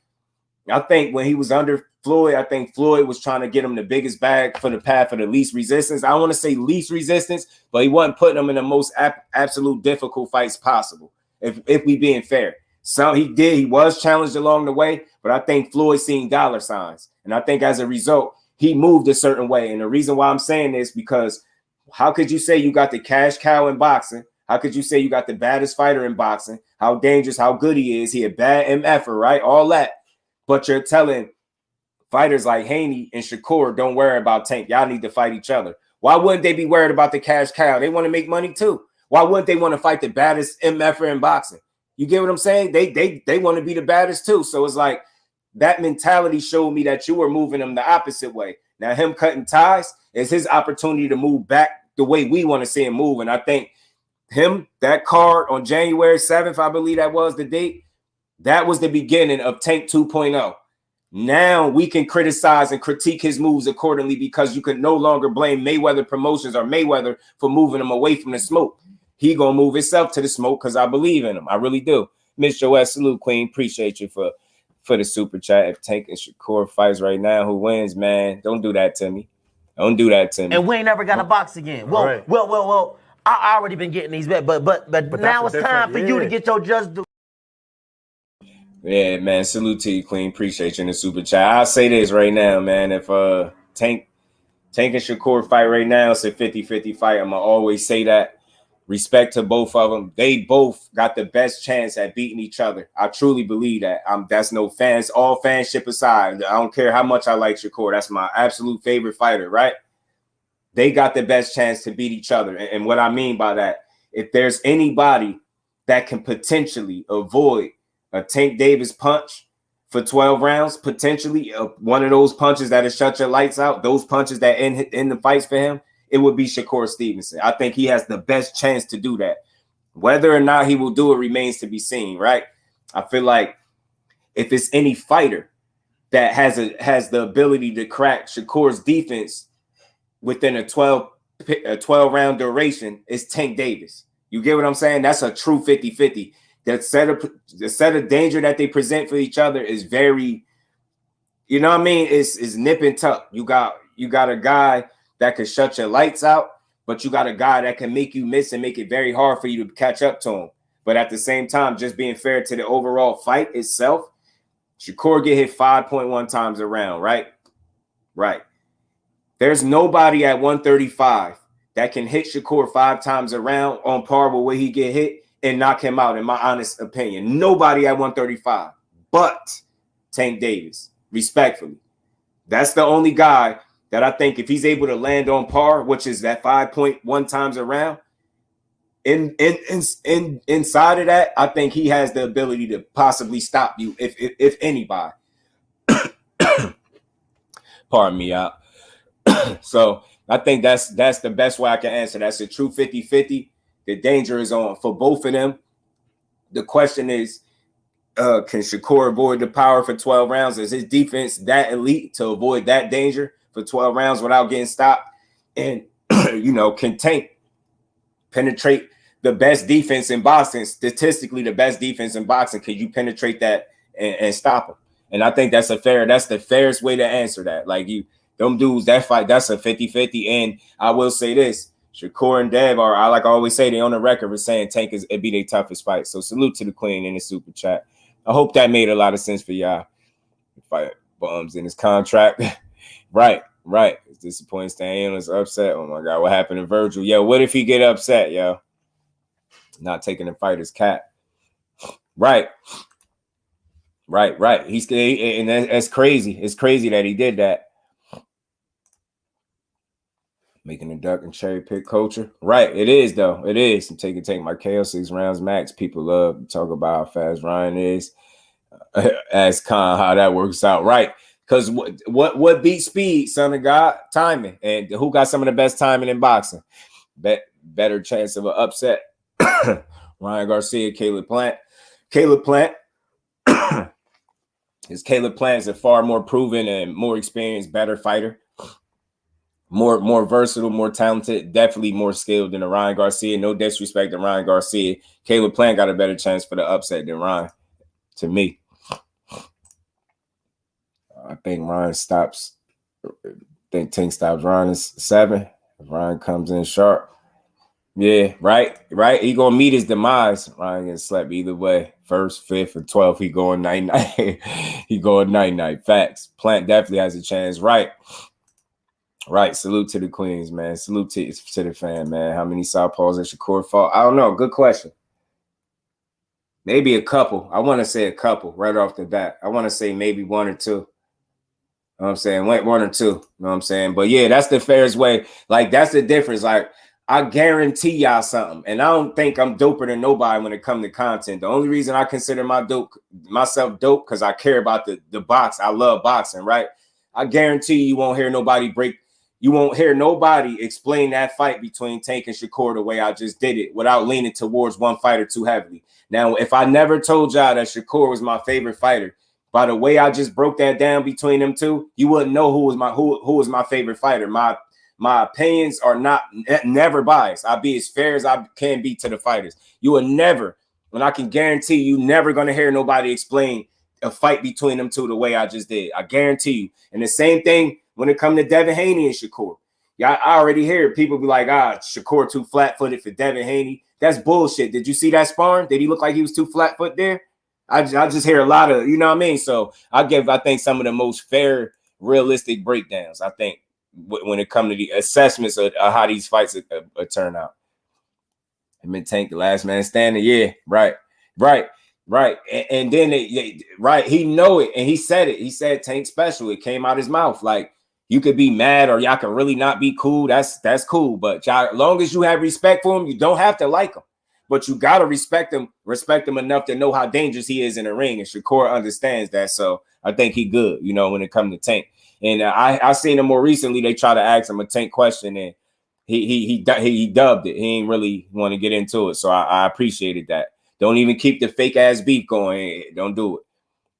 I think when he was under Floyd, I think Floyd was trying to get him the biggest bag for the path of the least resistance. I don't want to say least resistance, but he wasn't putting him in the most absolute difficult fights possible, if we being fair. So he was challenged along the way, but I think Floyd seen dollar signs. And I think as a result, he moved a certain way. And the reason why I'm saying this, because how could you say you got the cash cow in boxing? How could you say you got the baddest fighter in boxing? How dangerous, how good he is. He a bad MFer, right? All that. But you're telling fighters like Haney and Shakur, don't worry about Tank. Y'all need to fight each other. Why wouldn't they be worried about the cash cow? They want to make money too. Why wouldn't they want to fight the baddest MFer in boxing? You get what I'm saying? They want to be the baddest too. So it's like that mentality showed me that you were moving them the opposite way. Now him cutting ties is his opportunity to move back the way we want to see him move. And I think him, that card on January 7th, I believe that was the date, that was the beginning of Tank 2.0. Now we can criticize and critique his moves accordingly, because you can no longer blame Mayweather Promotions or Mayweather for moving him away from the smoke. He gonna move himself to the smoke because I believe in him. I really do. Miss Joette, salute, Queen. Appreciate you for the super chat. If Tank and Shakur fights right now, who wins, man? Don't do that to me. Don't do that to me. And we ain't never got to box again. Well, right. well. I already been getting these bets, but now it's time for you to get your just due. Yeah, man. Salute to you, Queen. Appreciate you in the super chat. I'll say this right now, man. If Tank and Shakur fight right now, it's a 50-50 fight. I'm gonna always say that. Respect to both of them. They both got the best chance at beating each other. I truly believe that. That's no fans, all fanship aside. I don't care how much I like Shakur. That's my absolute favorite fighter, right? They got the best chance to beat each other. And what I mean by that, if there's anybody that can potentially avoid a Tank Davis punch for 12 rounds, potentially one of those punches that will shut your lights out, those punches that end the fights for him, it would be Shakur Stevenson. I think he has the best chance to do that. Whether or not he will do it remains to be seen, right? I feel like if it's any fighter that has the ability to crack Shakur's defense within a 12 round duration, it's Tank Davis. You get what I'm saying? That's a true 50-50. The set of danger that they present for each other is very, you know what I mean? It's nip and tuck. You got a guy that can shut your lights out, but you got a guy that can make you miss and make it very hard for you to catch up to him. But at the same time, just being fair to the overall fight itself, Shakur get hit 5.1 times a round, right? Right. There's nobody at 135 that can hit Shakur 5 times a round on par with where he get hit and knock him out, in my honest opinion. Nobody at 135 but Tank Davis, respectfully. That's the only guy that I think if he's able to land on par, which is that 5.1 times around, inside of that, I think he has the ability to possibly stop you if anybody. Pardon me out. So I think that's the best way I can answer. That's a true 50-50. The danger is on for both of them. The question is, can Shakur avoid the power for 12 rounds? Is his defense that elite to avoid that danger for 12 rounds without getting stopped? And, can Tank penetrate the best defense in boxing, statistically the best defense in boxing? Can you penetrate that and stop him? And I think that's the fairest way to answer that. Like, them dudes, that fight, that's a 50-50. And I will say this, Shakur and Dev are, I always say, they on the record for saying Tank it'd be their toughest fight. So salute to the Queen in the super chat. I hope that made a lot of sense for y'all. Fight bums in his contract. Right. It's disappointing. Stan was upset. Oh my God, what happened to Virgil? Yo, what if he get upset, yo? Not taking the fighter's cap. Right. Right. And that's crazy. It's crazy that he did that. Making the duck and cherry pick culture. Right. It is, though. It is. I'm take my KO 6 rounds max. People love to talk about how fast Ryan is. Ask Khan how that works out. Right. Because what beats speed, son of God? Timing. And who got some of the best timing in boxing? Better chance of an upset. Ryan Garcia, Caleb Plant. Caleb Plant is a far more proven and more experienced, better fighter. More versatile, more talented, definitely more skilled than Ryan Garcia. No disrespect to Ryan Garcia. Caleb Plant got a better chance for the upset than Ryan, to me. I think Ryan stops. I think Tank stops Ryan is 7. If Ryan comes in sharp. Yeah, right. He gonna meet his demise. Ryan gets slept either way. 1st, 5th, or 12th. He going night-night. He going night-night. Facts. Plant definitely has a chance. Right. Salute to the Queens, man. Salute to the fan, man. How many southpaws that Shakur fought? I don't know. Good question. Maybe a couple. I want to say a couple right off the bat. I want to say maybe 1 or 2. You know what I'm saying? 1 or 2. You know what I'm saying? But yeah, that's the fairest way. Like, that's the difference. Like, I guarantee y'all something. And I don't think I'm doper than nobody when it comes to content. The only reason I consider myself dope because I care about the box. I love boxing, right? I guarantee you won't hear nobody explain that fight between Tank and Shakur the way I just did it without leaning towards one fighter too heavily. Now, if I never told y'all that Shakur was my favorite fighter, by the way I just broke that down between them two, you wouldn't know who was my favorite fighter. My opinions are never biased. I'll be as fair as I can be to the fighters. You will never, and I can guarantee you never going to hear nobody explain a fight between them two the way I just did. I guarantee you. And the same thing when it comes to Devin Haney and Shakur. Yeah, I already hear people be like, Shakur too flat-footed for Devin Haney. That's bullshit. Did you see that sparring? Did he look like he was too flat-foot there? I just hear a lot of, you know what I mean? So I think some of the most fair, realistic breakdowns, I think, when it comes to the assessments of how these fights turn out. And then Tank, the last man standing. Yeah, right. And then he know it, and he said it. He said Tank special. It came out his mouth. Like, you could be mad or y'all can really not be cool. That's cool. But y'all, as long as you have respect for him, you don't have to like him. But you gotta respect him enough to know how dangerous he is in the ring. And Shakur understands that. So I think he good, when it comes to Tank. And I seen him more recently. They try to ask him a Tank question, and he dubbed it. He ain't really want to get into it. So I appreciated that. Don't even keep the fake ass beef going. Don't do it.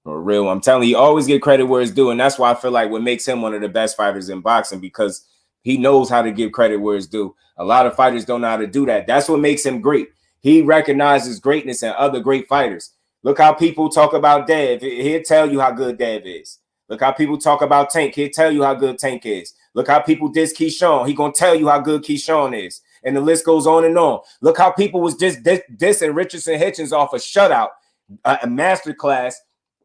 For real. I'm telling you, always get credit where it's due. And that's why I feel like what makes him one of the best fighters in boxing, because he knows how to give credit where it's due. A lot of fighters don't know how to do that. That's what makes him great. He recognizes greatness in other great fighters. Look how people talk about Dev. He'll tell you how good Dev is. Look how people talk about Tank. He'll tell you how good Tank is. Look how people diss Keyshawn. He going to tell you how good Keyshawn is. And the list goes on and on. Look how people was just dissing Richardson Hitchens off a shutout, a masterclass.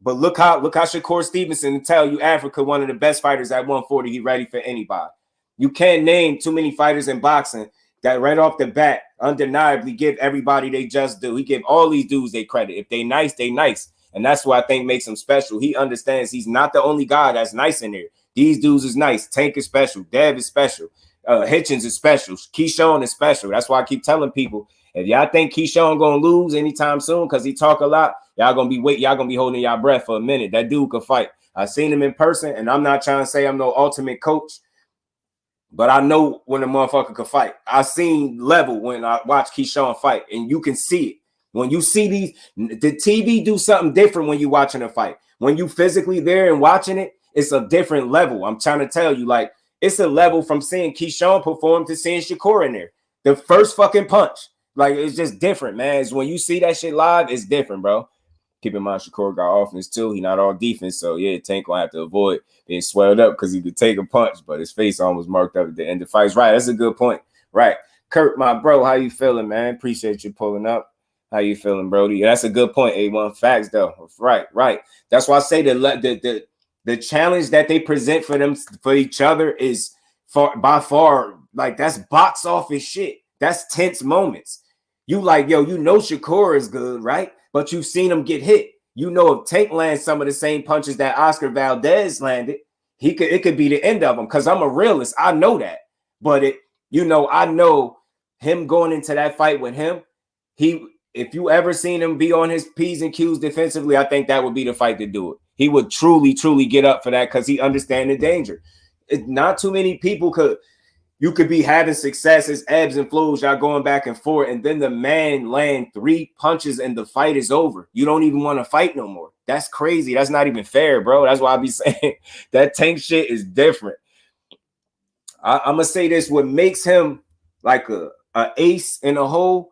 But look how Shakur Stevenson will tell you Africa, one of the best fighters at 140. He ready for anybody. You can't name too many fighters in boxing that right off the bat undeniably give everybody they just do. He give all these dudes their credit. If they nice, they nice. And that's what I think makes him special. He understands he's not the only guy that's nice in there. These dudes is nice. Tank is special. Dev is special. Hitchens is special. Keyshawn is special. That's why I keep telling people, if y'all think Keyshawn gonna lose anytime soon because he talk a lot, y'all gonna be holding y'all breath for a minute. That dude could fight. I seen him in person, and I'm not trying to say I'm no ultimate coach, but I know when a motherfucker could fight. I seen level when I watch Keyshawn fight, and you can see it. When you see the TV do something different when you watching a fight. When you physically there and watching it, it's a different level. I'm trying to tell you, like, it's a level from seeing Keyshawn perform to seeing Shakur in there. The first fucking punch. Like, it's just different, man. It's when you see that shit live, it's different, bro. Keep in mind, Shakur got offense too. He not all defense. So, yeah, Tank gonna have to avoid being swelled up because he could take a punch, but his face almost marked up at the end of the fights. Right, that's a good point. Right. Kurt, my bro, how you feeling, man? Appreciate you pulling up. How you feeling, Brody? Yeah, that's a good point, A1. Facts, though. Right. That's why I say the challenge that they present for each other is by far, like, that's box office shit. That's tense moments. You like, yo, Shakur is good, right? But you've seen him get hit. you know, if Tank lands some of the same punches that Oscar Valdez landed, it could be the end of him. Because I'm a realist, I know that. But I know him going into that fight with him. If you ever seen him be on his P's and Q's defensively, I think that would be the fight to do it. He would truly get up for that because he understands the danger. Not too many people you could be having success as ebbs and flows, y'all going back and forth, and then the man land 3 punches and the fight is over. You don't even want to fight no more. That's crazy. That's not even fair, bro. That's why I be saying that Tank shit is different. I'm gonna say this: what makes him like a ace in a hole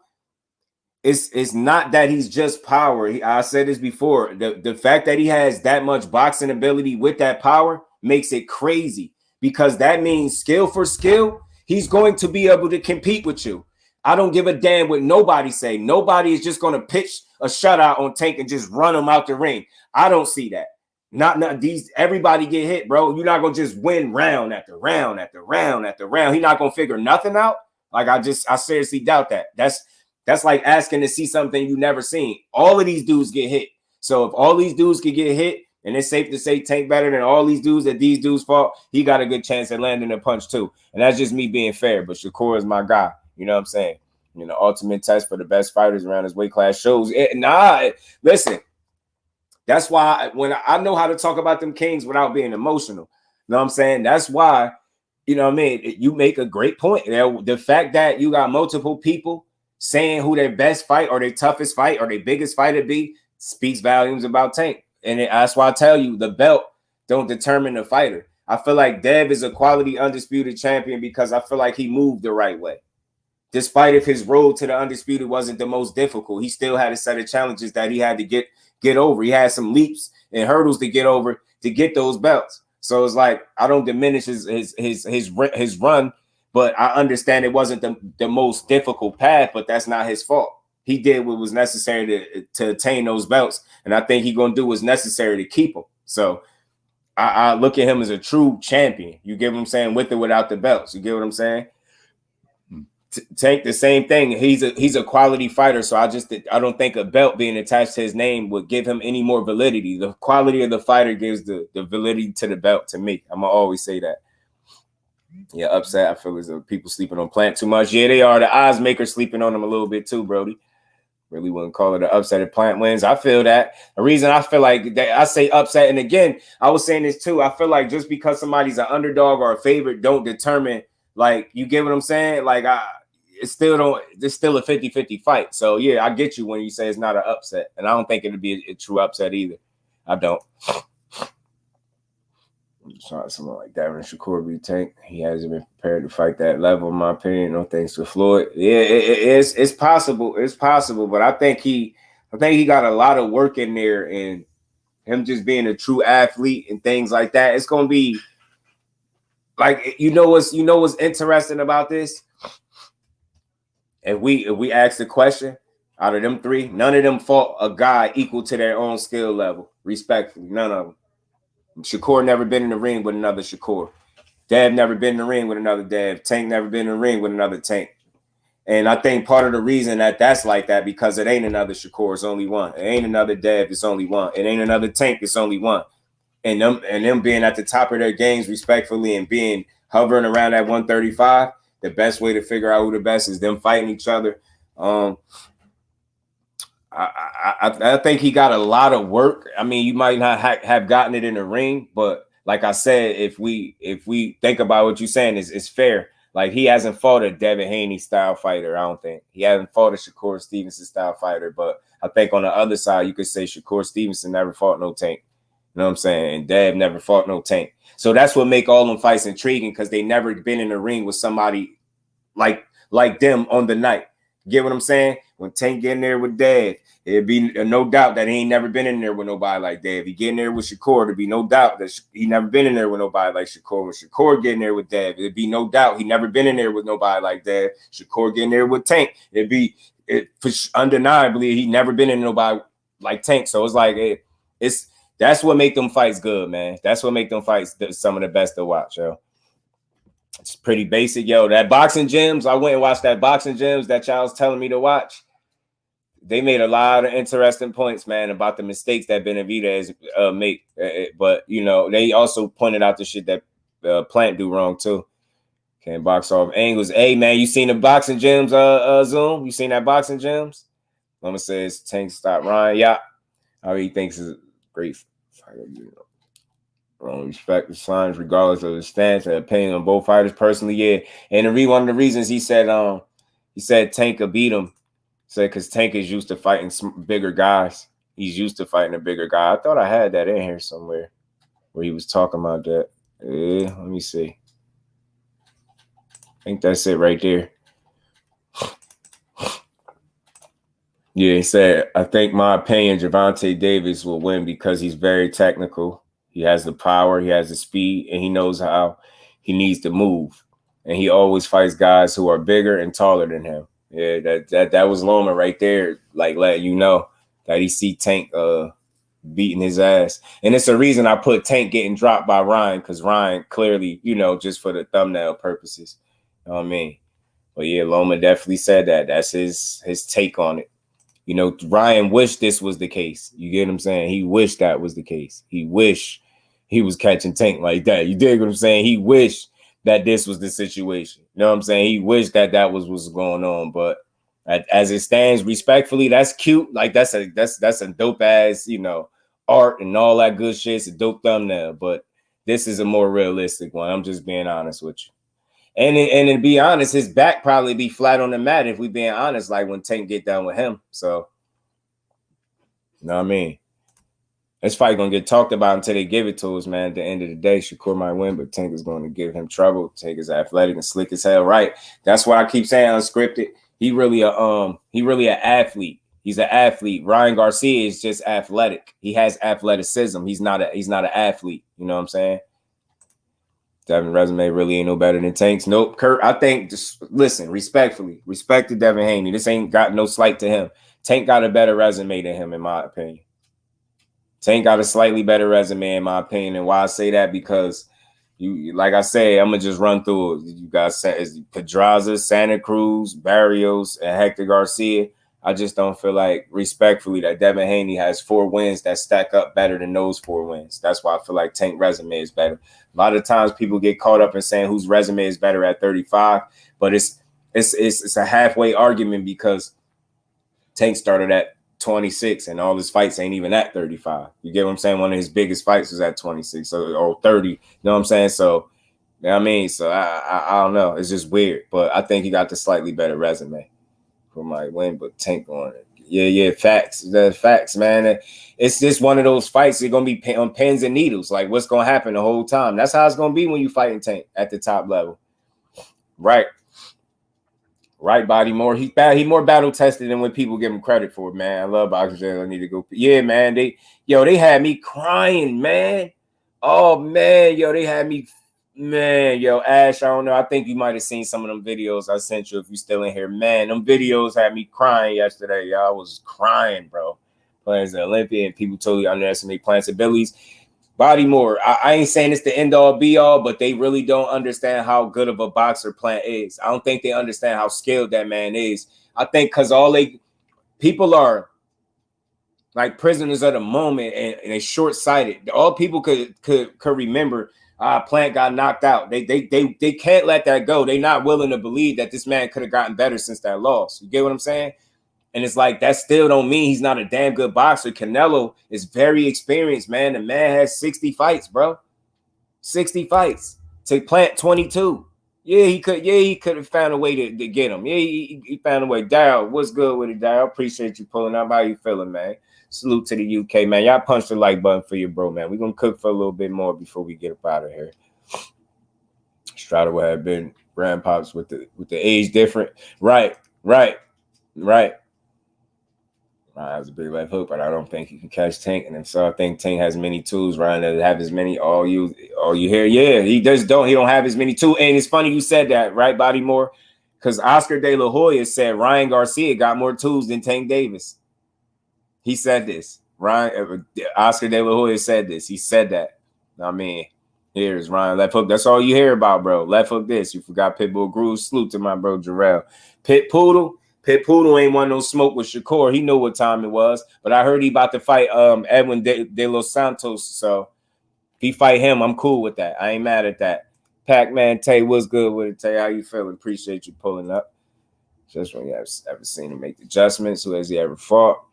is not that he's just power. I said this before. The fact that he has that much boxing ability with that power makes it crazy. Because that means skill for skill, he's going to be able to compete with you. I don't give a damn what nobody say. Nobody is just going to pitch a shutout on Tank and just run him out the ring. I don't see that. Not these. Everybody get hit, bro. You're not going to just win round after round after round after round. He's not going to figure nothing out. Like I seriously doubt that. That's like asking to see something you never seen. All of these dudes get hit. So if all these dudes can get hit, and it's safe to say Tank better than all these dudes that these dudes fought, he got a good chance at landing a punch too. And that's just me being fair. But Shakur is my guy. You know what I'm saying? Ultimate test for the best fighters around his weight class shows. Listen. That's why when I know how to talk about them kings without being emotional. You know what I'm saying? That's why, you know what I mean? You make a great point. The fact that you got multiple people saying who their best fight or their toughest fight or their biggest fight would be speaks volumes about Tank. And that's why I tell you, the belt don't determine the fighter. I feel like Dev is a quality undisputed champion because I feel like he moved the right way. Despite if his road to the undisputed wasn't the most difficult, he still had a set of challenges that he had to get over. He had some leaps and hurdles to get over to get those belts. So it's like I don't diminish his run, but I understand it wasn't the most difficult path, but that's not his fault. He did what was necessary to attain those belts, and I think he's gonna do what's necessary to keep them. So I look at him as a true champion. You get what I'm saying? With or without the belts, you get what I'm saying? Tank the same thing. He's a quality fighter, so I don't think a belt being attached to his name would give him any more validity. The quality of the fighter gives the validity to the belt to me. I'm gonna always say that. Yeah, upset. I feel as though people sleeping on Plant too much. Yeah, they are. The odds maker sleeping on him a little bit too, Brody. Really wouldn't call it an upset if Plant wins. I feel that. The reason I feel like that, I say upset, and again, I was saying this too. I feel like just because somebody's an underdog or a favorite don't determine, like, you get what I'm saying? Like, it's still a 50-50 fight. So yeah, I get you when you say it's not an upset, and I don't think it'd be a true upset either. I don't. Something like that when Shakur beat Tank. He hasn't been prepared to fight that level, in my opinion. No thanks to Floyd. Yeah, it's possible. It's possible, but I think he got a lot of work in there, and him just being a true athlete and things like that. It's gonna be like what's interesting about this. If we ask the question, out of them 3, none of them fought a guy equal to their own skill level. Respectfully, none of them. Shakur never been in the ring with another Shakur. Dev never been in the ring with another Dev. Tank never been in the ring with another Tank. And I think part of the reason that's like that because it ain't another Shakur, it's only one. It ain't another Dev, it's only one. It ain't another Tank, it's only one. And them being at the top of their games respectfully and being hovering around at 135, the best way to figure out who the best is them fighting each other. I think he got a lot of work. I mean, you might not have gotten it in the ring, but like I said, if we think about what you're saying, it's fair. Like, he hasn't fought a Devin Haney style fighter. I don't think he hasn't fought a Shakur Stevenson style fighter. But I think on the other side, you could say Shakur Stevenson never fought no Tank. You know what I'm saying? And Dev never fought no Tank. So that's what make all them fights intriguing because they never been in the ring with somebody like them on the night. Get what I'm saying? When Tank get in there with Dev, it'd be no doubt that he ain't never been in there with nobody like Dev. He get in there with Shakur, there'd be no doubt that he never been in there with nobody like Shakur. When Shakur get in there with Dev, it'd be no doubt he never been in there with nobody like Dev. Shakur get in there with Tank, undeniably he never been in nobody like Tank. So it's like that's what make them fights good, man. That's what make them fights some of the best to watch, yo. It's pretty basic, yo. That boxing gyms, I went and watched that boxing gyms that y'all was telling me to watch. they made a lot of interesting points, man, about the mistakes that Benavidez make. But you know, they also pointed out the shit that Plant do wrong too. Can't box off angles. Hey, man, you seen the boxing gyms? Zoom. You seen that boxing gyms? Loma says Tank stop Ryan. Yeah, how he thinks is great fighter. You know, respect the signs regardless of the stance and opinion on both fighters. Personally, yeah. And one of the reasons he said Tank could beat him. Said because Tank is used to fighting some bigger guys. He's used to fighting a bigger guy. I thought I had that in here somewhere where he was talking about that. Yeah, let me see. I think that's it right there. Yeah, he said, I think my opinion, Gervonta Davis will win because he's very technical. He has the power, he has the speed, and he knows how he needs to move. And he always fights guys who are bigger and taller than him. Yeah, that was Loma right there, like letting you know that he see Tank beating his ass. And it's a reason I put Tank getting dropped by Ryan, because Ryan clearly, you know, just for the thumbnail purposes. You know what I mean? But yeah, Loma definitely said that. That's his take on it. You know, Ryan wished this was the case. You get what I'm saying? He wished that was the case. He wished he was catching Tank like that. You dig what I'm saying? He wished that this was the situation. You know what I'm saying? He wished that was what's going on. But as it stands, respectfully, that's cute. Like that's a dope ass, you know, art and all that good shit. It's a dope thumbnail. But this is a more realistic one. I'm just being honest with you. And to be honest, his back probably be flat on the mat if we being honest, like when Tank get down with him. So, you know what I mean? This fight going to get talked about until they give it to us, man. At the end of the day, Shakur might win, but Tank is going to give him trouble. Tank is athletic and slick as hell, right? That's why I keep saying unscripted. He really an athlete. He's an athlete. Ryan Garcia is just athletic. He has athleticism. He's not an athlete. You know what I'm saying? Devin resume really ain't no better than Tank's. Nope. Kurt, I think, just listen, respectfully, respect to Devin Haney. This ain't got no slight to him. Tank got a better resume than him, in my opinion. Tank got a slightly better resume, in my opinion. And why I say that, because you, like I say, I'm gonna just run through it. You got Pedraza, Santa Cruz, Barrios, and Hector Garcia. I just don't feel like, respectfully, that Devin Haney has 4 wins that stack up better than those 4 wins. That's why I feel like Tank's resume is better. A lot of times people get caught up in saying whose resume is better at 35, but it's a halfway argument, because Tank started at 26 and all his fights ain't even at 35. You get what I'm saying? One of his biggest fights was at 26 or 30. You know what I'm saying? So, you know what I mean? So I don't know. It's just weird, but I think he got the slightly better resume. Who might win, but Tank on it. Yeah, facts. The facts, man. It's just one of those fights. It's gonna be on pins and needles. Like, what's gonna happen the whole time? That's how it's gonna be when you fighting Tank at the top level. Right, Body Moore. He more battle tested than what people give him credit for, man. I love boxing. I need to go. Yeah, man. They had me crying, man. Oh man, they had me. Man, Ash, I don't know. I think you might have seen some of them videos I sent you if you still in here. Man, them videos had me crying yesterday. I was crying, bro. Playing as an Olympian, people totally underestimate Plant's abilities. Body Moore, I ain't saying it's the end all be all, but they really don't understand how good of a boxer Plant is. I don't think they understand how skilled that man is. I think because people are like prisoners of the moment and they're short-sighted. All people could remember. Plant got knocked out. They can't let that go. They're not willing to believe that this man could have gotten better since that loss. You get what I'm saying? And it's like, that still don't mean he's not a damn good boxer. Canelo is very experienced, man. The man has 60 fights, bro. 60 fights. To Plant 22. Yeah, he could have found a way to get him. Yeah, he found a way. Darryl, what's good with it, Darryl? Appreciate you pulling up. How you feeling, man? Salute to the UK, man. Y'all punch the like button for your bro, man. We're going to cook for a little bit more before we get up out of here. Strada would have been grandpops with the age different. Right. That was a big left hook, but I don't think he can catch Tank. And if so, I think Tank has many tools. Ryan doesn't have as many. All you hear, yeah, he don't have as many tools. And it's funny you said that, right, Body Moore? Because Oscar De La Hoya said Ryan Garcia got more tools than Tank Davis. He said this. Oscar De La Hoya said this. He said that. I mean, here's Ryan left hook. That's all you hear about, bro. Left hook this. You forgot Pitbull Groove. Salute to my bro Jarrell. Pit Poodle. Pit Poodle ain't want no smoke with Shakur. He knew what time it was. But I heard he about to fight Edwin de Los Santos. So if he fight him, I'm cool with that. I ain't mad at that. Pac-Man Tay, what's good with it, Tay? How you feeling? Appreciate you pulling up. Just when you have ever seen him make the adjustments. Who has he ever fought?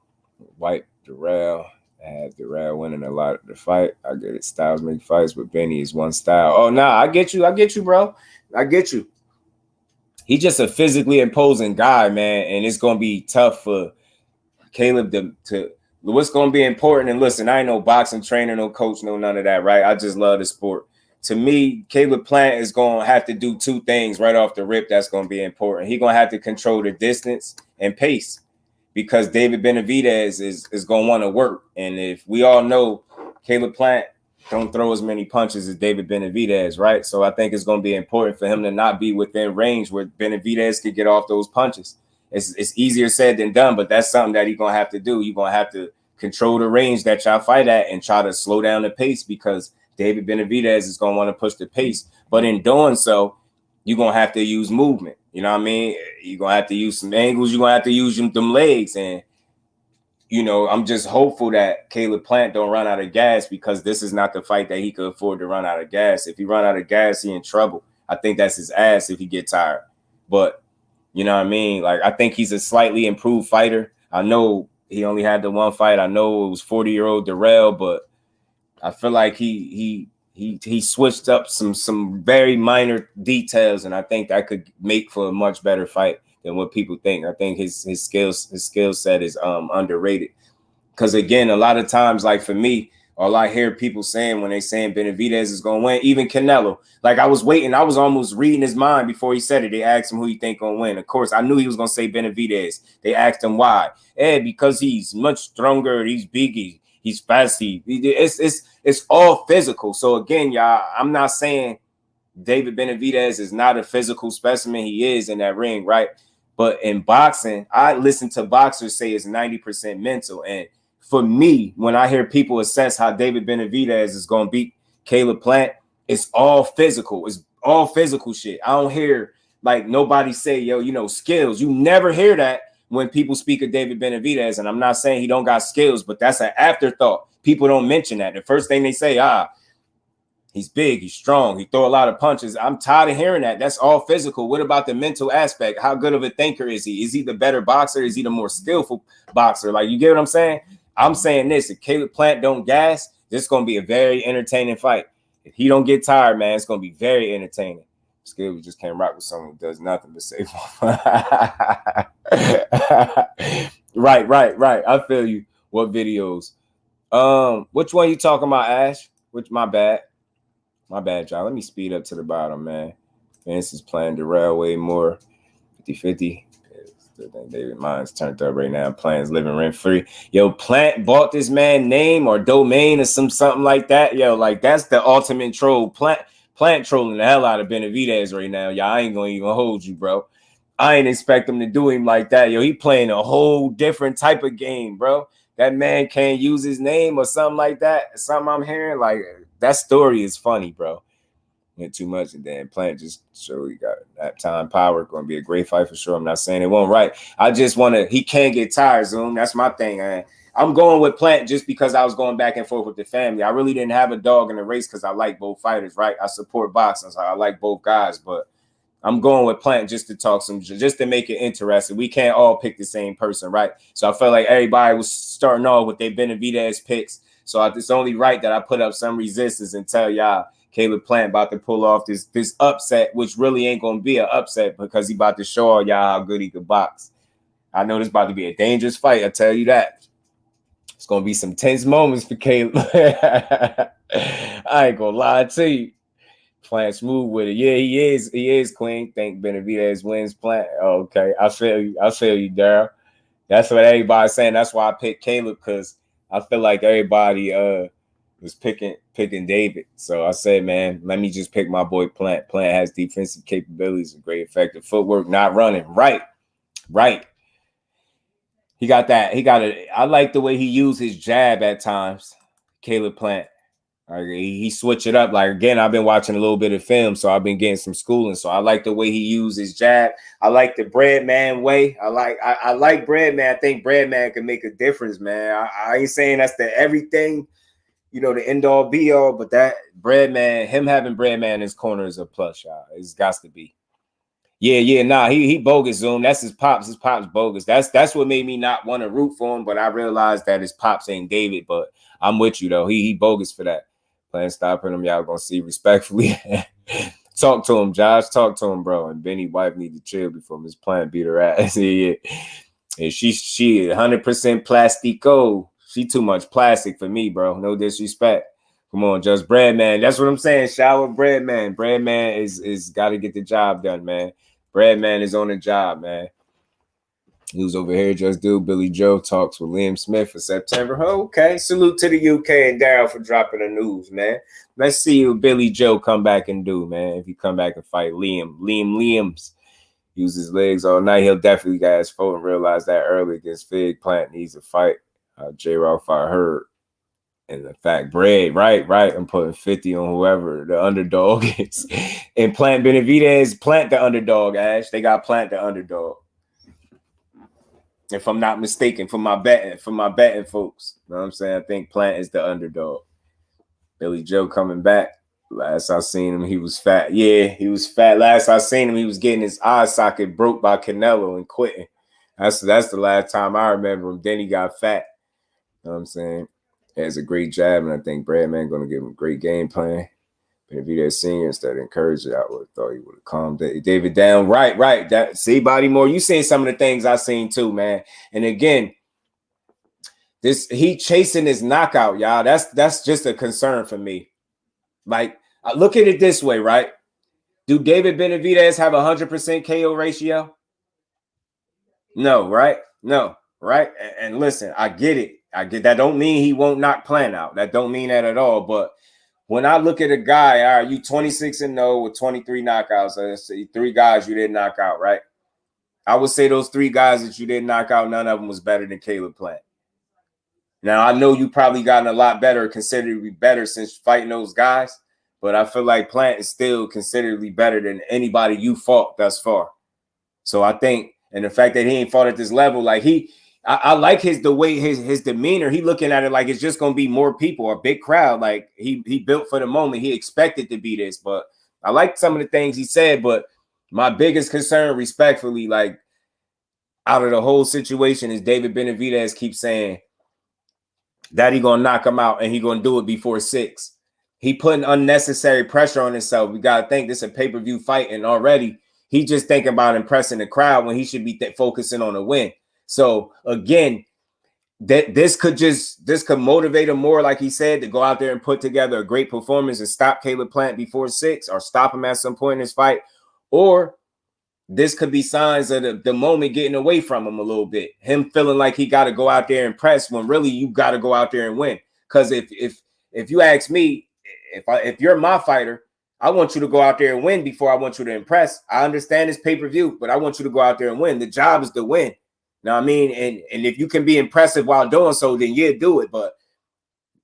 White Darrell. I had Darrell winning a lot of the fight. I get it. Styles make fights, but Benny is one style. Oh, nah, I get you. I get you, bro. I get you. He's just a physically imposing guy, man, and it's going to be tough for Caleb to what's going to be important. And listen, I ain't no boxing trainer, no coach, no none of that, right? I just love the sport. To me, Caleb Plant is going to have to do two things right off the rip that's going to be important. He's going to have to control the distance and pace because David Benavidez is going to want to work. And if we all know Caleb Plant don't throw as many punches as David Benavidez, right? So I think it's going to be important for him to not be within range where Benavidez could get off those punches. It's easier said than done, but that's something that he's going to have to do. You're going to have to control the range that y'all fight at and try to slow down the pace because David Benavidez is going to want to push the pace. But in doing so, you're going to have to use movement. You know what I mean? You're going to have to use some angles. You're going to have to use them legs. And, you know, I'm just hopeful that Caleb Plant don't run out of gas because this is not the fight that he could afford to run out of gas. If he run out of gas, he in trouble. I think that's his ass if he get tired. But, you know what I mean? Like, I think he's a slightly improved fighter. I know he only had the one fight. I know it was 40-year-old Darrell, but I feel like he switched up some very minor details, and I think that could make for a much better fight than what people think. I think his skill set is underrated. Because again, a lot of times, like for me, all I hear people saying when they saying Benavidez is gonna win, even Canelo. Like I was waiting, I was almost reading his mind before he said it. They asked him who he think gonna win. Of course, I knew he was gonna say Benavidez. They asked him why. Because he's much stronger, he's big, he's fast. It's all physical. So again, y'all, I'm not saying David Benavidez is not a physical specimen. He is in that ring, right? But in boxing, I listen to boxers say it's 90% mental. And for me, when I hear people assess how David Benavidez is going to beat Caleb Plant, it's all physical. It's all physical shit. I don't hear like nobody say, yo, you know, skills. You never hear that when people speak of David Benavidez. And I'm not saying he don't got skills, but that's an afterthought. People don't mention that. The first thing they say, he's big, he's strong, he throw a lot of punches. I'm tired of hearing that. That's all physical. What about the mental aspect? How good of a thinker is he? Is he the better boxer? Is he the more skillful boxer? Like, you get what I'm saying? I'm saying this, if Caleb Plant don't gas, this is going to be a very entertaining fight. If he don't get tired, man, it's going to be very entertaining. Skill, we just can't rock with someone who does nothing but save. Right. I feel you. What videos? Which one you talking about, Ash? My bad, y'all. Let me speed up to the bottom, man. Vince is playing Darrell way more. 50-50. Still think David mine's turned up right now. Plant's living rent free. Yo, Plant bought this man name or domain or something like that. Yo, like that's the ultimate troll. Plant trolling the hell out of Benavidez right now. Y'all, I ain't gonna even hold you, bro. I ain't expect him to do him like that. Yo, he playing a whole different type of game, bro. That man can't use his name or something like that. Something I'm hearing, like that story is funny, bro. Not too much, and then Plant just show he got that time power. Going to be a great fight for sure. I'm not saying it won't, right? I just want to. He can't get tired, Zoom. That's my thing, man. I'm going with Plant just because I was going back and forth with the family. I really didn't have a dog in the race because I like both fighters, right? I support boxing, so I like both guys, but I'm going with Plant just to talk just to make it interesting. We can't all pick the same person, right? So I felt like everybody was starting off with their Benavidez picks. So it's only right that I put up some resistance and tell y'all Caleb Plant about to pull off this upset, which really ain't going to be an upset because he about to show all y'all how good he could box. I know this about to be a dangerous fight. I tell you that. It's going to be some tense moments for Caleb. I ain't going to lie to you. Plant smooth with it. Yeah, he is, Queen. Think Benavidez wins Plant. Oh, okay. I feel you, Daryl. That's what everybody's saying. That's why I picked Caleb, because I feel like everybody was picking David. So I said, man, let me just pick my boy Plant. Plant has defensive capabilities and great effective footwork, not running. Right. I like the way he used his jab at times, Caleb Plant. Like, he switch it up. Like, again, I've been watching a little bit of film, so I've been getting some schooling. So I like the way he uses jab. I like the Breadman way. I like Breadman. I think Breadman can make a difference, man. I ain't saying that's the everything, you know, the end all be all, but that Breadman, him having Breadman in his corner is a plus, y'all. It's got to be. Yeah, nah, he bogus, Zoom. That's his pops. His pops bogus. That's what made me not want to root for him. But I realized that his pops ain't David. But I'm with you though. He bogus for that. Playing stopping him, y'all gonna see respectfully. Talk to him, Josh. Talk to him, bro. And Benny wife need to chill before Miss Plant beat her ass. Yeah. And she 100% plastico. She too much plastic for me, bro. No disrespect. Come on, just Breadman. That's what I'm saying. Shower Breadman. Breadman is got to get the job done, man. Breadman is on the job, man. He was over here, Just Do. Billy Joe talks with Liam Smith for September. Okay, salute to the UK and Daryl for dropping the news, man. Let's see what Billy Joe come back and do, man. If he come back and fight Liam's use his legs all night, he'll definitely get his foot and realize that early against Fig. Plant needs a fight. J-Rock, I heard. And the fact, bread, right. I'm putting 50 on whoever the underdog is. And Plant Benavidez, Plant the underdog, Ash. They got Plant the underdog. If I'm not mistaken, for my betting folks. You know what I'm saying? I think Plant is the underdog. Billy Joe coming back. Last I seen him, he was fat. Yeah, he was fat. Last I seen him, he was getting his eye socket broke by Canelo and quitting. That's the last time I remember him. Then he got fat. You know what I'm saying? He has a great jab, and I think Breadman going to give him a great game plan. But if he that senior instead of encourage it, I would have thought he would have calmed David down. Right. That see, Bodymore, you seen some of the things I seen too, man. And again, he chasing his knockout, y'all. That's just a concern for me. Like, I look at it this way, right? Do David Benavidez have 100% KO ratio? No, right? No, right? And listen, I get it. I get that. Don't mean he won't knock Plant out. That don't mean that at all. But when I look at a guy, all right, you 26-0 with 23 knockouts. Let's see, 3 guys you didn't knock out, right? I would say those 3 guys that you didn't knock out, none of them was better than Caleb Plant. Now, I know you probably gotten a lot better, considerably better since fighting those guys, but I feel like Plant is still considerably better than anybody you fought thus far. So I think, and the fact that he ain't fought at this level, like I like his demeanor. He looking at it like it's just gonna be more people, a big crowd. Like he built for the moment. He expected to be this, but I like some of the things he said. But my biggest concern, respectfully, like out of the whole situation, is David Benavidez keeps saying that he gonna knock him out and he gonna do it before 6. He putting unnecessary pressure on himself. We gotta think this is a pay-per-view fight, and already he just thinking about impressing the crowd when he should be focusing on a win. So again, this could motivate him more, like he said, to go out there and put together a great performance and stop Caleb Plant before 6, or stop him at some point in his fight. Or this could be signs of the moment getting away from him a little bit. Him feeling like he got to go out there and press when really you got to go out there and win. Because if you ask me, if you're my fighter, I want you to go out there and win before I want you to impress. I understand it's pay-per-view, but I want you to go out there and win. The job is to win. Now, I mean, and if you can be impressive while doing so, then yeah, do it. But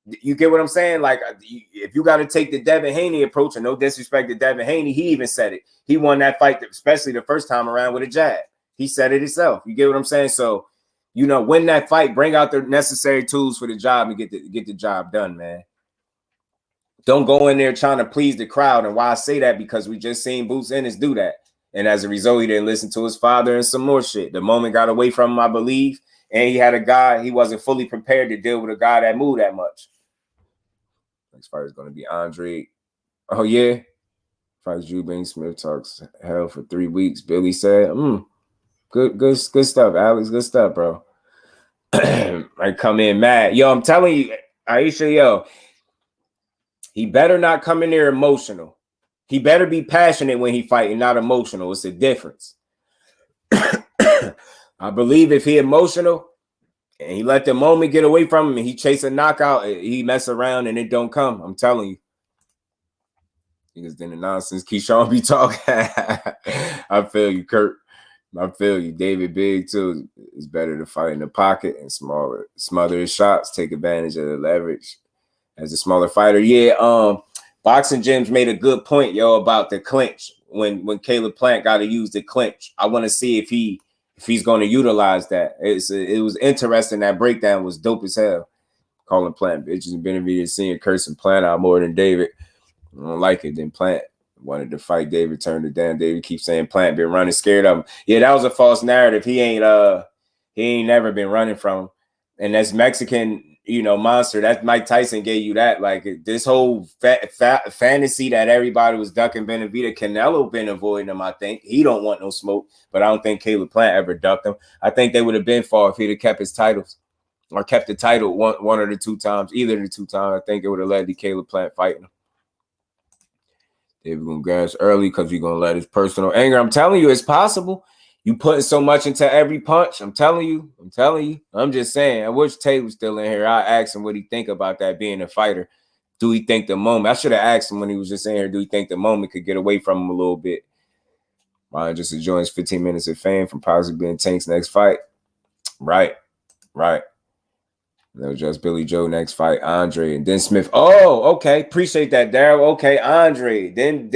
you get what I'm saying? Like, if you got to take the Devin Haney approach, and no disrespect to Devin Haney, he even said it. He won that fight, especially the first time around, with a jab. He said it himself. You get what I'm saying? So, win that fight, bring out the necessary tools for the job, and get the job done, man. Don't go in there trying to please the crowd. And why I say that, because we just seen Boots Ennis do that. And as a result, he didn't listen to his father and some more shit. The moment got away from him, I believe. And he had a guy, he wasn't fully prepared to deal with a guy that moved that much. Next fight is going to be Andre. Oh, yeah. Fights Drew Bing Smith talks hell for 3 weeks. Billy said, good stuff, Alex. Good stuff, bro. I come in mad. Yo, I'm telling you, Aisha, yo, he better not come in there emotional. He better be passionate when he fighting, not emotional. It's a difference. I believe if he emotional and he let the moment get away from him and he chase a knockout, he mess around and it don't come. I'm telling you. Because then the nonsense Keyshawn be talking. I feel you, Kurt. I feel you. David Big, too. It's better to fight in the pocket and smother his shots, take advantage of the leverage as a smaller fighter. Yeah, Boxing Gyms made a good point, yo, about the clinch. When Caleb Plant got to use the clinch, I want to see if he's going to utilize that. It was interesting. That breakdown was dope as hell. Calling Plant bitches and Benavidez, seeing cursing Plant out more than David. I don't like it. Then Plant wanted to fight David, turned it down. David keeps saying Plant been running scared of him. Yeah, that was a false narrative. He ain't never been running from him. And that's Mexican, monster. That Mike Tyson gave you that. Like this whole fantasy that everybody was ducking Benavidez. Canelo been avoiding him, I think. He don't want no smoke, but I don't think Caleb Plant ever ducked him. I think they would have been far if he'd have kept his titles or kept the title one or the two times. Either of the two times, I think it would have led to Caleb Plant fighting him. David gonna gas early because you're gonna let his personal anger. I'm telling you, it's possible. You putting so much into every punch. I'm telling you. I'm just saying. I wish Tate was still in here. I asked him what he think about that being a fighter. Do he think the moment? I should have asked him when he was just in here. Do he think the moment could get away from him a little bit? Ryan just enjoying his 15 minutes of fame from possibly being Tank's next fight. Right. That was just Billy Joe next fight, Andre, and then Smith. Oh, okay. Appreciate that, Daryl. Okay, Andre. Then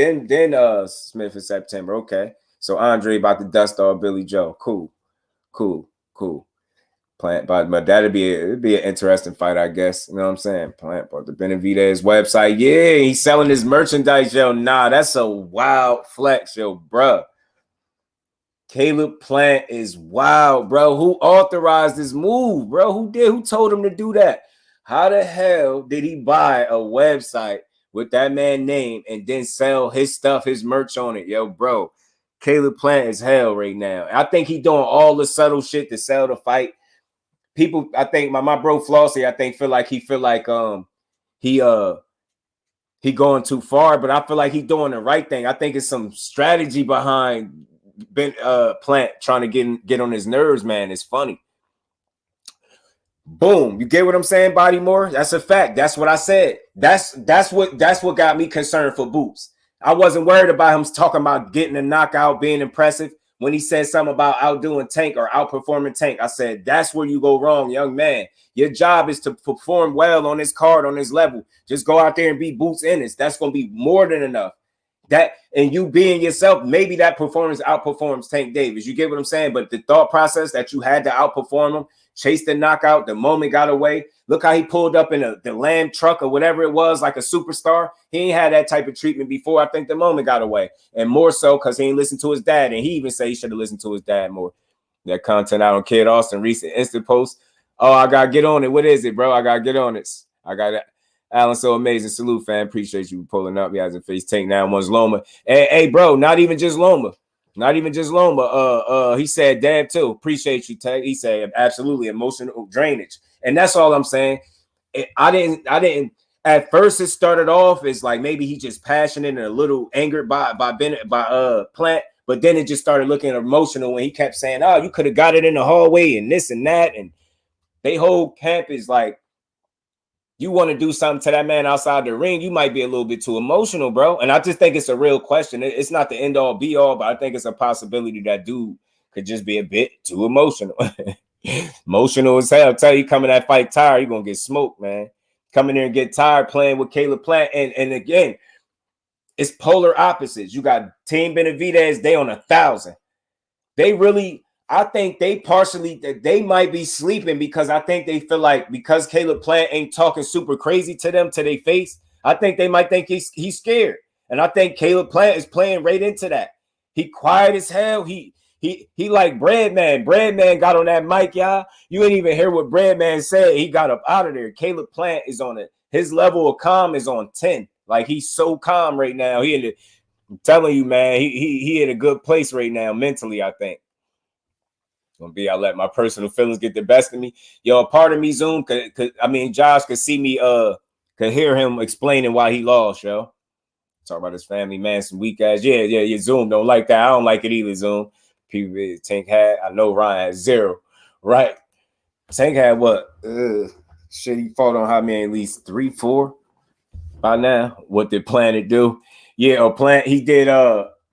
Smith in September. Okay. So Andre about to dust off Billy Joe. Cool. Plant, but it'd be an interesting fight, I guess. You know what I'm saying? Plant bought the Benavidez website. Yeah, he's selling his merchandise, yo. Nah, that's a wild flex, yo, bruh. Caleb Plant is wild, bro. Who authorized this move, bro? Who told him to do that? How the hell did he buy a website with that man's name and then sell his stuff, his merch on it? Yo, bro. Caleb Plant is hell right now. I think he doing all the subtle shit to sell the fight. People, I think my bro Flossie, I think feel like he going too far, but I feel like he doing the right thing. I think it's some strategy behind Plant trying to get on his nerves, man. It's funny. Boom. You get what I'm saying, Body Moore? That's a fact. That's what I said. That's what got me concerned for Boots. I wasn't worried about him talking about getting a knockout, being impressive. When he said something about outdoing Tank or outperforming Tank, I said, that's where you go wrong, young man. Your job is to perform well on this card, on this level. Just go out there and be Boots Ennis. That's going to be more than enough. That, and you being yourself, maybe that performance outperforms Tank Davis. You get what I'm saying? But the thought process that you had to outperform him, chase the knockout, the moment got away. Look how he pulled up in the Lamb truck or whatever it was, like a superstar. He ain't had that type of treatment before. I think the moment got away. And more so because he ain't listened to his dad. And he even said he should have listened to his dad more. That content out on Kid Austin, recent instant post. Oh, I got to get on it. What is it, bro? I got to get on it. I got it. Alan, so amazing. Salute, fan. Appreciate you pulling up. He hasn't faced Tank now. One's Loma. Hey, bro, not even just Loma. He said, Dab too. Appreciate you, Tank. He said, absolutely emotional drainage. And that's all I'm saying. I didn't. At first, it started off as like maybe he just passionate and a little angered by Plant. But then it just started looking emotional when he kept saying, oh, you could have got it in the hallway and this and that. And they whole camp is like, you want to do something to that man outside the ring, you might be a little bit too emotional, bro. And I just think it's a real question. It's not the end all be all, but I think it's a possibility that dude could just be a bit too emotional. Emotional as hell. I tell you, coming that fight tired, you're going to get smoked, man. Come in there and get tired playing with Caleb Plant. And again, it's polar opposites. You got Team Benavidez, they on 1,000. They really, I think they might be sleeping because I think they feel like because Caleb Plant ain't talking super crazy to them to their face, I think they might think he's scared. And I think Caleb Plant is playing right into that. He quiet as hell. He like Breadman. Breadman got on that mic, y'all. You ain't even hear what Breadman said. He got up out of there. Caleb Plant is on it. His level of calm is on 10. Like he's so calm right now. I'm telling you, man, he in a good place right now mentally, I think. I let my personal feelings get the best of me. Yo, a part of me, Zoom, Josh could see me, could hear him explaining why he lost, yo. Talk about his family, man, some weak ass. Yeah, Zoom don't like that. I don't like it either, Zoom. People Tank had, I know Ryan had 0, right? Tank had what? Shit, he fought on how many, at least 3, 4 by now. What did Planet do? Yeah, Plant, he did,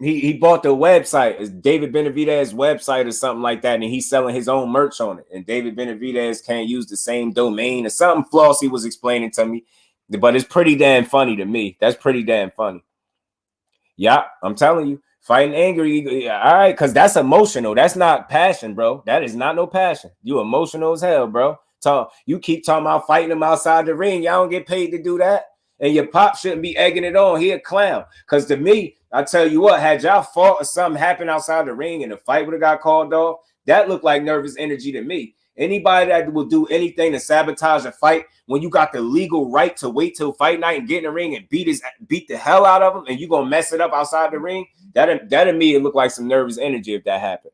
he bought the website. It's David Benavidez website or something like that, and he's selling his own merch on it. And David Benavidez can't use the same domain or something. Flossie was explaining to me. But it's pretty damn funny to me. That's pretty damn funny. Yeah, I'm telling you. Fighting angry, all right, because that's emotional. That's not passion, bro. That is not no passion. You emotional as hell, bro. You keep talking about fighting him outside the ring. Y'all don't get paid to do that. And your pop shouldn't be egging it on. He a clown. Because to me, I tell you what, had y'all fought or something happened outside the ring and the fight would have got called off, that looked like nervous energy to me. Anybody that will do anything to sabotage a fight when you got the legal right to wait till fight night and get in the ring and beat the hell out of him, and you gonna mess it up outside the ring, that to me it looked like some nervous energy if that happened.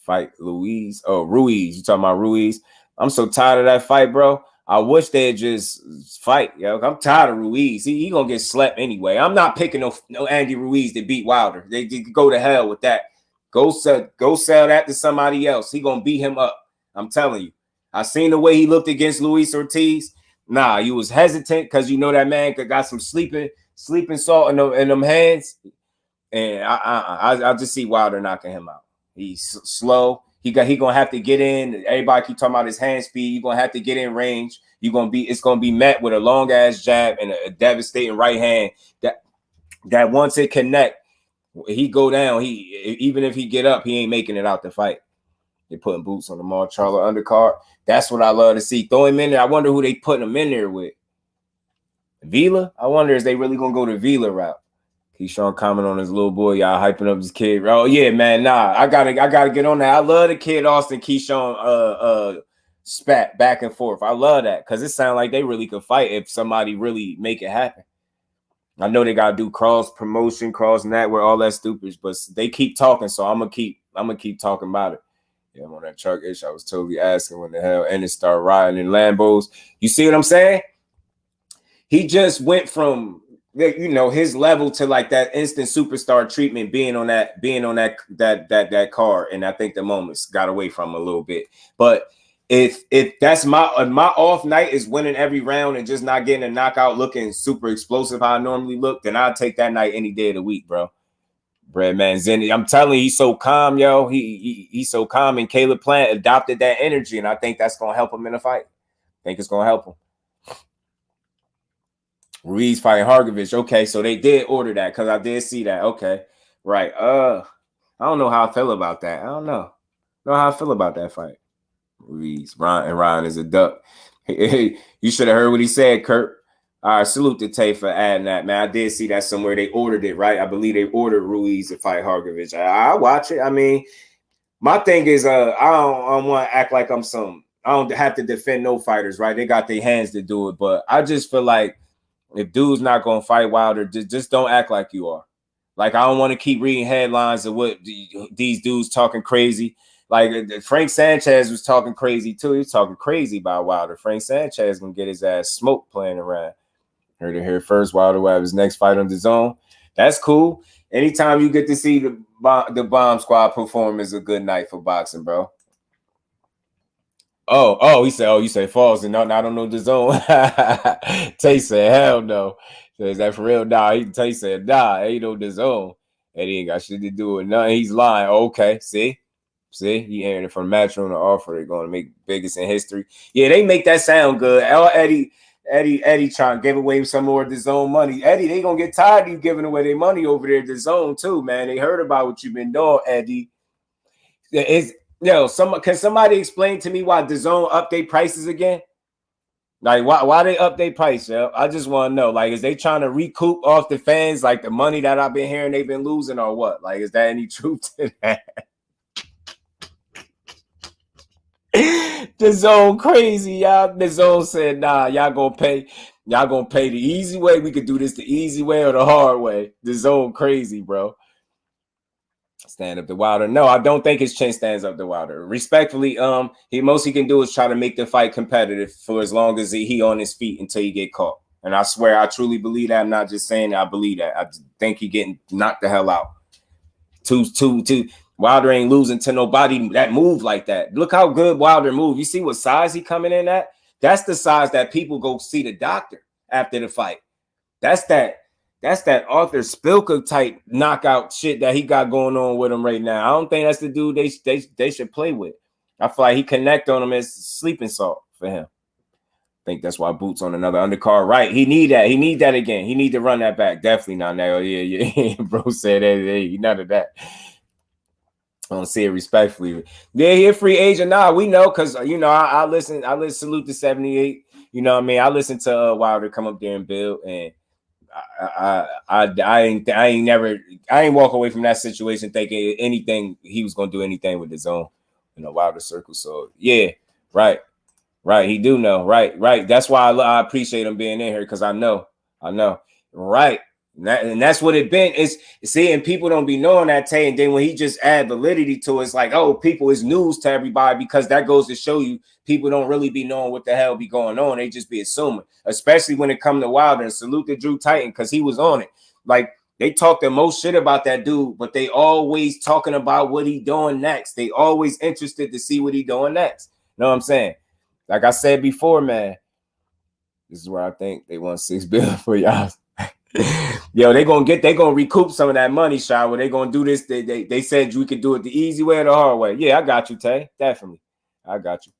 Fight Ruiz. You talking about Ruiz? I'm so tired of that fight, bro. I wish they'd just fight, yo. I'm tired of Ruiz. He gonna get slept anyway. I'm not picking no Andy Ruiz to beat Wilder. They go to hell with that. Go sell that to somebody else. He gonna beat him up. I'm telling you. I seen the way he looked against Luis Ortiz. Nah, you was hesitant because you know that man got some sleeping salt in them hands. And I just see Wilder knocking him out. He's slow. He gonna have to get in. Everybody keep talking about his hand speed. You're gonna have to get in range. It's gonna be met with a long ass jab and a devastating right hand. That once it connect, he go down. Even if he get up, he ain't making it out the fight. They're putting boots on the Mark Charlo undercard. That's what I love to see. Throw him in there. I wonder who they putting him in there with. Vila? I wonder if they really gonna go the Vila route. Keyshawn comment on his little boy, y'all hyping up his kid. Oh yeah, man. Nah, I gotta get on that. I love the kid Austin Keyshawn spat back and forth. I love that because it sounds like they really could fight if somebody really make it happen. I know they gotta do cross promotion, cross network, all that stupid, but they keep talking, so I'm gonna keep talking about it. Yeah, I'm on that truck ish. I was totally asking when the hell Ennis started riding in Lambos. You see what I'm saying? He just went from his level to like that instant superstar treatment, being on that car, and I think the moments got away from him a little bit. But if that's my off night is winning every round and just not getting a knockout, looking super explosive how I normally look, then I'll take that night any day of the week, bro. Breadman Zenny, I'm telling you, he's so calm, yo. He's so calm, and Caleb Plant adopted that energy, and I think that's gonna help him in the fight. I think it's gonna help him. Ruiz fighting Hargovich. Okay, so they did order that because I did see that. Okay, right. I don't know how I feel about that. I don't know how I feel about that fight. Ruiz, Ryan is a duck. Hey, you should have heard what he said, Kurt. All right, salute to Tay for adding that, man. I did see that somewhere. They ordered it, right? I believe they ordered Ruiz to fight Hargovich. I watch it. I mean, my thing is, I don't want to act like I don't have to defend no fighters, right? They got their hands to do it, but I just feel like if dude's not gonna fight Wilder, just don't act like you are. Like, I don't want to keep reading headlines of what these dudes talking crazy. Like Frank Sanchez was talking crazy too. He was talking crazy about Wilder. Frank Sanchez gonna get his ass smoked playing around. Heard it here first. Wilder will have his next fight on DAZN. That's cool. Anytime you get to see the Bomb Squad perform is a good night for boxing, bro. Oh, he said, you say false and not on no DAZN. Tay said, hell no. So is that for real? Nah, Tay said, nah, ain't no DAZN. And he ain't got shit to do with nothing. He's lying. Okay, see, he airing it from match on the offer. They're going to make biggest in history. Yeah, they make that sound good. Eddie trying to give away some more DAZN money. Eddie, they going to get tired of you giving away their money over there at DAZN too, man. They heard about what you've been doing, Eddie. Can somebody explain to me why DAZN update prices again? Like, why they update price, yo? I just want to know. Like, is they trying to recoup off the fans, like the money that I've been hearing they've been losing, or what? Like, is there any truth to that? DAZN crazy, y'all. DAZN said, nah, y'all gonna pay the easy way. We could do this the easy way or the hard way. DAZN crazy, bro. Stand up to Wilder. No, I don't think his chin stands up to Wilder. Respectfully, most he can do is try to make the fight competitive for as long as he on his feet until he get caught. And I swear, I truly believe that. I'm not just saying that. I believe that. I think he getting knocked the hell out. Two. Wilder ain't losing to nobody that move like that. Look how good Wilder move. You see what size he coming in at? That's the size that people go see the doctor after the fight. That's that Arthur Spilka type knockout shit that he got going on with him right now. I don't think that's the dude they should play with. I feel like he connect on him as sleeping salt for him. I think that's why Boots on another undercard. Right. He need that. He need that again. He need to run that back. Definitely not now. Yeah. Bro said that. Hey, none of that. I don't see it respectfully. Yeah, he a free agent. Nah, we know because I listen salute to 78. You know what I mean? I listen to Wilder come up there and build, and I ain't walk away from that situation thinking anything he was gonna do anything with his own, Wilder circle. So yeah, right. He do know, right. That's why I appreciate him being in here because I know, right. And that's what it been. It's and people don't be knowing that, Tay. And then when he just add validity to it, it's like, oh, people, it's news to everybody because that goes to show you people don't really be knowing what the hell be going on. They just be assuming, especially when it come to Wilder. And salute to Drew Titan because he was on it. Like they talk the most shit about that dude, but they always talking about what he doing next. They always interested to see what he doing next. You know what I'm saying? Like I said before, man, this is where I think they want $6 billion for y'all. Yo, they gonna recoup some of that money, Shower. They gonna do this. They said we could do it the easy way or the hard way. Yeah, I got you, Tay. Definitely. I got you.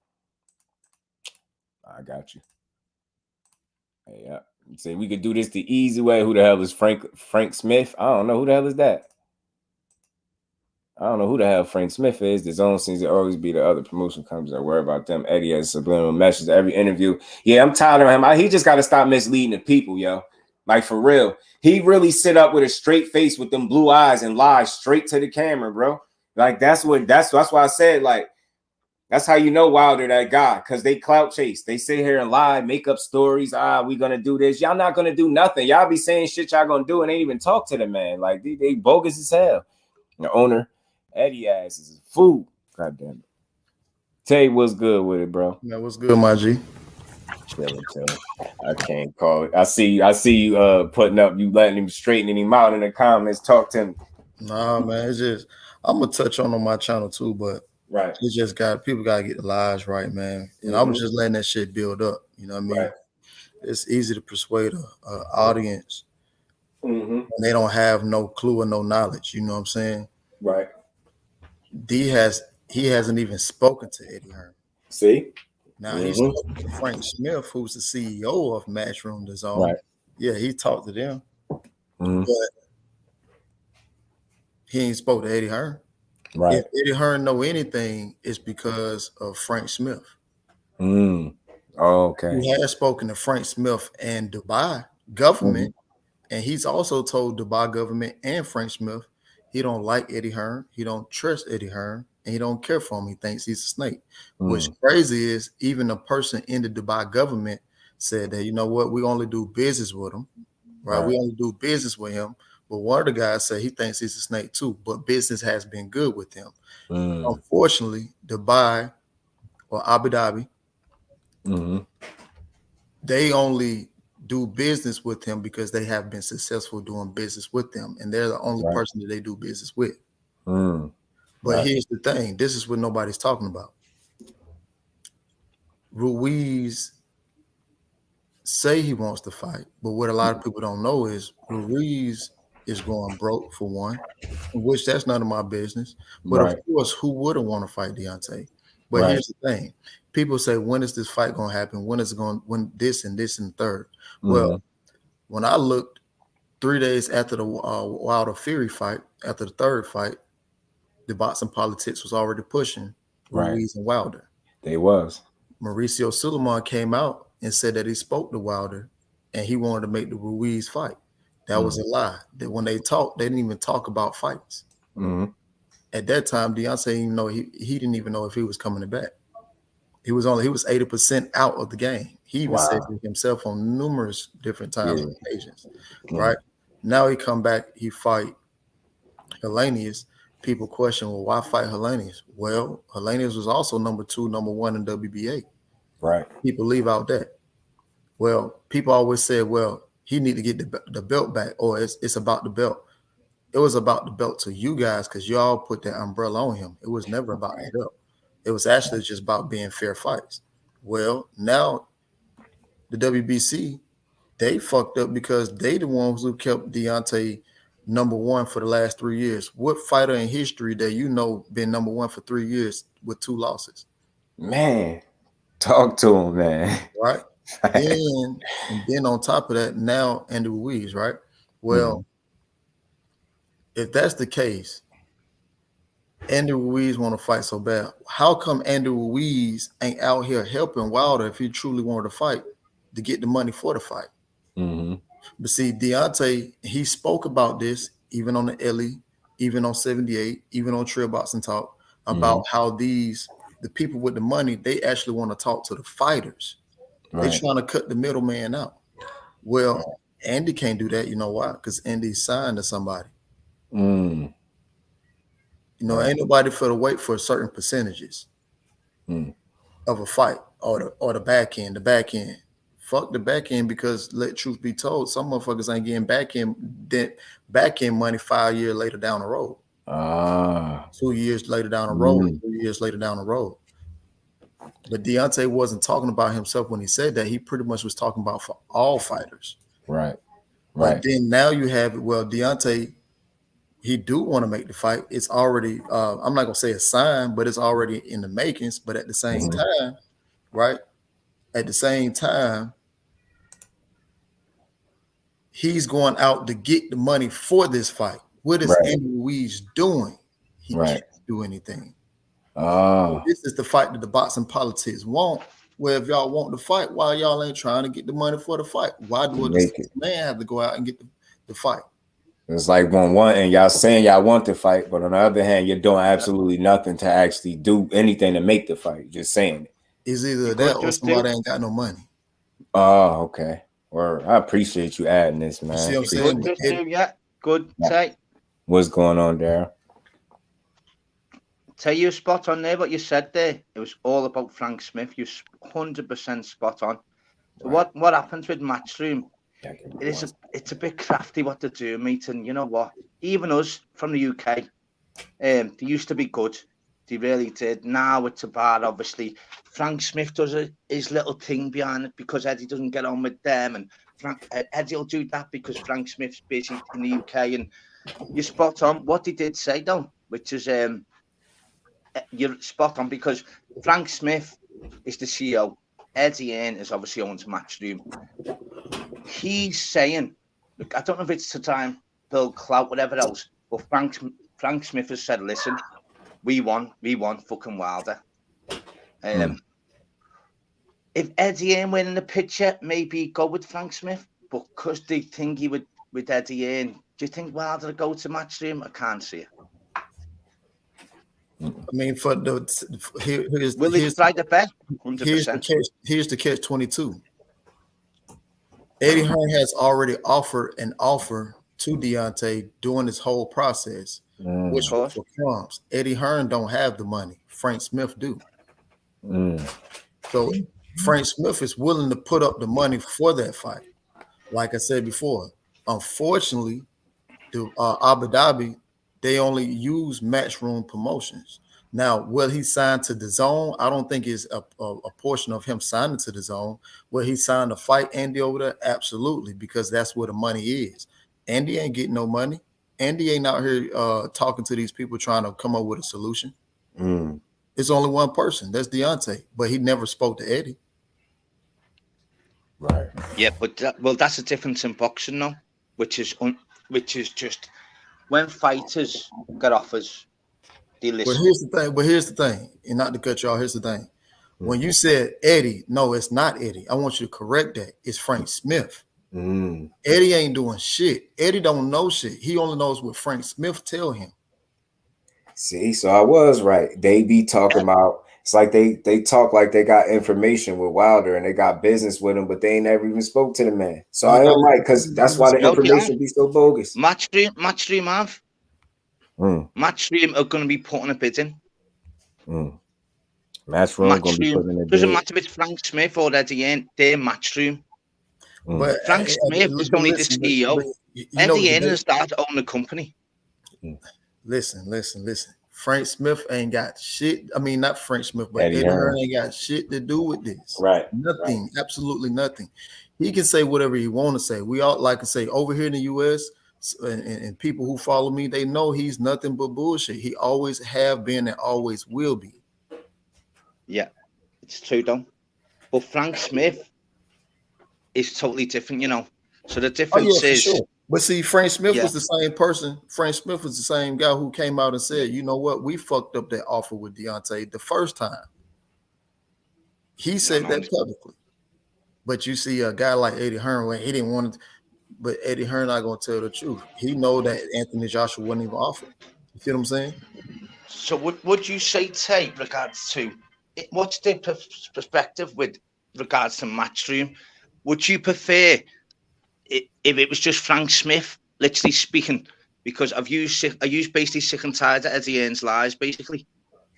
Yeah. Say we could do this the easy way. Who the hell is Frank Smith? I don't know. Who the hell is that? I don't know who the hell Frank Smith is. The zone seems to always be the other promotion companies that worry about them. Eddie has subliminal messages every interview. Yeah, I'm tired of him. He just got to stop misleading the people, yo. Like, for real. He really sit up with a straight face with them blue eyes and lie straight to the camera, bro. Like, that's why I said, like, that's how you know Wilder, that guy, because they clout chase. They sit here and lie, make up stories. We going to do this. Y'all not going to do nothing. Y'all be saying shit y'all going to do and ain't even talk to the man. Like, they bogus as hell. The owner, Eddie ass is a fool. God damn it. Tay, what's good with it, bro? Yeah, what's good, my G? Chilling. I can't call it. I see you putting up, you letting him straightening him out in the comments. Talk to him. Nah, man, it's just I'm gonna touch on my channel too, but right, it's just people gotta get the lies right, man. And I'm just letting that shit build up. You know what I mean? Right. It's easy to persuade an audience when they don't have no clue or no knowledge. You know what I'm saying? Right. He hasn't even spoken to Eddie Hearn. See? Now he's spoken to Frank Smith, who's the CEO of Matchroom DAZN. Right. Yeah, he talked to them, but he ain't spoke to Eddie Hearn. Right. If Eddie Hearn know anything, it's because of Frank Smith. Oh, okay. He has spoken to Frank Smith and Dubai government, and he's also told Dubai government and Frank Smith he don't like Eddie Hearn, he don't trust Eddie Hearn, and he don't care for him. He thinks he's a snake. What's crazy is even a person in the Dubai government said that, you know what, we only do business with him, right? We only do business with him. But one of the guys said he thinks he's a snake too, but business has been good with him. Unfortunately, Dubai or Abu Dhabi, they only do business with him because they have been successful doing business with them, and they're the only person that they do business with. But here's the thing. This is what nobody's talking about. Ruiz say he wants to fight, but what a lot of people don't know is Ruiz is going broke, for one, which that's none of my business. But of course, who wouldn't want to fight Deontay? But here's the thing. People say, when is this fight going to happen? When is it going, when this and this and third? Well, when I looked 3 days after the Wilder Fury fight, after the third fight, the boxing politics was already pushing Ruiz and Wilder. They was. Mauricio Suleiman came out and said that he spoke to Wilder and he wanted to make the Ruiz fight. That was a lie. That when they talked, they didn't even talk about fights. At that time, Deontay didn't even know he didn't even know if he was coming back. He was 80% out of the game. He even said it himself on numerous different times and occasions. Right now, he come back, he fight Helenius. People question, well, why fight Helenius? Well, Helenius was also number 2, number 1 in WBA. Right. People leave out that. Well, people always said, well, he need to get the belt back, or it's about the belt. It was about the belt to you guys because y'all put that umbrella on him. It was never about the belt. It was actually just about being fair fights. Well, now the WBC, they fucked up because they the ones who kept Deontay number 1 for the last 3 years. What fighter in history that you know been number 1 for 3 years with 2 losses? Man, talk to him, man. Right? And then on top of that, now Andy Ruiz, right? Well, if that's the case, Andy Ruiz want to fight so bad. How come Andy Ruiz ain't out here helping Wilder if he truly wanted to fight to get the money for the fight? But see, Deontay, he spoke about this even on the Ellie, even on 78, even on Trail Boxing Talk about how the people with the money, they actually want to talk to the fighters. They're trying to cut the middleman out. Well, Andy can't do that. You know why? Because Andy's signed to somebody. You know, ain't nobody for to wait for certain percentages of a fight or the back end. The back end. Fuck the back end, because let truth be told, some motherfuckers ain't getting back end money 5 years later down the road. 2 years later down the road, 3 years later down the road. But Deontay wasn't talking about himself when he said that. He pretty much was talking about for all fighters. Right. But then now you have it. Well, Deontay, he do want to make the fight. It's already, I'm not going to say it's signed, but it's already in the makings. But at the same time, right? At the same time, he's going out to get the money for this fight. What is Andy Ruiz doing? He can't do anything. This is the fight that the boxing politics want. Well, if y'all want the fight, why y'all ain't trying to get the money for the fight? Why do this man have to go out and get the fight? It's like one, and y'all saying y'all want the fight, but on the other hand, you're doing absolutely nothing to actually do anything to make the fight. Just saying it. It's either that or somebody ain't got no money. Oh, okay. Well, I appreciate you adding this, man. See what I'm saying? Yeah, good. Say. What's going on there? Tell you spot on there what you said there. It was all about Frank Smith. You're 100% spot on. So what happens with Matchroom? It's a bit crafty what they do, mate. And you know what? Even us from the UK, they used to be good. They really did. Now it's about, obviously, Frank Smith does his little thing behind it because Eddie doesn't get on with them, and Eddie will do that because Frank Smith's busy in the UK. And you're spot on. What he did say though, which is you're spot on, because Frank Smith is the CEO. Eddie Ennis obviously owns Matchroom. He's saying, look, I don't know if it's to try and build clout, whatever else, but Frank Smith has said, listen, we want fucking Wilder. If Eddie ain't winning the picture, maybe go with Frank Smith, but because they think he would with Eddie in, do you think Wilder will go to Matchroom? I can't see it. I mean, for the will he try the bet? 100%. Here's the catch-22. Eddie Hearn has already offered an offer to Deontay during this whole process, which was for crumbs. Eddie Hearn don't have the money. Frank Smith do. So Frank Smith is willing to put up the money for that fight. Like I said before, unfortunately, the Abu Dhabi, they only use Matchroom Promotions. Now, will he sign to the Zone? I don't think it's a portion of him signing to the Zone. Will he sign to fight Andy over there? Absolutely, because that's where the money is. Andy ain't getting no money. Andy ain't out here talking to these people trying to come up with a solution. It's only one person. That's Deontay, but he never spoke to Eddie. Right. Yeah, but that's a difference in boxing now, which is just when fighters get offers, they listen. But here's the thing, and not to cut y'all, here's the thing. When you said Eddie, no, it's not Eddie. I want you to correct that. It's Frank Smith. Eddie ain't doing shit. Eddie don't know shit. He only knows what Frank Smith tell him. See, so I was right. They be talking about, it's like they talk like they got information with Wilder and they got business with him, but they ain't never even spoke to the man. So I am right, because that's why the information be so bogus. Matchroom have. Matchroom are going to be putting a bid in. Matchroom going to be putting a bid. Doesn't matter if it's Frank Smith or Eddie Hearn, they're Matchroom. But Frank Smith is only the CEO. Eddie Hearn has started to own the company. Listen. Frank Smith ain't got shit. I mean, not Frank Smith, but Eddie Hearn ain't got shit to do with this. Right. Nothing. Right. Absolutely nothing. He can say whatever he want to say. We all like to say over here in the U.S., and people who follow me, they know he's nothing but bullshit. He always have been and always will be. Yeah, it's true, though. But Frank Smith is totally different, you know. So the difference is, sure. But see, Frank Smith was the same person. Frank Smith was the same guy who came out and said, you know what, we fucked up that offer with Deontay the first time. He said that publicly. But you see a guy like Eddie Hearn, he didn't want to, but Eddie Hearn not going to tell the truth. He know that Anthony Joshua wouldn't even offer. You see what I'm saying? So would you say, Tay, regards to, what's the perspective with regards to Matchroom? Would you prefer if it was just Frank Smith, literally speaking, because are you basically sick and tired of Eddie Hearn's lies, basically?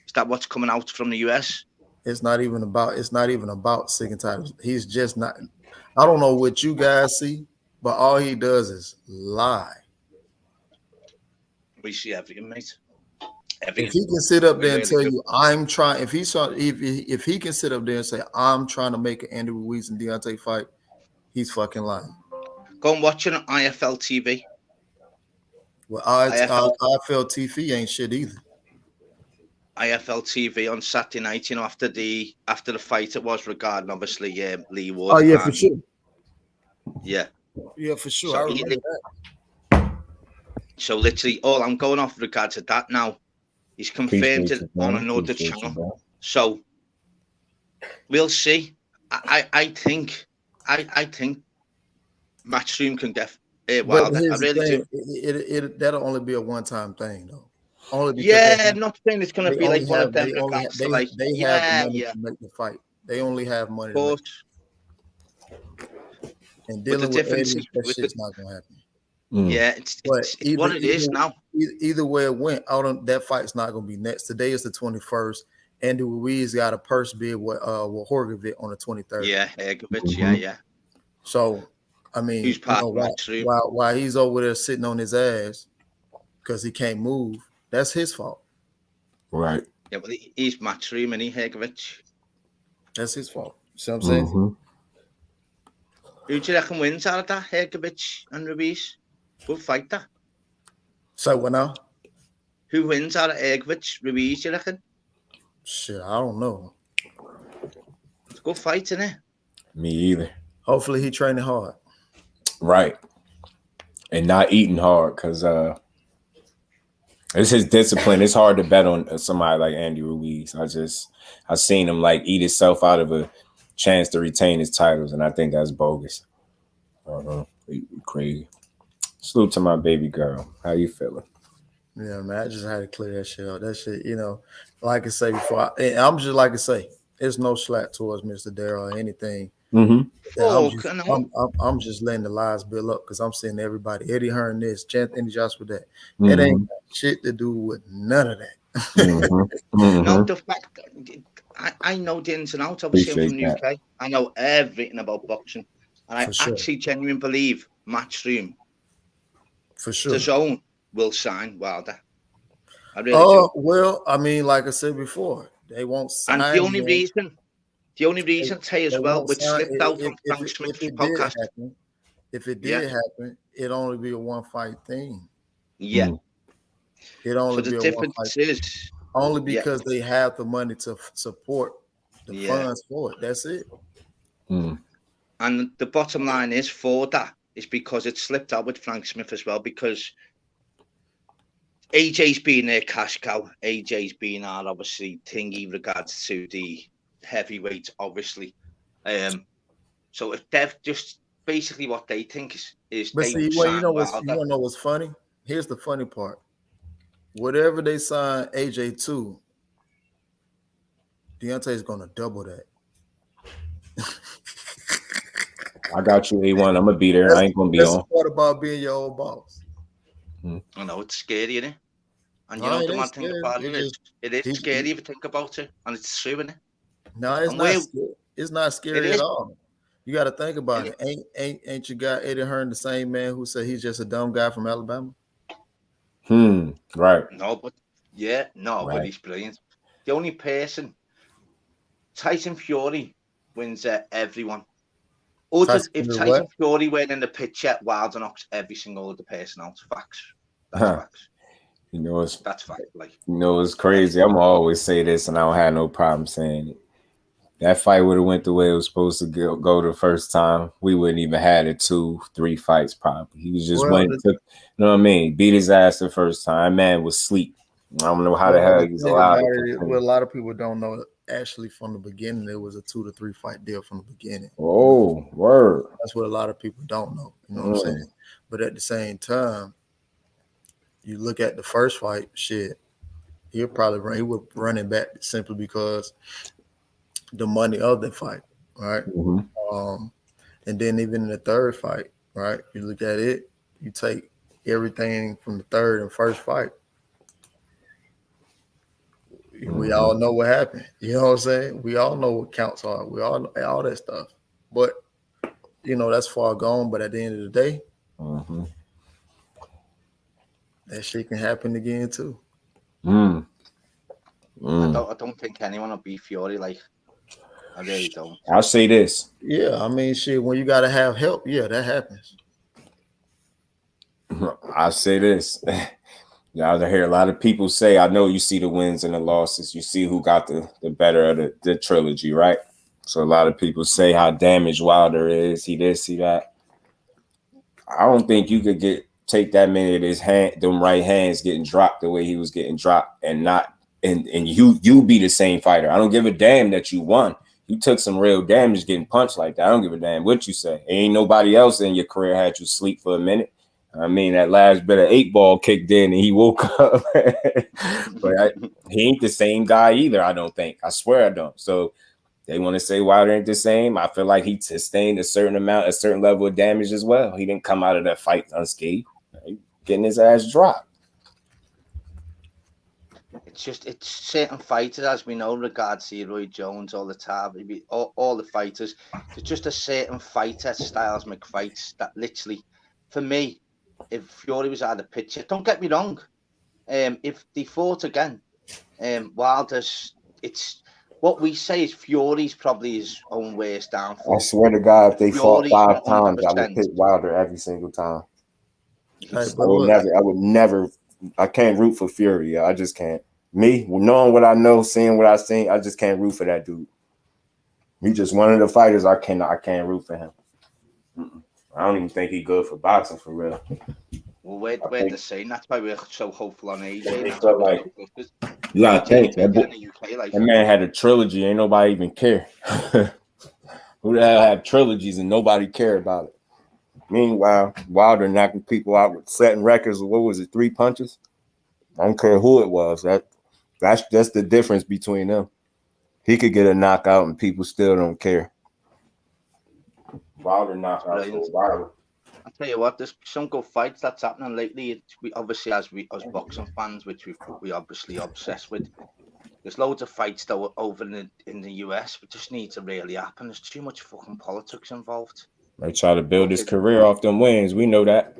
Is that what's coming out from the US? It's not even about sick and tired. He's just not. I don't know what you guys see, but all he does is lie. We see everything, mate. Everything. If he can sit up there and tell you, I'm trying. If he can sit up there and say, I'm trying to make an Andy Ruiz and Deontay fight, he's fucking lying. Go and watch it on IFL TV. Well, IFL TV ain't shit either. IFL TV on Saturday night, you know, after the fight, it was regarding obviously Lee Ward. Oh yeah, for sure. Yeah, for sure. I remember that. So literally, all I'm going off regards to that now. He's confirmed it on another channel. So we'll see. I think Matchroom can get Wilder. I really do. That'll only be a one-time thing, though. I'm not saying it's going to be like one of them. They have the money to make the fight. They only have money. To make and dealing with Eddie, that shit's not going to happen. Yeah, it's what it is now. Either way it went, that fight's not going to be next. Today is the 21st. Andy Ruiz got a purse bid with Horgovich on the 23rd. Yeah, Horgovich, yeah. So, I mean, he's while he's over there sitting on his ass because he can't move, that's his fault. Right. Yeah, but he's Matchroom and Horgovich. That's his fault. See what I'm saying? Who do you reckon wins out of that, Horgovich and Ruiz? Good fight, that. So what now? Who wins out of Horgovich, Ruiz, you reckon? Shit, I don't know. It's a good fight, isn't it? Me either. Hopefully he training hard. Right. And not eating hard, because it's his discipline. It's hard to bet on somebody like Andy Ruiz. I seen him like eat himself out of a chance to retain his titles, and I think that's bogus. Crazy. Salute to my baby girl. How you feeling? Yeah, man, I just had to clear that shit out. That shit, you know, like I say before, I'm just like I say, there's no slack towards Mr. Darryl or anything. I'm just letting the lies build up because I'm seeing everybody, Eddie Hearn this, Anthony Joshua that. It ain't shit to do with none of that. No, the fact I know the ins and outs. Obviously, I'm from the UK. I know everything about boxing, and I actually genuinely believe Matchroom, for sure, the zone will sign Wilder. I really do. Well, I mean, like I said before, they won't sign. And the only reason, Tay, as well, which slipped out from Frank Smith's podcast. If it did happen, it'd only be a one-fight thing. Yeah. It'd only be a one-fight thing. Only because they have the money to support the funds for it. That's it. And the bottom line is for that is because it slipped out with Frank Smith as well, because AJ's being their cash cow. AJ's being our obviously thingy regards to the heavyweight, obviously. So if they've just basically what they think is but see, well, you wanna know what's funny? Here's the funny part. Whatever they sign AJ to, Deontay's gonna double that. I got you, A1. I'm gonna be there. I ain't gonna be on. That's the part about being your old boss. I know it's scary, isn't it? And you know the one thing about it is scary if you think about it, and it's true, isn't it? No, it's not. It's not scary at all. You got to think about it. Ain't you got Eddie Hearn, the same man who said he's just a dumb guy from Alabama? Right. No, but but he's brilliant. The only person, Tyson Fury wins everyone. If Tyson Fury went in the picture, Wilder knocks every single other person out. Facts. That's facts. You know, that's fact. Like, you know, it's crazy. I'm always say this, and I don't have no problem saying it. that fight would have went the way it was supposed to go the first time, we wouldn't even had it 2-3 fights probably. He was just went, you know what I mean? Beat his ass the first time. That man was sleep. I don't know how the hell he's allowed to. Well, a lot of people don't know. Actually, from the beginning, it was a 2 to 3 fight deal from the beginning. Oh, word! That's what a lot of people don't know. You know what I'm saying? But at the same time, you look at the first fight. Shit, he was running back simply because the money of the fight, right? And then even in the third fight, right? You look at it, you take everything from the third and first fight. We all know what happened. You know what I'm saying? We all know what counts are. We all know all that stuff. But, you know, that's far gone. But at the end of the day, that shit can happen again too. I don't think anyone will beat Fury. Like, I really don't. I'll say this. Yeah, I mean, shit, when you got to have help, yeah, that happens. I'll say this. Y'all hear a lot of people say, I know you see the wins and the losses. You see who got the better of the trilogy, right? So a lot of people say how damaged Wilder is. He this, he that. I don't think you could take that many of them right hands getting dropped the way he was getting dropped and you be the same fighter. I don't give a damn that you won. You took some real damage getting punched like that. I don't give a damn what you say. Ain't nobody else in your career had you sleep for a minute. I mean, that last bit of 8-ball kicked in and he woke up. But he ain't the same guy either, I don't think. I swear I don't. So they want to say Wilder ain't the same. I feel like he sustained a certain level of damage as well. He didn't come out of that fight unscathed. Getting his ass dropped. It's certain fighters, as we know, Garcia, Roy Jones, all the time, all the fighters. There's just a certain fighter styles make fights that literally, for me, if Fury was out of the picture, don't get me wrong. If they fought again, Wilder's, it's what we say is Fury's probably his own worst downfall. I swear to God, if they fought 5 times, I would pick Wilder every single time. I would never. I can't root for Fury. I just can't. Me, knowing what I know, seeing what I've seen, I just can't root for that dude. He just one of the fighters I can't root for him. I don't even think he's good for boxing for real. Well, we're the same. That's why we're so hopeful on AJ. You gotta think that man had a trilogy. Ain't nobody even care. Who the hell had trilogies and nobody cared about it? Meanwhile, Wilder knocking people out with setting records. What was it? 3 punches. I don't care who it was. That's just the difference between them. He could get a knockout and people still don't care. Wilder knockout. I'll tell you what, there's some good fights that's happening lately. We obviously, as boxing fans, which we obviously obsessed with, there's loads of fights though over in the US, but just need to really happen. There's too much fucking politics involved. They try to build his career off them wins. We know that.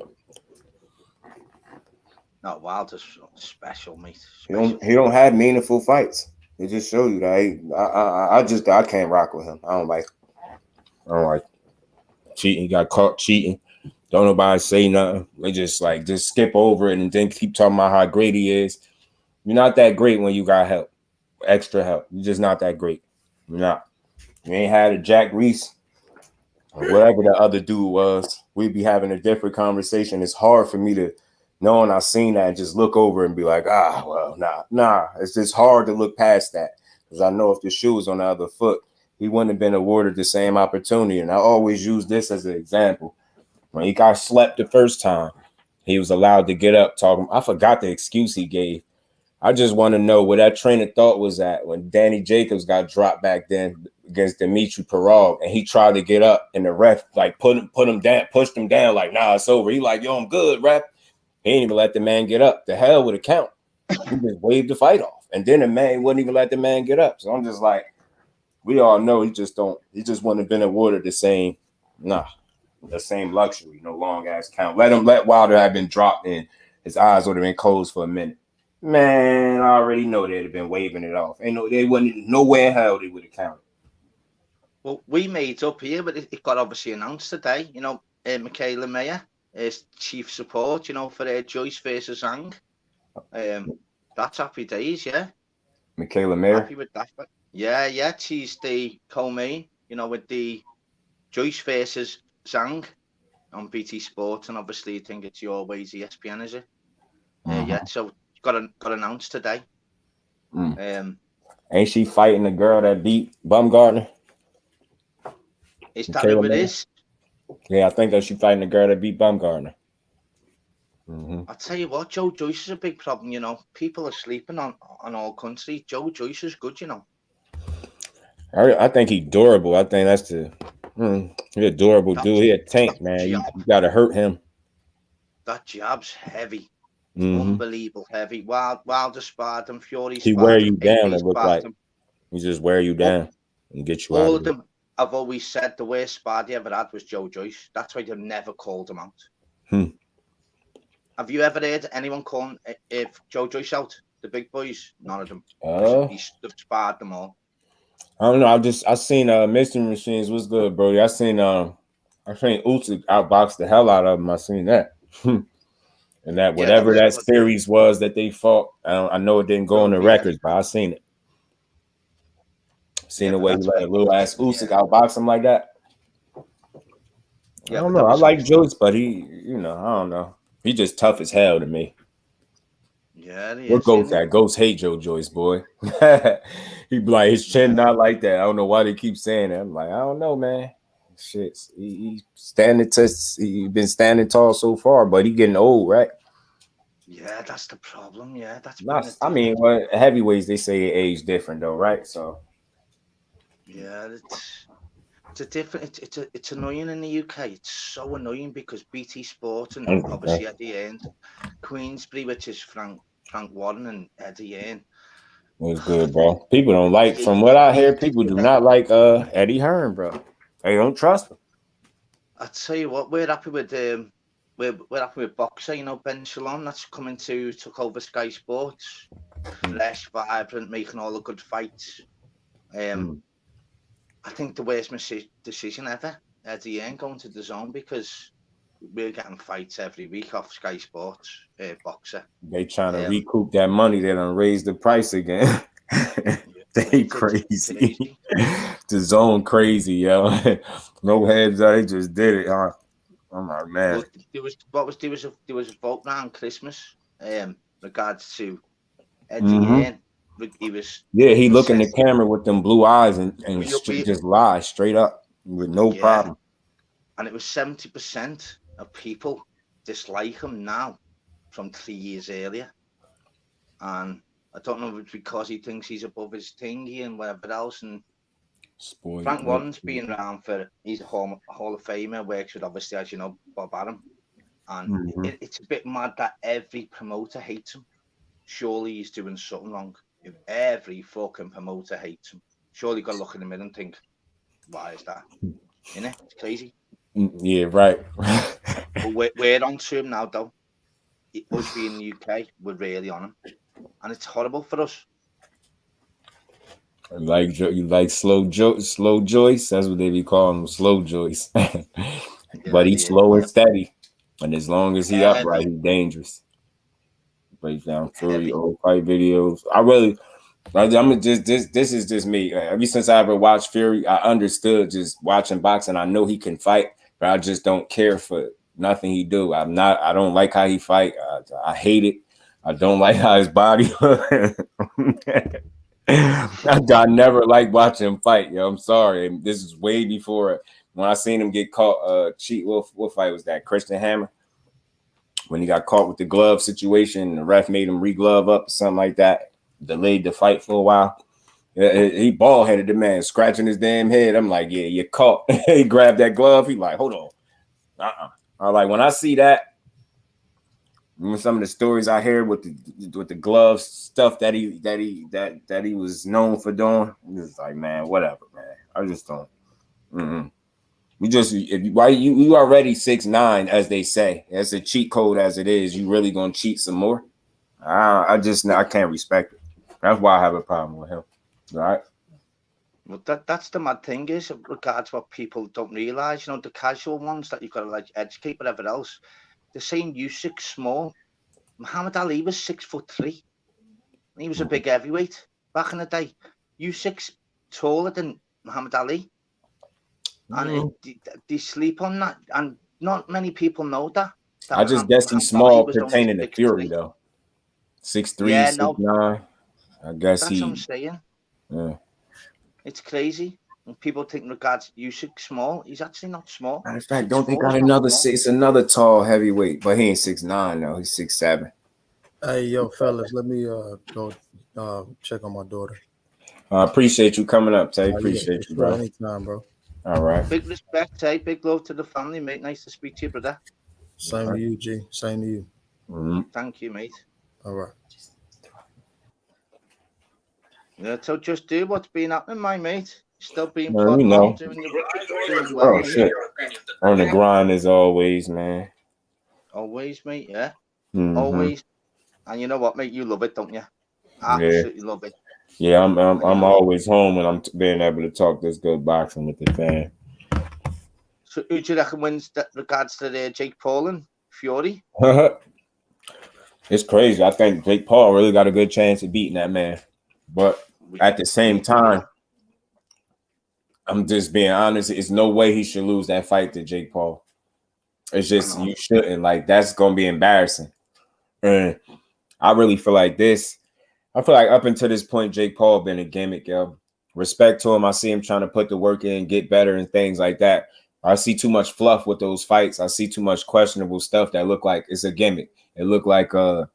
No, Wilder's special, mate. Special. He don't have meaningful fights. It just shows you that I can't rock with him. I don't like cheating. He got caught cheating. Don't nobody say nothing. They just skip over it and then keep talking about how great he is. You're not that great when you got help, extra help. You're just not that great. You're not. You ain't had a Jack Reese or whatever the other dude was. We'd be having a different conversation. It's hard for me to know, and I seen that and just look over and be like, nah. It's just hard to look past that because I know if the shoe was on the other foot, he wouldn't have been awarded the same opportunity. And I always use this as an example. When he got slept the first time, he was allowed to get up talking. I forgot the excuse he gave. I just want to know where that train of thought was at when Danny Jacobs got dropped back then against Dimitri Pirog, and he tried to get up, and the ref put him down, pushed him down, like, nah, it's over. He like, yo, I'm good, ref. He didn't even let the man get up. The hell with a count. He just waved the fight off, and then the man wouldn't even let the man get up. So I'm just like, we all know he just wouldn't have been awarded the same luxury, no long ass count. Let Wilder have been dropped in, his eyes would have been closed for a minute. Man, I already know they'd have been waving it off. They wouldn't nowhere in hell they would have counted. Well, we made up here, but it got obviously announced today. You know, Michaela Mayer is chief support. You know, for Joyce versus Zhang. That's happy days, yeah. Michaela Mayer. Happy with that. But yeah, she's the co-main, you know, with the Joyce versus Zhang on BT Sports, and obviously I think it's your ways ESPN, is it? Yeah, so got announced today. Ain't she fighting the girl that beat Bumgarner? Is that who it is? Yeah, I think that she fighting the girl that beat Bumgarner. I'll tell you what, Joe Joyce is a big problem, you know. People are sleeping on all country. Joe Joyce is good, you know. I think he's durable. I think that's the he's a durable dude. He a tank, man. You gotta hurt him. That jab's heavy. Unbelievable heavy. Wilder sparred him, Fury sparred him. He wear you down, it look like. He just wear you down and get you out. All of them, I've always said the worst spar he ever had was Joe Joyce. That's why they've never called him out. Have you ever heard anyone calling if Joe Joyce out? The big boys? None of them. They've sparred them all. I don't know. I seen Mystery Machines. What's good, bro? I seen Usyk outbox the hell out of him. I seen that. And that whatever that series was that they fought, I know it didn't go on the records, but I seen it. Seen the way he let a little ass Usyk outbox him like that. I don't know. I like Joyce, but he, you know, I don't know. He just tough as hell to me. Yeah, what Ghost that? Ghost hate Joe Joyce, boy. He be like, his chin not like that. I don't know why they keep saying that. I'm like, I don't know, man. Shit, he been standing tall so far, but he getting old, right? Yeah, that's the problem. Yeah, that's. I mean, well, heavyweights they say age different though, right? So. Yeah, it's a different. It's annoying in the UK. It's so annoying because BT Sport and obviously Eddie Hearn, Queensbury, which is Frank Warren and Eddie Hearn. It was good, bro. People don't like, from what I hear, people do not like Eddie Hearn, bro. They don't trust him. I tell you what, we're happy with we're happy with Boxer. You know, Ben Shalom, that's coming took over Sky Sports. Fresh, vibrant, making all the good fights. I think the worst decision ever, Eddie Hearn going to the Zone, because we're getting fights every week off Sky Sports, Boxer. They trying to recoup that money. They done raise the price again. They crazy. The Zone crazy, yo. No heads up. They just did it, huh? I'm like, man. Well, there was a vote around Christmas, regards to Eddie Hearn. He look in the camera with them blue eyes and just lie straight up with no problem. And it was 70% of people dislike him now from 3 years earlier. And I don't know if it's because he thinks he's above his thingy and whatever else. And Frank Warren's been around he's a Hall of Famer, works with, obviously, as you know, Bob Arum. And it's a bit mad that every promoter hates him. Surely he's doing something wrong. If every fucking promoter hates him, surely you got to look in the mirror and think, why is that? Innit? It's crazy. Yeah, right. But we're on to him now, though. Us being in the UK, we're really on him. And it's horrible for us. You like slow Joyce? That's what they be calling him, slow Joyce. But he's slow and steady. And as long as he upright, he's dangerous. Breaks down Fury old fight videos. This is just me. Ever since I ever watched Fury, I understood just watching boxing. I know he can fight, but I just don't care for nothing he do. I don't like how he fight. I hate it. I don't like how his body. I never liked watching him fight. Yo, I'm sorry. And this is way before when I seen him get caught. Cheat. What fight was that? Christian Hammer. When he got caught with the glove situation, the ref made him re-glove up or something like that. Delayed the fight for a while. He bald-headed the man, scratching his damn head. I'm like, yeah, you're caught. He grabbed that glove. He like, hold on. I like when I see that. Some of the stories I hear with the gloves stuff that he was known for doing. It's like, man, whatever, man. I just don't. You already 6'9", as they say. That's a cheat code as it is. You really gonna cheat some more? I can't respect it. That's why I have a problem with him. All right. Well, that's the mad thing is, regards what people don't realize. You know, the casual ones that you've got to like educate, whatever else. They're saying Usyk's small. Muhammad Ali was 6'3". He was a big heavyweight. back in the day. Usyk's taller than Muhammad Ali. And they sleep on that. And not many people know that. I just guess he's small pertaining to Fury, though. 6'3", yeah, 6'9". I guess that's what I'm saying. Yeah. It's crazy. When people think regards Usyk small, he's actually not small. Matter of fact, don't they got another six, another tall heavyweight, but he ain't 6'9", though. He's 6'7". Hey, yo, fellas, let me go check on my daughter. I appreciate you coming up, Tay. Appreciate you, bro. Anytime, bro. All right. Big respect, Tay. Big love to the family, mate. Nice to speak to you, brother. Same to you, G. Same to you. Thank you, mate. All right. Yeah, so just do what's been happening, my mate. Still being man, you know. doing well, oh, shit. On the grind as always, man. Always, mate, yeah. Always. And you know what, mate? You love it, don't you? Absolutely love it. Yeah, I'm always home when I'm being able to talk this good boxing with the fan. So who do you reckon wins that regards to Jake Paul and Fury? It's crazy. I think Jake Paul really got a good chance of beating that man. But at the same time, I'm just being honest. It's no way he should lose that fight to Jake Paul. It's just you shouldn't. Like, that's gonna be embarrassing. And I really feel like this. I feel like up until this point, Jake Paul been a gimmick, yo. Respect to him. I see him trying to put the work in, get better and things like that. I see too much fluff with those fights. I see too much questionable stuff that look like it's a gimmick. It look like I'm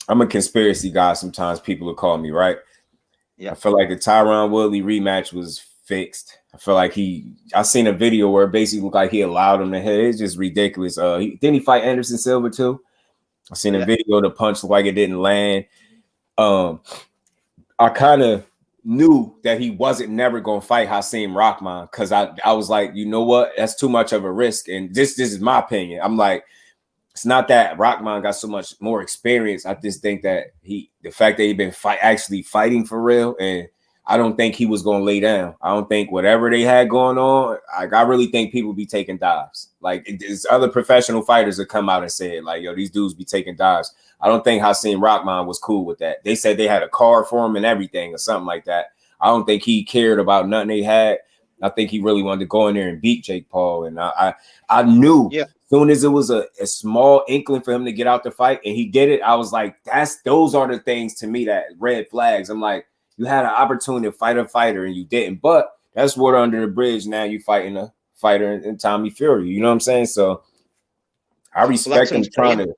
a conspiracy guy. Sometimes people will call me, right? Yeah. I feel like the Tyron Woodley rematch was fixed. I feel like I seen a video where it basically looked like he allowed him to hit. It's just ridiculous. Didn't he fight Anderson Silva too? I seen a video, the punch looked like it didn't land. I kind of knew that he wasn't never gonna fight Hasim Rahman because I was like, you know what? That's too much of a risk. And this is my opinion. I'm like, it's not that Rahman got so much more experience. I just think that the fact that he been actually fighting for real, and I don't think he was gonna lay down. I don't think whatever they had going on, I really think people be taking dives. Like, there's other professional fighters that come out and say, like, yo, these dudes be taking dives. I don't think Hasim Rahman was cool with that. They said they had a card for him and everything or something like that. I don't think he cared about nothing they had. I think he really wanted to go in there and beat Jake Paul. And I knew as soon as it was a small inkling for him to get out the fight and he did it, I was like, those are the things to me that red flags. I'm like, you had an opportunity to fight a fighter and you didn't. But that's water under the bridge. Now you fighting a fighter in Tommy Fury. You know what I'm saying? So I respect him trying to.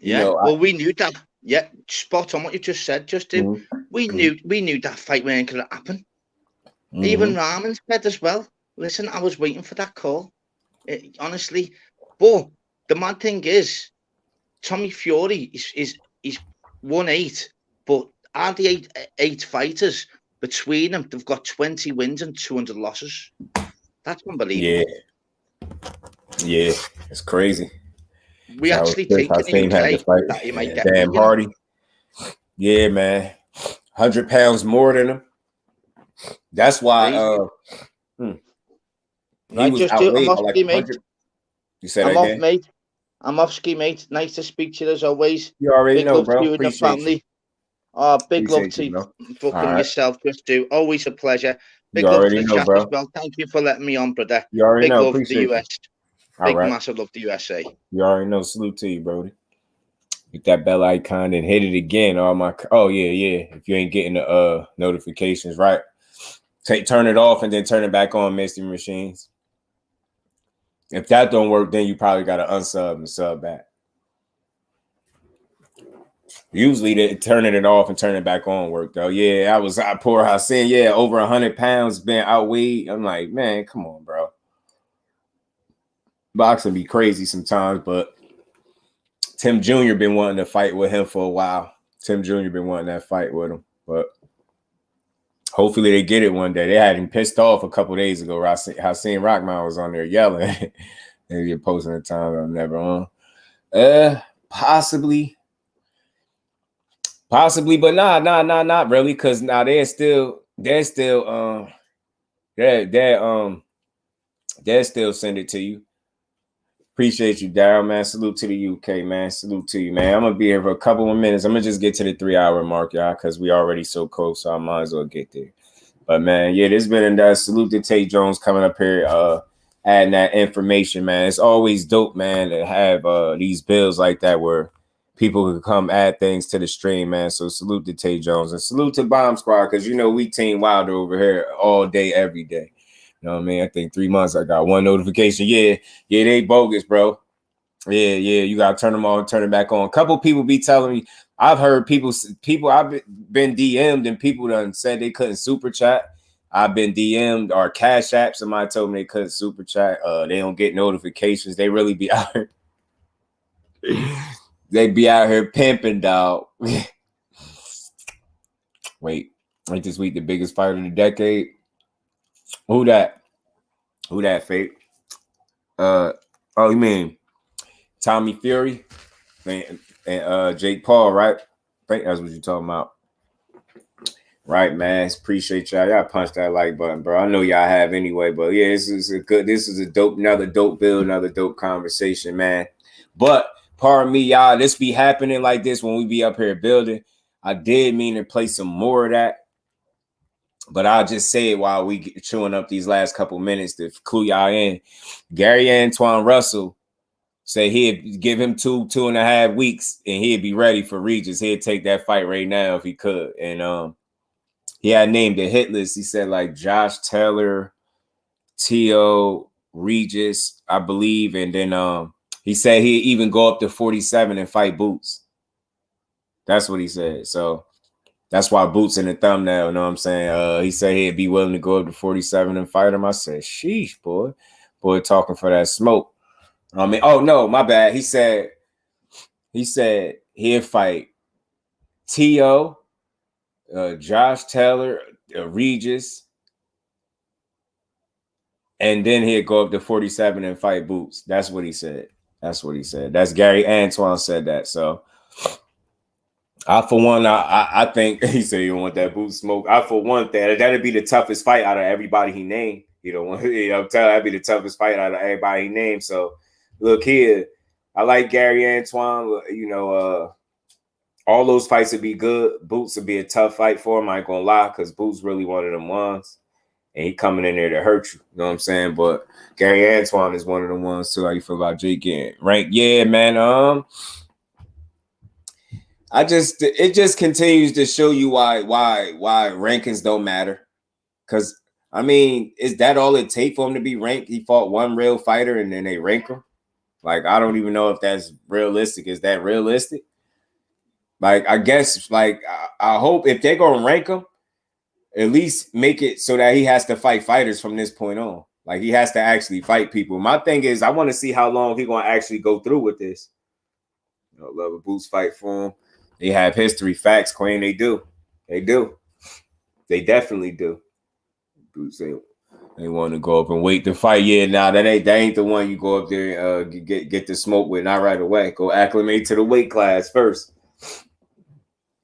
Well, we knew that. Yeah, spot on what you just said, Justin. We knew that fight wasn't going to happen. Even Rahman said as well, listen, I was waiting for that call. Honestly. But the mad thing is, Tommy Fury is 1-8, but are the eight fighters between them, they've got 20 wins and 200 losses. That's unbelievable. Yeah, it's crazy. We actually think in the UK that he might get damn Hardy. Yeah, man. 100 pounds more than him. That's why I'm off ski, mate. You said I'm off, mate. I'm off ski, mate. Nice to speak to you as always. You already know, love bro. To you and the family. Big love to you, fucking yourself. Just do. Always a pleasure. Big love to the chat as well. Thank you for letting me on, brother. You already big know. Love to the US. Big massive love to USA. You already know. Salute to you, Brody. Hit that bell icon and hit it again. Yeah. If you ain't getting the notifications, right? Turn it off and then turn it back on, Misty Machines. If that don't work, then you probably got to unsub and sub back. Usually they turning it off and turning it back on work though. Yeah, I poor Hassan. Yeah, over 100 pounds being outweighed. I'm like, man, come on, bro. Boxing be crazy sometimes, but Tim Jr. been wanting to fight with him for a while. Tim Jr. been wanting that fight with him, but hopefully they get it one day. They had him pissed off a couple days ago. Hasim Rahman was on there yelling. Maybe posting the time I'm never on. Possibly, but not really, because now they'll still send it to you. Appreciate you, Daryl, man. Salute to the UK, man. Salute to you, man. I'm gonna be here for a couple more minutes. I'm gonna just get to the 3-hour mark, y'all, because we already so close, so I might as well get there. But man, yeah, this been a salute to Tate Jones coming up here, adding that information, man. It's always dope, man, to have these bills like that where people can come add things to the stream, man. So salute to Tate Jones and salute to Bomb Squad, because you know we Team Wilder over here all day, every day. You know what I mean? I think 3 months I got one notification. Yeah, they bogus, bro. Yeah, you gotta turn them on, turn it back on. A couple people be telling me, I've heard people I've been DM'd and people done said they couldn't super chat. I've been DM'd or Cash App. Somebody told me they couldn't super chat. They don't get notifications. They really be out here. They be out here pimping, dog. Wait, ain't this week the biggest fight of the decade? Who that, fake? Oh, you mean Tommy Fury and Jake Paul, right? I think that's what you're talking about. Right, man. Appreciate y'all. Y'all punch that like button, bro. I know y'all have anyway, but yeah, this is another dope build, another dope conversation, man. But pardon me, y'all, this be happening like this when we be up here building. I did mean to play some more of that, but I'll just say it while we chewing up these last couple minutes to clue y'all in. Gary Antoine Russell say he'd give him 2.5 weeks and he'd be ready for Regis. He'd take that fight right now if he could. And he had named a hit list. He said like Josh Taylor, T.O., Regis, I believe. And then he said he'd even go up to 47 and fight Boots. That's what he said. So that's why Boots in the thumbnail, you know what I'm saying? He said he'd be willing to go up to 47 and fight him. I said, sheesh, boy. Boy talking for that smoke. I mean, oh no, my bad. He said he'd fight T.O., Josh Taylor, Regis, and then he'd go up to 47 and fight Boots. That's what he said. That's Gary Antoine said that. So I, for one, I think he said you don't want that Boots smoke. I, for one, that'd be the toughest fight out of everybody he named. You know, I'm telling that'd be the toughest fight out of everybody he named. So look here, I like Gary Antoine. You know, all those fights would be good. Boots would be a tough fight for him. I ain't gonna lie, because Boots really one of them ones, and he coming in there to hurt you. You know what I'm saying? But Gary Antoine is one of the ones too. How you feel about Jake getting ranked? Yeah, man. It just continues to show you why rankings don't matter. Because I mean, is that all it takes for him to be ranked? He fought one real fighter and then they rank him. Like, I don't even know if that's realistic. Is that realistic? Like, I guess, like, I hope if they're going to rank him, at least make it so that he has to fight fighters from this point on. Like, he has to actually fight people. My thing is, I want to see how long he's going to actually go through with this. You know, love a Boots fight for him. They have history, facts, Queen. They do. They definitely do. Boots, they want to go up and wait to fight. Yeah, nah, that ain't the one you go up there and get the smoke with. Not right away. Go acclimate to the weight class first.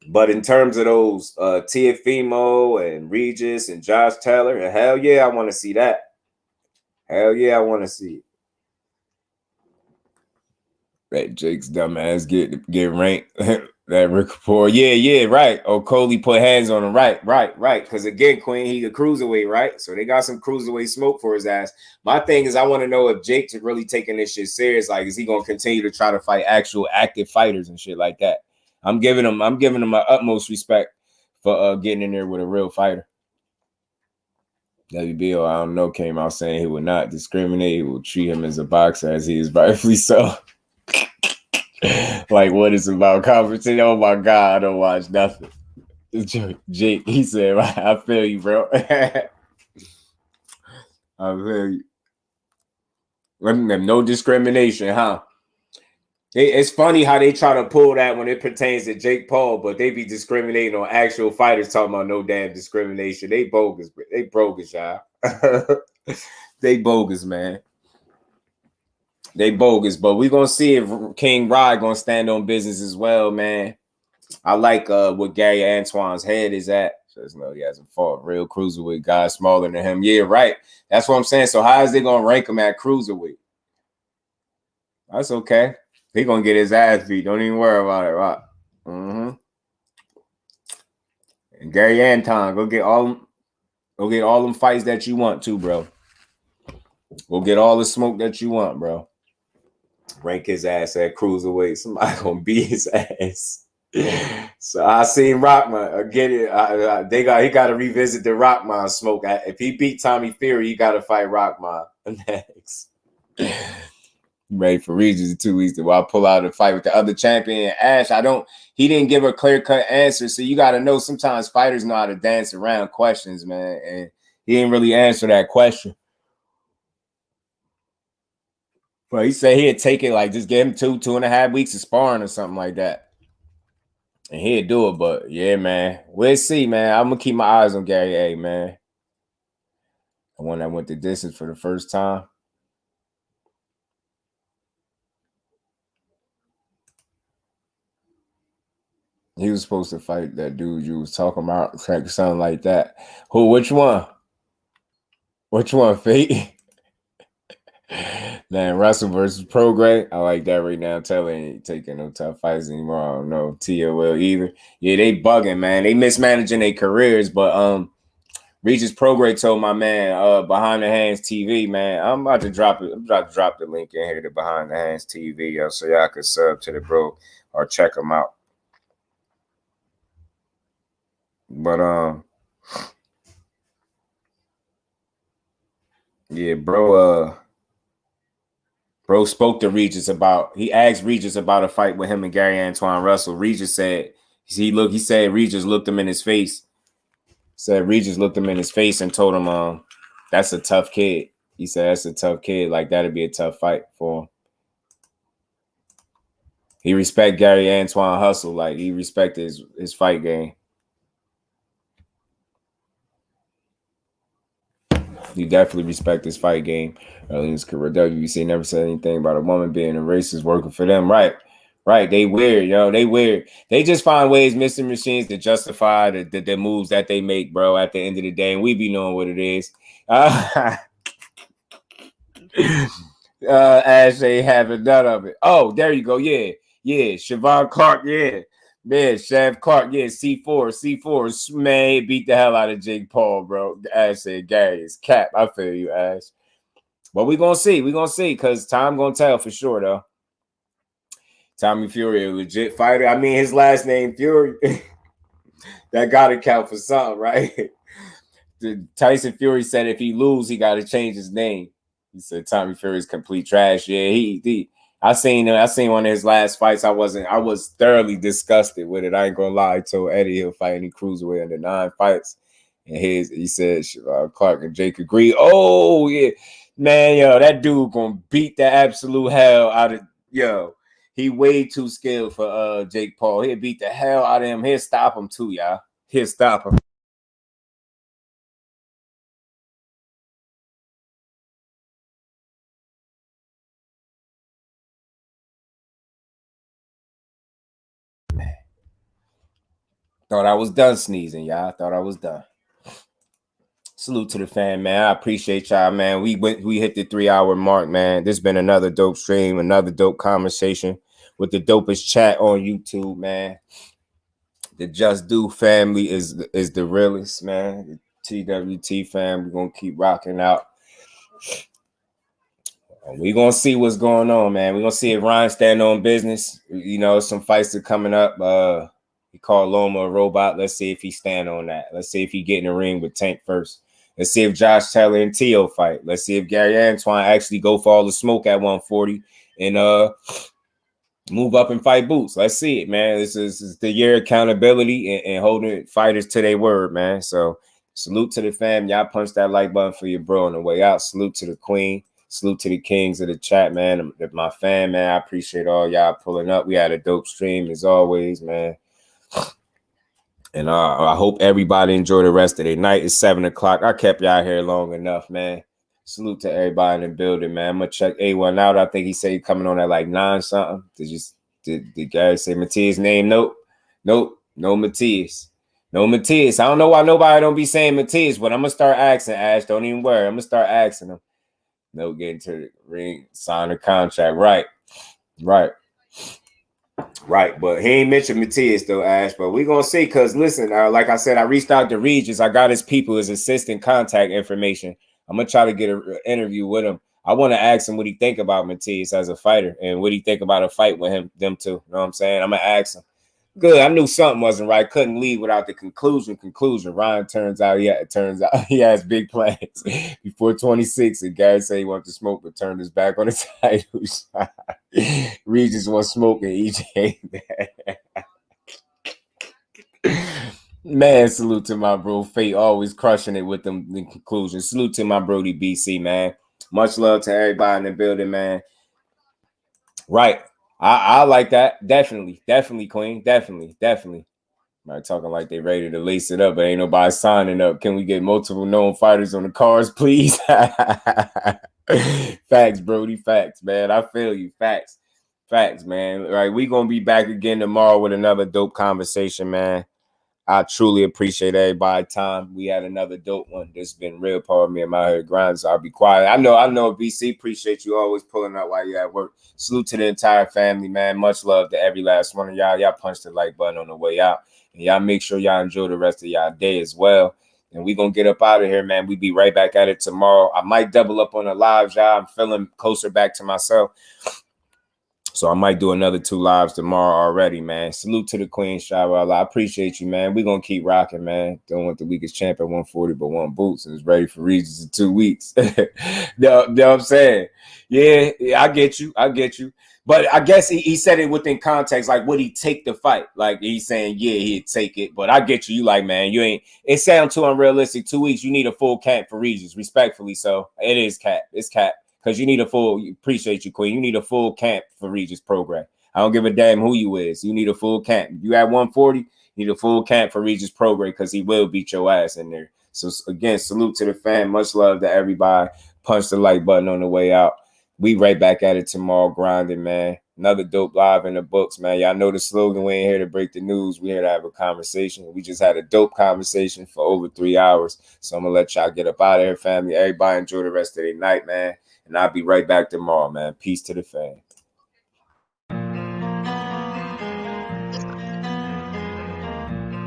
But in terms of those Teofimo and Regis and Josh Taylor, hell yeah, I want to see that. Hell yeah, I want to see it. That Jake's dumb ass get ranked. That Rick Kapoor. Yeah, right. Oh, Coley put hands on him. Right. Because again, Queen, he a cruiserweight, right? So they got some cruiserweight smoke for his ass. My thing is, I want to know if Jake's really taking this shit serious. Like, is he gonna continue to try to fight actual active fighters and shit like that? I'm giving him my utmost respect for getting in there with a real fighter. WBO, I don't know, came out saying he would not discriminate. He will treat him as a boxer, as he is rightfully so. Like, what is about conversation? Oh my God, I don't watch nothing. Jake, he said, I feel you, bro. I feel you. No discrimination, huh? It's funny how they try to pull that when it pertains to Jake Paul, but they be discriminating on actual fighters talking about no damn discrimination. They bogus, y'all. They bogus, man. They bogus, but we're going to see if King Rye going to stand on business as well, man. I like what Gary Antoine's head is at. Just know he hasn't fought real cruiserweight guys smaller than him. Yeah, right. That's what I'm saying. So how is they going to rank him at cruiserweight? That's okay. He gonna get his ass beat. Don't even worry about it, Rock. And Gary Anton, go get all them fights that you want to, bro. Go get all the smoke that you want, bro. Rank his ass at cruiserweight. Somebody gonna beat his ass. So I seen Rockman get it. He got to revisit the Rockman smoke. If he beat Tommy Fury, he got to fight Rockman next. Ready for Regis in 2 weeks? While I pull out a fight with the other champion, Ash. He didn't give a clear-cut answer. So you got to know sometimes fighters know how to dance around questions, man. And he didn't really answer that question. But he said he'd take it, like just give him 2.5 weeks of sparring or something like that. And he'd do it, but yeah, man. We'll see, man. I'm gonna keep my eyes on Gary A, man. The one that went the distance for the first time. He was supposed to fight that dude you was talking about, something like that. Who? Which one? Which one, Fate? Man, Russell versus PROGRAIS. I like that right now. Telling ain't taking no tough fights anymore. I don't know TOL either. Yeah, they bugging, man. They mismanaging their careers, but Regis PROGRAIS told my man Behind the Hands TV, man. I'm about to drop it. I'm about to drop the link in here to Behind the Hands TV, so y'all can sub to the bro or check them out. But yeah, bro spoke to Regis he asked Regis about a fight with him and Gary Antoine Russell. Regis said he said Regis looked him in his face. Said Regis looked him in his face and told him that's a tough kid. He said that's a tough kid. Like that'd be a tough fight for him. He respect Gary Antoine Hustle. Like he respected his fight game. You definitely respect his fight game. Early in his career, WBC never said anything about a woman being a racist working for them. Right. They weird, yo. They weird. They just find ways, Mr. Machines, to justify the moves that they make, bro, at the end of the day. And we be knowing what it is. Ash ain't having none of it. Oh, there you go. Yeah. Siobhan Clark, yeah. Man, Shav Clark, yeah, C4, man, beat the hell out of Jake Paul, bro. Ash said Gary is cap. I feel you, Ash. But we gonna see, because time gonna tell for sure, though. Tommy Fury, a legit fighter. I mean, his last name Fury, that gotta count for something, right? Tyson Fury said if he lose, he gotta change his name. He said Tommy Fury is complete trash. Yeah, I seen one of his last fights. I was thoroughly disgusted with it. I ain't gonna lie. I told Eddie he'll fight any cruiserweight under 9 fights. And he said Clark and Jake agree. Oh yeah, man, yo, that dude gonna beat the absolute hell out of He way too skilled for Jake Paul. He'll beat the hell out of him. He'll stop him too, y'all. He'll stop him. Thought I was done sneezing, y'all. Thought I was done. Salute to the fan, man. I appreciate y'all, man. We hit the 3-hour mark, man. This has been another dope stream, another dope conversation with the dopest chat on YouTube, man. The Just Do family is the realest, man. The TWT fam, we're gonna keep rocking out. We're gonna see what's going on, man. We're gonna see if Ryan stand on business. You know, some fights are coming up. He called Loma a robot. Let's see if he stand on that. Let's see if he get in the ring with Tank first. Let's see if Josh Taylor and Tio fight. Let's see if Gary Antoine actually go for all the smoke at 140 and move up and fight Boots. Let's see it, man. This is the year of accountability and holding fighters to their word, man. So salute to the fam. Y'all punch that like button for your bro on the way out. Salute to the queen. Salute to the kings of the chat, man. My fan, man. I appreciate all y'all pulling up. We had a dope stream as always, man. And I hope everybody enjoy the rest of their night. It's 7 o'clock. I kept y'all here long enough, man. Salute to everybody in the building, man. I'm gonna check A1 out. I think he said he coming on at like 9 something. Did Gary say Matias' name? Nope. No Matias. No Matias. I don't know why nobody don't be saying Matias, but I'm gonna start asking, Ash. Don't even worry. I'm gonna start asking him. No, get into the ring, sign the contract. Right. Right. Right, but he ain't mentioned Matias though, Ash. But we gonna see, cause listen, like I said, I reached out to Regis. I got his people, his assistant contact information. I'm gonna try to get an interview with him. I want to ask him what he think about Matias as a fighter and what he think about a fight with them two. You know what I'm saying? I'm gonna ask him. Good. I knew something wasn't right. Couldn't leave without the conclusion. Ryan turns out he has big plans before 26. And Gary said he wanted to smoke, but turned his back on the title shot. Regis was smoking EJ. Man, salute to my bro. Fate always crushing it with them in conclusion. Salute to my Brody BC, man. Much love to everybody in the building, man. Right. I like that. Definitely, Queen. Definitely. I'm talking like they ready to lace it up, but ain't nobody signing up. Can we get multiple known fighters on the cards, please? Facts, Brody. Facts, man. I feel you. Facts, man. All right, we gonna be back again tomorrow with another dope conversation, man. I truly appreciate everybody's time. We had another dope one. This has been real part of me and my head grind, so I'll be quiet. I know, BC, appreciate you always pulling up while you're at work. Salute to the entire family, man. Much love to every last one of y'all. Y'all punch the like button on the way out. And y'all make sure y'all enjoy the rest of y'all day as well. And we going to get up out of here, man. We be right back at it tomorrow. I might double up on the lives, y'all. I'm feeling closer back to myself. So I might do another 2 lives tomorrow already, man. Salute to the Queen, Shawala. I appreciate you, man. We're going to keep rocking, man. Don't want the weakest champ at 140, but one boots and is ready for Regis in 2 weeks. You know what I'm saying? Yeah, I get you. But I guess he said it within context, like, would he take the fight? Like, he's saying, yeah, he'd take it. But I get you. You like, man, you ain't – it sounds too unrealistic. 2 weeks, you need a full camp for Regis, respectfully. So it is cap. It's cap. Because you need a full – appreciate you, Queen. You need a full camp for Regis program. I don't give a damn who you is. You need a full camp. If you at 140, you need a full camp for Regis program because he will beat your ass in there. So, again, salute to the fan. Much love to everybody. Punch the like button on the way out. We right back at it tomorrow, grinding, man. Another dope live in the books, man. Y'all know the slogan. We ain't here to break the news. We here to have a conversation. We just had a dope conversation for over 3 hours. So I'm going to let y'all get up out of here, family. Everybody enjoy the rest of the night, man. And I'll be right back tomorrow, man. Peace to the fan.